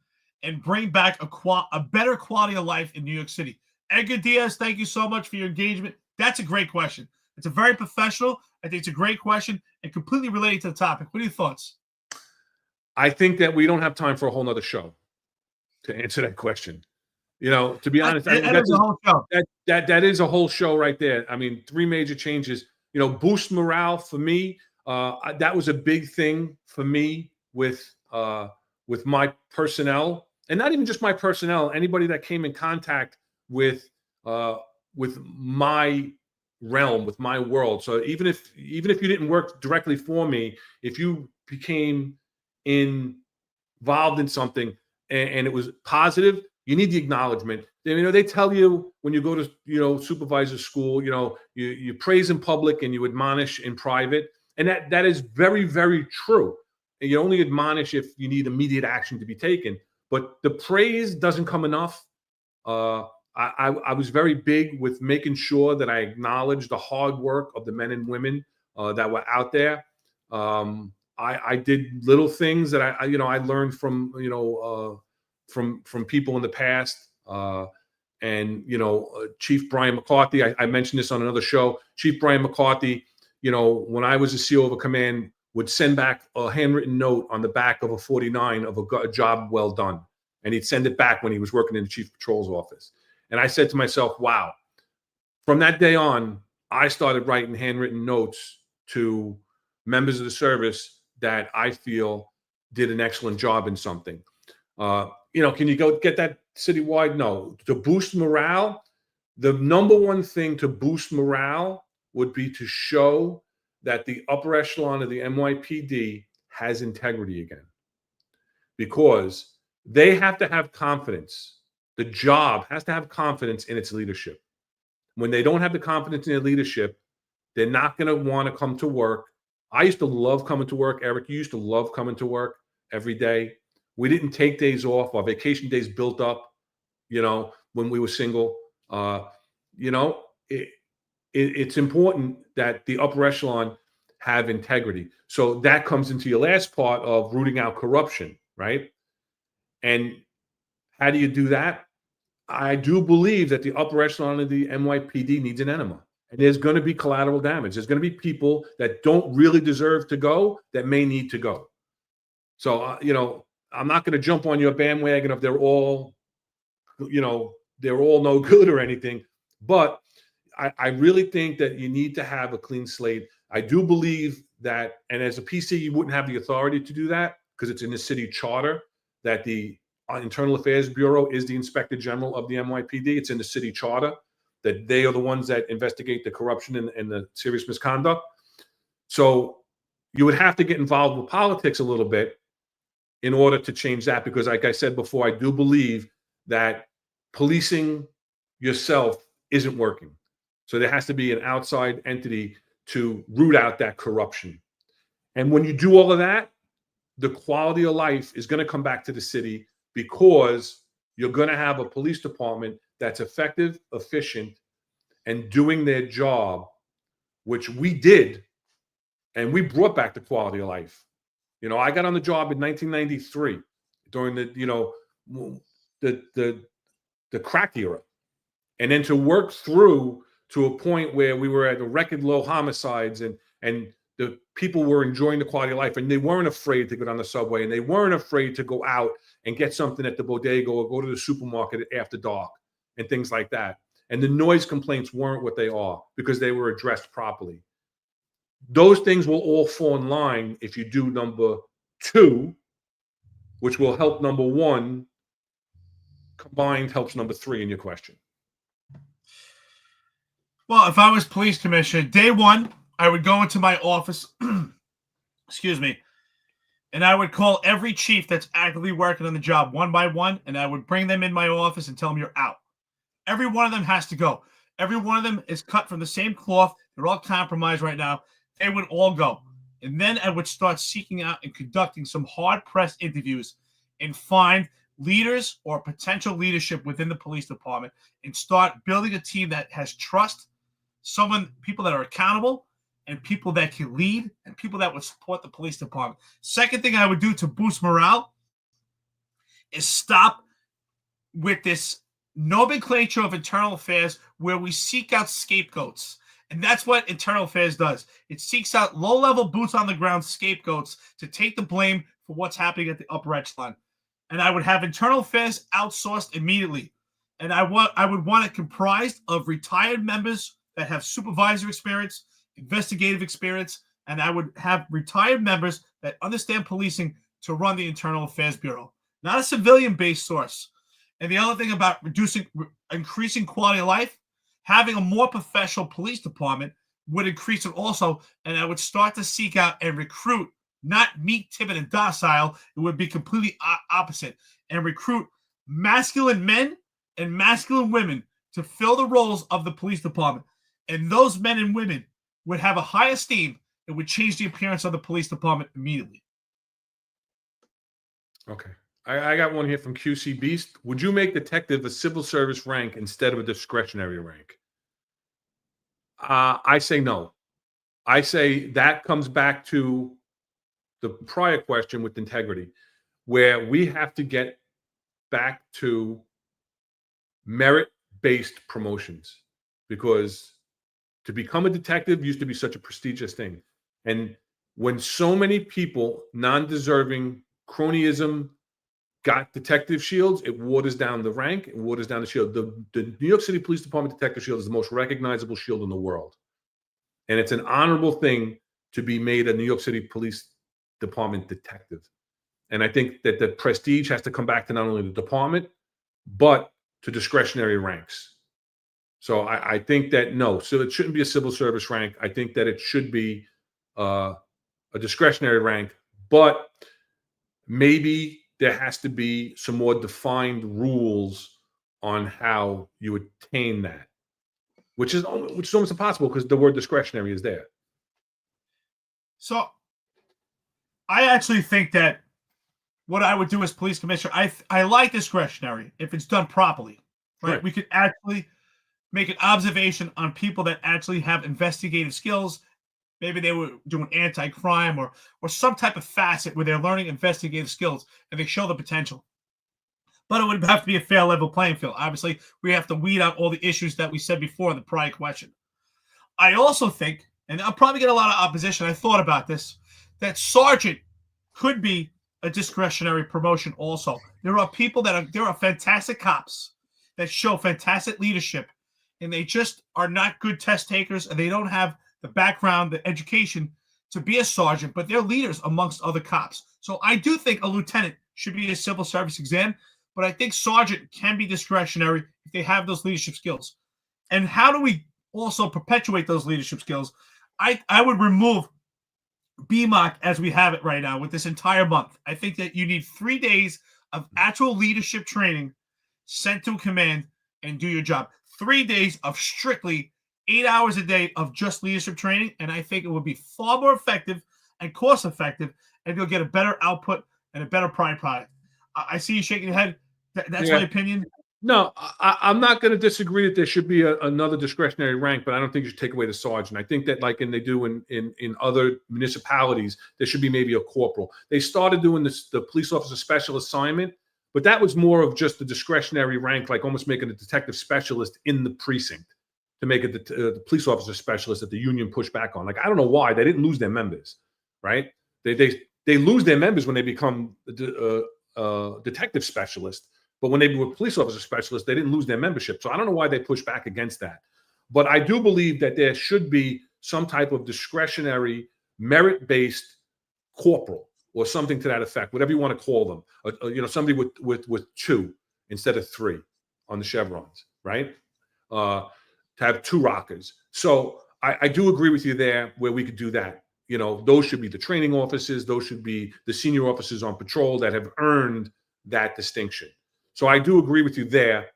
and bring back a better quality of life in New York City? Edgar Diaz, thank you so much for your engagement. That's a great question. It's a very professional. I think it's a great question and completely related to the topic. What are your thoughts? I think that we don't have time for a whole nother show to answer that question. To be honest, that is a whole show. That is a whole show right there. I mean, 3 major changes. Boost morale for me. That was a big thing for me with my personnel, and not even just my personnel. Anybody that came in contact with my realm, with my world. So even if you didn't work directly for me, if you became involved in something and it was positive, you need the acknowledgement. They tell you when you go to supervisor school, you praise in public and you admonish in private, and that is very, very true. And you only admonish if you need immediate action to be taken, but the praise doesn't come enough. I was very big with making sure that I acknowledged the hard work of the men and women that were out there. I did little things that I learned from people in the past. And Chief Brian McCarthy, I mentioned this on another show. Chief Brian McCarthy, when I was a CO of a command, would send back a handwritten note on the back of a 49 of a job well done. And he'd send it back when he was working in the Chief Patrol's office. And I said to myself, wow, from that day on, I started writing handwritten notes to members of the service that I feel did an excellent job in something. Can you go get that citywide? No. To boost morale, the number one thing to boost morale would be to show that the upper echelon of the NYPD has integrity again. Because they have to have confidence. The job has to have confidence in its leadership. When they don't have the confidence in their leadership, they're not going to want to come to work. I used to love coming to work. Eric, you used to love coming to work every day. We didn't take days off. Our vacation days built up, when we were single. It's important that the upper echelon have integrity. So that comes into your last part of rooting out corruption, right? And how do you do that? I do believe that the upper echelon of the NYPD needs an enema. And there's going to be collateral damage. There's going to be people that don't really deserve to go that may need to go. So, I'm not going to jump on your bandwagon if they're all no good or anything. But I really think that you need to have a clean slate. I do believe that, and as a PC, you wouldn't have the authority to do that because it's in the city charter that the Internal Affairs Bureau is the Inspector General of the NYPD. It's in the city charter that they are the ones that investigate the corruption and the serious misconduct. So you would have to get involved with politics a little bit in order to change that, because like I said before, I do believe that policing yourself isn't working. So there has to be an outside entity to root out that corruption. And when you do all of that, the quality of life is going to come back to the city because you're going to have a police department that's effective, efficient, and doing their job, which we did, and we brought back the quality of life. I got on the job in 1993 during the crack era, and then to work through to a point where we were at a record low homicides and people were enjoying the quality of life, and they weren't afraid to get on the subway, and they weren't afraid to go out and get something at the bodega or go to the supermarket after dark and things like that. And the noise complaints weren't what they are because they were addressed properly. Those things will all fall in line if you do number 2, which will help number 1. Combined helps number 3 in your question. Well, if I was police commissioner, day one, I would go into my office, excuse me, and I would call every chief that's actively working on the job one by one, and I would bring them in my office and tell them you're out. Every one of them has to go. Every one of them is cut from the same cloth. They're all compromised right now. They would all go. And then I would start seeking out and conducting some hard-pressed interviews and find leaders or potential leadership within the police department and start building a team that has trust, people that are accountable, and people that can lead, and people that would support the police department. Second thing I would do to boost morale is stop with this nomenclature of internal affairs where we seek out scapegoats. And that's what internal affairs does. It seeks out low-level boots on the ground scapegoats to take the blame for what's happening at the upper echelon. And I would have internal affairs outsourced immediately. And I would want it comprised of retired members that have supervisory experience, investigative experience, and I would have retired members that understand policing to run the Internal Affairs Bureau, not a civilian-based source. And the other thing about increasing quality of life, having a more professional police department would increase it also, and I would start to seek out and recruit, not meek, timid, and docile. It would be completely opposite, and recruit masculine men and masculine women to fill the roles of the police department. And those men and women would have a high esteem. It would change the appearance of the police department immediately. Okay. I got one here from QC Beast. Would you make detective a civil service rank instead of a discretionary rank? I say no. I say that comes back to the prior question with integrity, where we have to get back to merit-based promotions, because to become a detective used to be such a prestigious thing. And when so many people, non-deserving, cronyism, got detective shields, it waters down the rank, it waters down the shield. The New York City Police Department Detective Shield is the most recognizable shield in the world. And it's an honorable thing to be made a New York City Police Department detective. And I think that the prestige has to come back to not only the department, but to discretionary ranks. So I think that, no, so it shouldn't be a civil service rank. I think that it should be a discretionary rank, but maybe there has to be some more defined rules on how you attain that, which is almost impossible because the word discretionary is there. So I actually think that what I would do as police commissioner, I like discretionary if it's done properly, right? We could actually make an observation on people that actually have investigative skills. Maybe they were doing anti-crime or some type of facet where they're learning investigative skills and they show the potential. But it would have to be a fair level playing field. Obviously, we have to weed out all the issues that we said before in the prior question. I also think, and I'll probably get a lot of opposition, I thought about this, that sergeant could be a discretionary promotion also. There are people there are fantastic cops that show fantastic leadership, and they just are not good test takers, and they don't have the background, the education to be a sergeant, but they're leaders amongst other cops. So I do think a lieutenant should be a civil service exam, but I think sergeant can be discretionary if they have those leadership skills. And how do we also perpetuate those leadership skills? I would remove BMOC as we have it right now with this entire month. I think that you need 3 days of actual leadership training sent to command and do your job. 3 days of strictly 8 hours a day of just leadership training, and I think it would be far more effective and cost effective, and you'll get a better output and a better product. I see you shaking your head. That's my opinion. No, I'm not going to disagree that there should be another discretionary rank, but I don't think you should take away the sergeant. I think that, like they do in other municipalities, there should be maybe a corporal. They started doing the police officer special assignment, but that was more of just the discretionary rank, like almost making a detective specialist in the precinct to make it the police officer specialist that the union pushed back on. Like, I don't know why. They didn't lose their members. right? They lose their members when they become detective specialist, but when they were police officer specialists, they didn't lose their membership. So I don't know why they push back against that. But I do believe that there should be some type of discretionary, merit-based corporal or something to that effect, whatever you want to call them. Somebody with 2 instead of 3 on the chevrons, right? To have 2 rockers. So I do agree with you there where we could do that. Those should be the training officers. Those should be the senior officers on patrol that have earned that distinction. So I do agree with you there.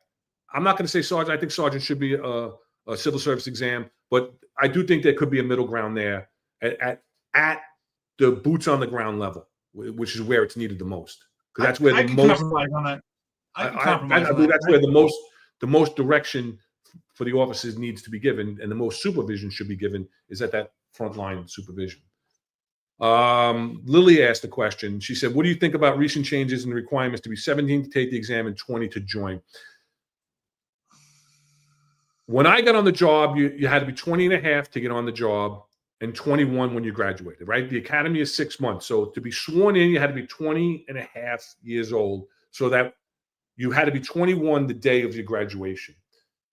I'm not going to say sergeant. I think sergeant should be a civil service exam, but I do think there could be a middle ground there at the boots on the ground level, which is where it's needed the most. Because that's where I can compromise on that. I believe that's where the most direction for the officers needs to be given, and the most supervision should be given is at that frontline supervision. Lily asked a question. She said, "What do you think about recent changes in the requirements to be 17 to take the exam and 20 to join?" When I got on the job, you had to be 20 and a half to get on the job and 21 when you graduated, right? The academy is 6 months. So to be sworn in, you had to be 20 and a half years old, so that you had to be 21 the day of your graduation.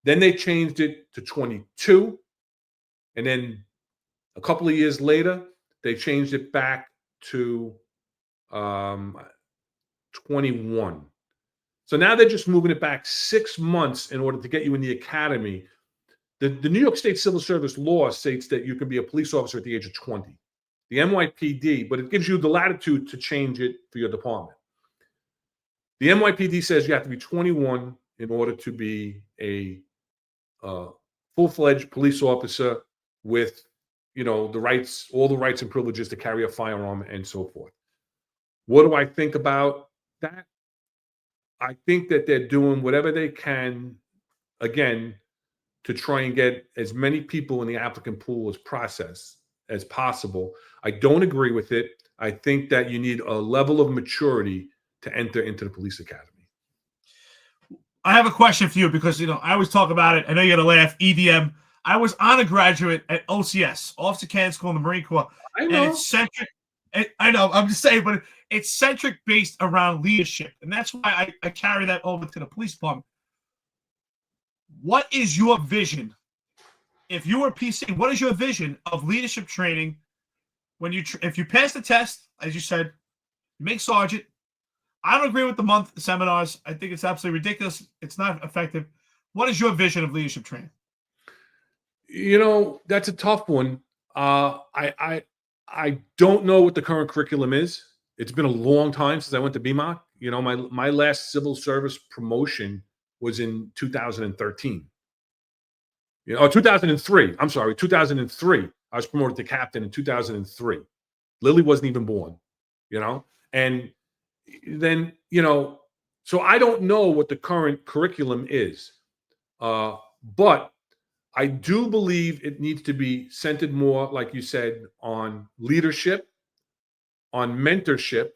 Then they changed it to 22. And then a couple of years later, they changed it back to 21. So now they're just moving it back 6 months in order to get you in the academy. The New York State Civil Service law states that you can be a police officer at the age of 20. The NYPD, but it gives you the latitude to change it for your department. The NYPD says you have to be 21 in order to be a full-fledged police officer with, the rights, all the rights and privileges to carry a firearm and so forth. What do I think about that? I think that they're doing whatever they can, again, to try and get as many people in the applicant pool as possible. I don't agree with it. I think that you need a level of maturity to enter into the police academy. I have a question for you because, I always talk about it. I know you're going to laugh. EDM. I was on a graduate at OCS, Officer Candidate School in the Marine Corps. I know. And it's centric. I know. I'm just saying, but it's centric based around leadership. And that's why I carry that over to the police department. What is your vision? If you were PC, what is your vision of leadership training when if you pass the test, as you said, you make sergeant? I don't agree with the month seminars. I think it's absolutely ridiculous. It's not effective. What is your vision of leadership training? That's a tough one. I don't know what the current curriculum is. It's been a long time since I went to BMOC. My last civil service promotion was in 2013. 2003. I'm sorry, 2003. I was promoted to captain in 2003. Lily wasn't even born, and then, so I don't know what the current curriculum is. But I do believe it needs to be centered more, like you said, on leadership, on mentorship.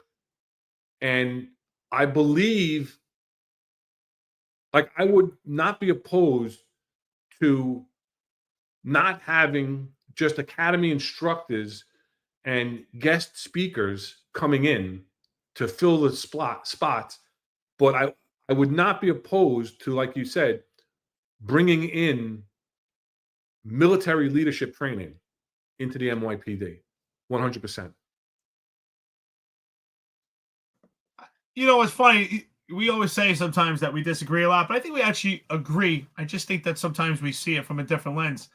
And I believe, I would not be opposed to not having just academy instructors and guest speakers coming in to fill the spots. But I would not be opposed to, like you said, bringing in military leadership training into the NYPD, 100%. It's funny. We always say sometimes that we disagree a lot, but I think we actually agree. I just think that sometimes we see it from a different lens.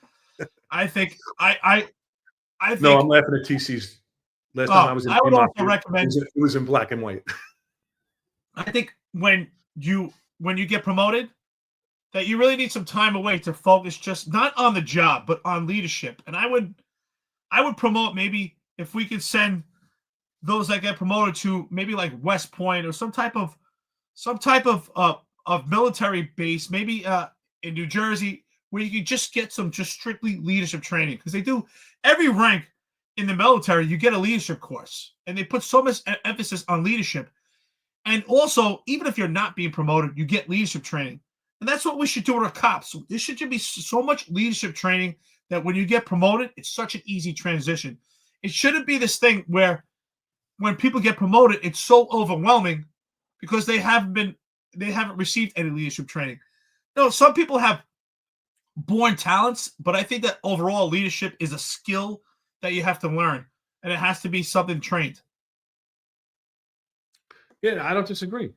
I think I think. No, I'm laughing at TC's. Last time I was in I would BMOC, also recommend. it was in black and white. I think when you get promoted, that you really need some time away to focus just not on the job, but on leadership. And I would promote, maybe if we could send those that get promoted to maybe like West Point or some type of military base, maybe in New Jersey, where you can just get some just strictly leadership training, because they do every rank in the military. You get a leadership course, and they put so much emphasis on leadership. And also, even if you're not being promoted, you get leadership training. And that's what we should do with our cops. There should be so much leadership training that when you get promoted, it's such an easy transition. it shouldn't be this thing where when people get promoted, it's so overwhelming because they haven't received any leadership training. No, some people have born talents, but I think that overall leadership is a skill that you have to learn, and it has to be something trained. Yeah, I don't disagree.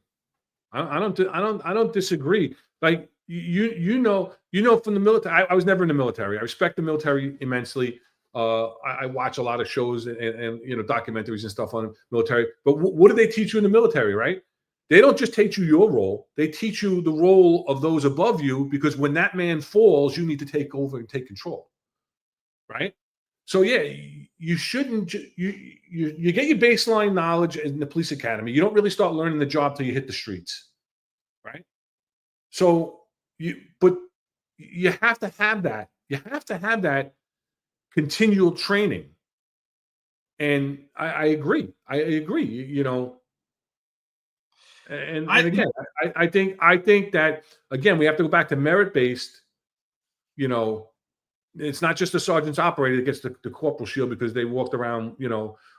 I don't disagree. Like you know from the military. I was never in the military. I respect the military immensely. I watch a lot of shows and documentaries and stuff on the military. But what do they teach you in the military, right? They don't just teach you your role. They teach you the role of those above you, because when that man falls, you need to take over and take control, right? So yeah, you shouldn't. You get your baseline knowledge in the police academy. You don't really start learning the job till you hit the streets, right? So you have to have that. You have to have that continual training. And I agree. I agree. And again, I think that, again, we have to go back to merit-based. It's not just the sergeant's operator that gets the corporal shield because they walked around,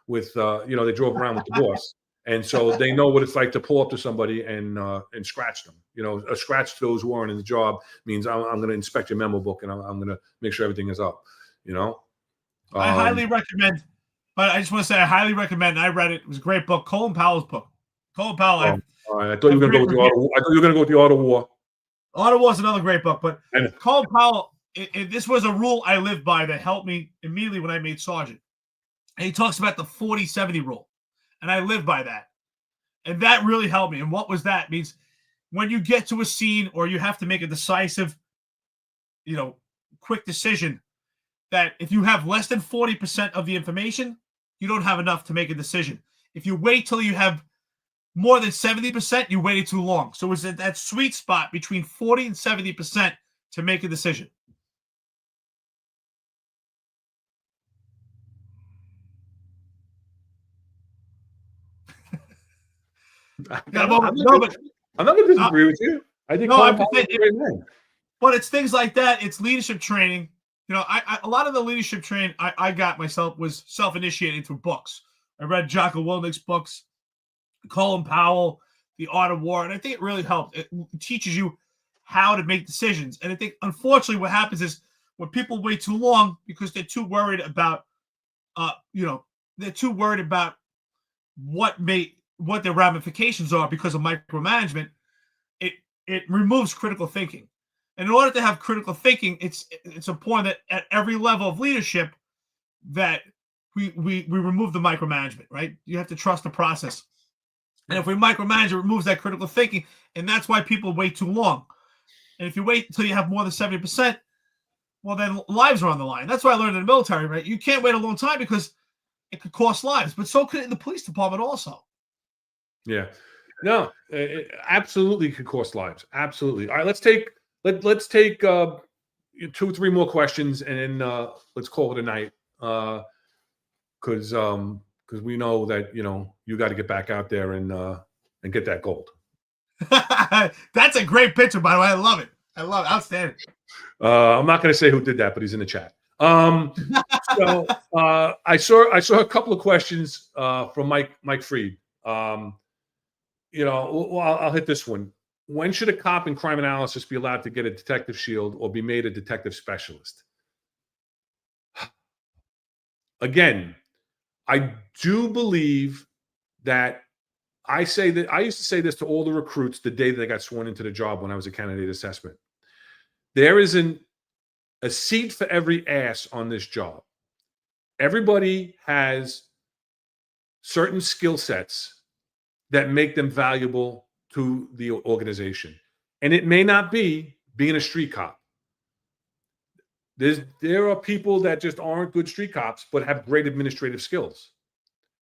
with they drove around with the boss, and so they know what it's like to pull up to somebody and scratch them. A scratch to those who aren't in the job means I'm going to inspect your memo book and I'm going to make sure everything is up. I highly recommend, but I just want to say I highly recommend. I read it. It was a great book. Colin Powell's book. Colin Powell. All right. I thought you were going to go with the auto. I thought you were going to go with the Auto War. Auto War is another great book, but Colin Powell. This was a rule I lived by that helped me immediately when I made sergeant. And he talks about the 40-70 rule, and I live by that, and that really helped me. And what was that? It means when you get to a scene or you have to make a decisive, quick decision, that if you have less than 40% of the information, you don't have enough to make a decision. If you wait till you have more than 70%, you waited too long. So it's at that sweet spot between 40 and 70% to make a decision. I'm not going to disagree with you. I think but it's things like that. It's leadership training. A lot of the leadership training I got myself was self-initiated through books. I read Jocko Willink's books, Colin Powell, The Art of War, and I think it really helped. It teaches you how to make decisions. And I think, unfortunately, what happens is when people wait too long because they're too worried about, what their ramifications are because of micromanagement, it removes critical thinking. And in order to have critical thinking, it's important that at every level of leadership that we remove the micromanagement, right? You have to trust the process. And if we micromanage, it removes that critical thinking, and that's why people wait too long. And if you wait until you have more than 70%, well, then lives are on the line. That's what I learned in the military, right? You can't wait a long time because it could cost lives, but so could it in the police department also. Yeah, no, it absolutely could cost lives. Absolutely. All right, let's take 2 or 3 more questions, and then let's call it a night. Because we know that you got to get back out there and get that gold. That's a great picture, by the way. I love it. Outstanding. I'm not going to say who did that, but he's in the chat. So I saw a couple of questions from Mike Freed. I'll hit this one. When should a cop in crime analysis be allowed to get a detective shield or be made a detective specialist? Again, I do believe that I used to say this to all the recruits the day that they got sworn into the job when I was a candidate assessment. There isn't a seat for every ass on this job. Everybody has certain skill sets that make them valuable to the organization. And it may not be being a street cop. There are people that just aren't good street cops, but have great administrative skills.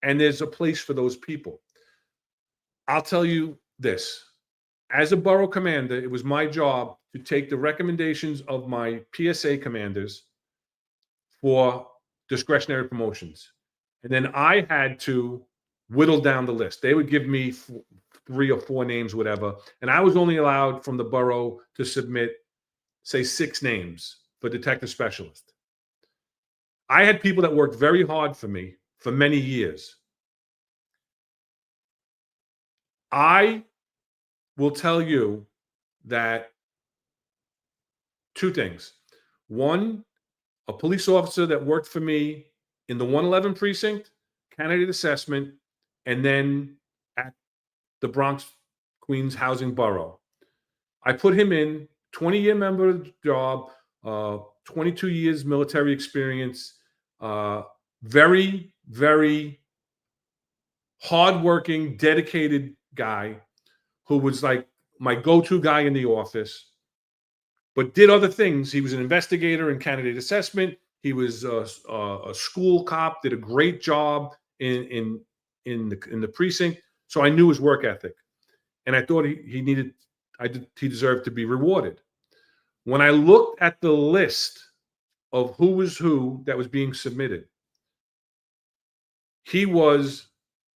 And there's a place for those people. I'll tell you this. As a borough commander, it was my job to take the recommendations of my PSA commanders for discretionary promotions. And then I had to whittle down the list. They would give me 3 or 4 names, whatever. And I was only allowed from the borough to submit, say, 6 names for detective specialist. I had people that worked very hard for me for many years. I will tell you that two things. One, a police officer that worked for me in the 111 precinct, candidate assessment, and then at the Bronx, Queens housing borough. I put him in, 20-year member of the job, 22 years military experience, very, very hardworking, dedicated guy who was like my go-to guy in the office, but did other things. He was an investigator in candidate assessment. He was a school cop, did a great job in the precinct. So I knew his work ethic, and I thought he deserved to be rewarded. When I looked at the list of who was who that was being submitted, he was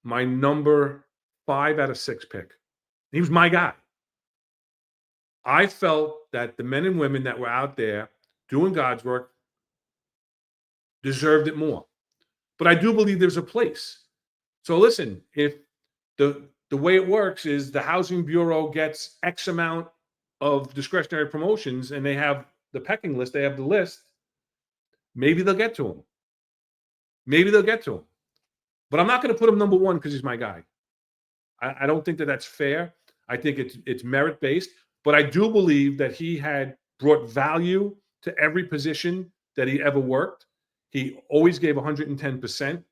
my number 5 out of 6 pick. He was my guy. I felt that the men and women that were out there doing God's work deserved it more. But I do believe there's a place. So listen, if the way it works is the Housing Bureau gets X amount of discretionary promotions and they have the pecking list, they have the list, maybe they'll get to him. Maybe they'll get to him. But I'm not going to put him number 1 because he's my guy. I don't think that that's fair. I think it's merit-based. But I do believe that he had brought value to every position that he ever worked. He always gave 110%.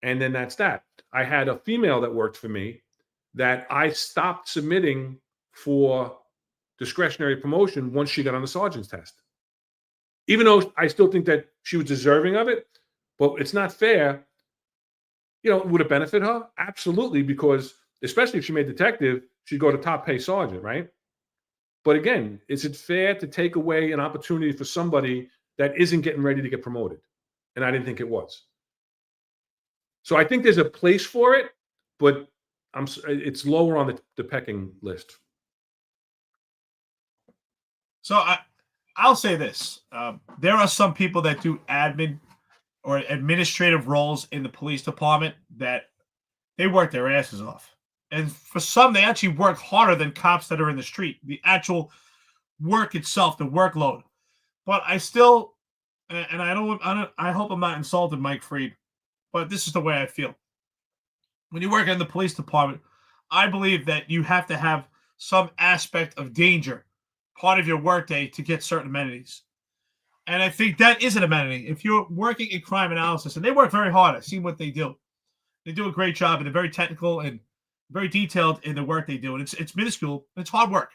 And then that's that. I had a female that worked for me that I stopped submitting for discretionary promotion once she got on the sergeant's test. Even though I still think that she was deserving of it, but it's not fair. You know, would it benefit her? Absolutely, because especially if she made detective, she'd go to top pay sergeant, right? But again, is it fair to take away an opportunity for somebody that isn't getting ready to get promoted? And I didn't think it was. So I think there's a place for it, but it's lower on the pecking list. So I'll say this. There are some people that do admin or administrative roles in the police department that they work their asses off. And for some, they actually work harder than cops that are in the street. The actual work itself, the workload. But I still, and I hope I'm not insulted, Mike Freed, but this is the way I feel. When you work in the police department, I believe that you have to have some aspect of danger, part of your workday, to get certain amenities. And I think that is an amenity. If you're working in crime analysis, and they work very hard, I've seen what they do. They do a great job, and they're very technical and very detailed in the work they do. And it's minuscule, it's hard work.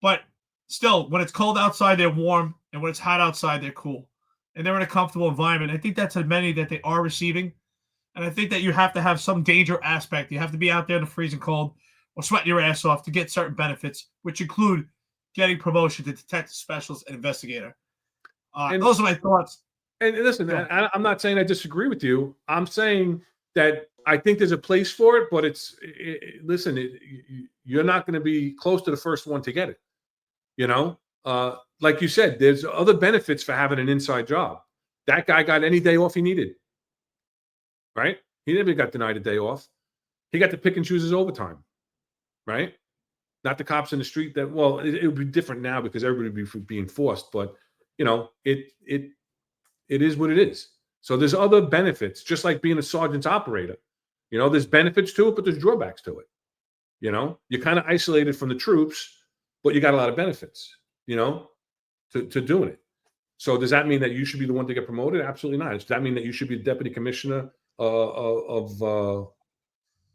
But still, when it's cold outside, they're warm. And when it's hot outside, they're cool. And they're in a comfortable environment. I think that's an amenity that they are receiving. And I think that you have to have some danger aspect. You have to be out there in the freezing cold or sweating your ass off to get certain benefits, which include getting promotion to detective specialist and investigator. And those are my thoughts. And listen, I'm not saying I disagree with you. I'm saying that I think there's a place for it, but you're not going to be close to the first one to get it. You know, like you said, there's other benefits for having an inside job. That guy got any day off he needed, right? He never got denied a day off. He got to pick and choose his overtime, right? Not the cops in the street that, well, it would be different now because everybody would be being forced, but you know, it is what it is. So there's other benefits, just like being a sergeant's operator. You know, there's benefits to it, but there's drawbacks to it. You know, you're kind of isolated from the troops, but you got a lot of benefits, you know, to doing it. So does that mean that you should be the one to get promoted? Absolutely not. Does that mean that you should be the deputy commissioner of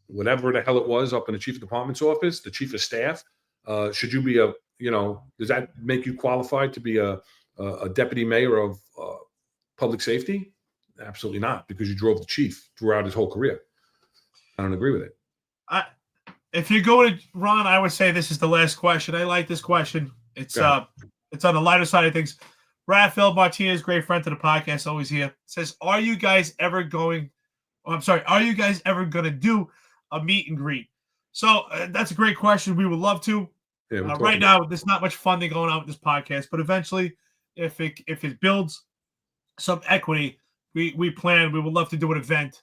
whatever the hell it was up in the chief of department's office, the chief of staff? Should you be does that make you qualified to be a deputy mayor of public safety? Absolutely not, because you drove the chief throughout his whole career. I don't agree with it. If you go to Ron, I would say this is the last question. I like this question. It's on the lighter side of things. Raphael Martinez, great friend to the podcast, always here, says, are you guys ever going to do a meet and greet? So that's a great question. We would love to. Yeah, right now, there's not much funding going on with this podcast, but eventually, if it builds, some equity. We would love to do an event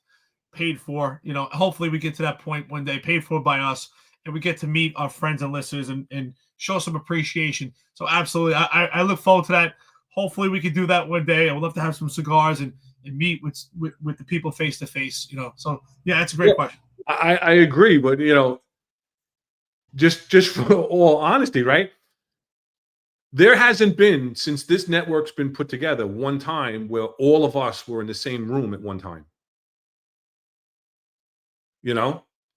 paid for. Hopefully we get to that point one day, paid for by us, and we get to meet our friends and listeners and show some appreciation. So absolutely, I look forward to that. Hopefully we can do that one day. I would love to have some cigars and meet with the people face to face. So yeah, that's a great question. I agree, but just for all honesty, right? There hasn't been, since this network's been put together, one time where all of us were in the same room at one time.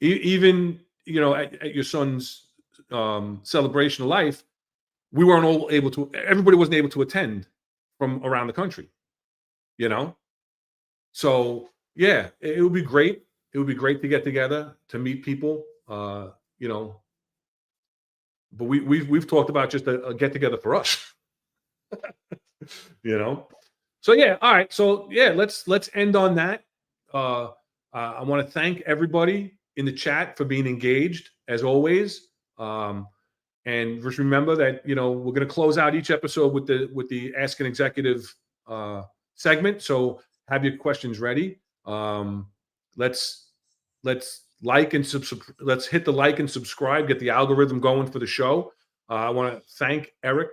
Even at your son's celebration of life, we weren't all able to. Everybody wasn't able to attend from around the country. So yeah, it would be great. It would be great to get together, to meet people. But we've talked about just a get together for us. So yeah, all right. So yeah, let's end on that. I want to thank everybody in the chat for being engaged as always. And just remember that we're going to close out each episode with the Ask an Executive segment. So have your questions ready. Let's like and let's hit the like and subscribe, get the algorithm going for the show. I want to thank Eric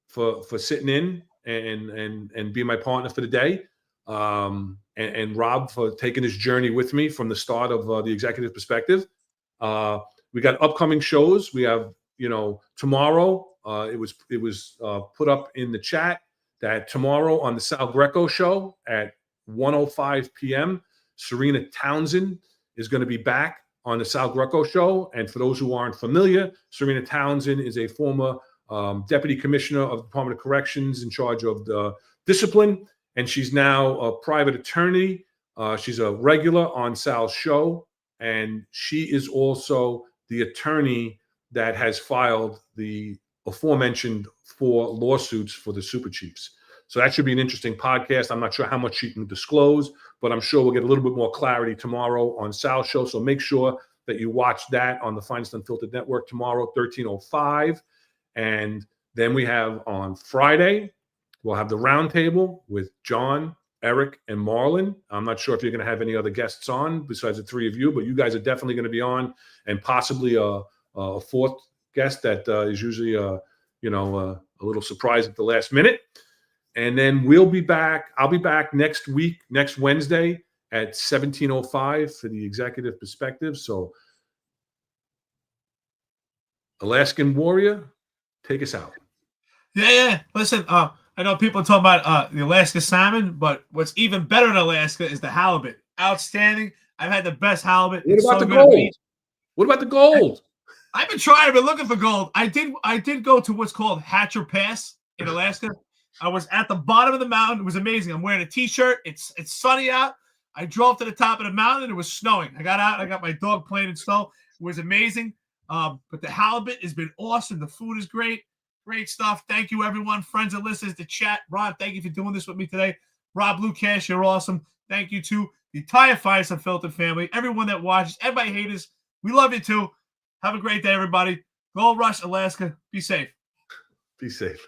for sitting in and being my partner for the day. And Rob for taking this journey with me from the start of the Executive Perspective. We got upcoming shows. We have, tomorrow, it was put up in the chat that tomorrow on the Sal Greco show at 1:05 p.m., Serena Townsend is going to be back on the Sal Greco show. And for those who aren't familiar, Serena Townsend is a former deputy commissioner of the Department of Corrections in charge of the discipline. And she's now a private attorney. She's a regular on Sal's show. And she is also the attorney that has filed the aforementioned 4 lawsuits for the super chiefs. So that should be an interesting podcast. I'm not sure how much she can disclose, but I'm sure we'll get a little bit more clarity tomorrow on Sal's show. So make sure that you watch that on the Finest Unfiltered Network tomorrow, 13:05. And then we have on Friday, we'll have the roundtable with John, Eric, and Marlon. I'm not sure if you're going to have any other guests on besides the 3 of you, but you guys are definitely going to be on, and possibly a 4th guest that is usually a little surprise at the last minute. And then we'll be back. I'll be back next week, next Wednesday at 17:05 for the Executive Perspective. So, Alaskan Warrior, take us out. Yeah. Listen, I know people are talking about the Alaska salmon, but what's even better in Alaska is the halibut. Outstanding. I've had the best halibut. What about the gold? What about the gold? I've been trying. I've been looking for gold. I did go to what's called Hatcher Pass in Alaska. I was at the bottom of the mountain. It was amazing. I'm wearing a T-shirt. It's sunny out. I drove to the top of the mountain. It was snowing. I got out. I got my dog playing in snow. It was amazing. But the halibut has been awesome. The food is great. Great stuff. Thank you, everyone. Friends and listeners, the chat. Ron, thank you for doing this with me today. Rob Lucash, you're awesome. Thank you to the entire Finest Unfiltered family. Everyone that watches. Everybody haters. We love you too. Have a great day, everybody. Gold Rush, Alaska. Be safe. Be safe.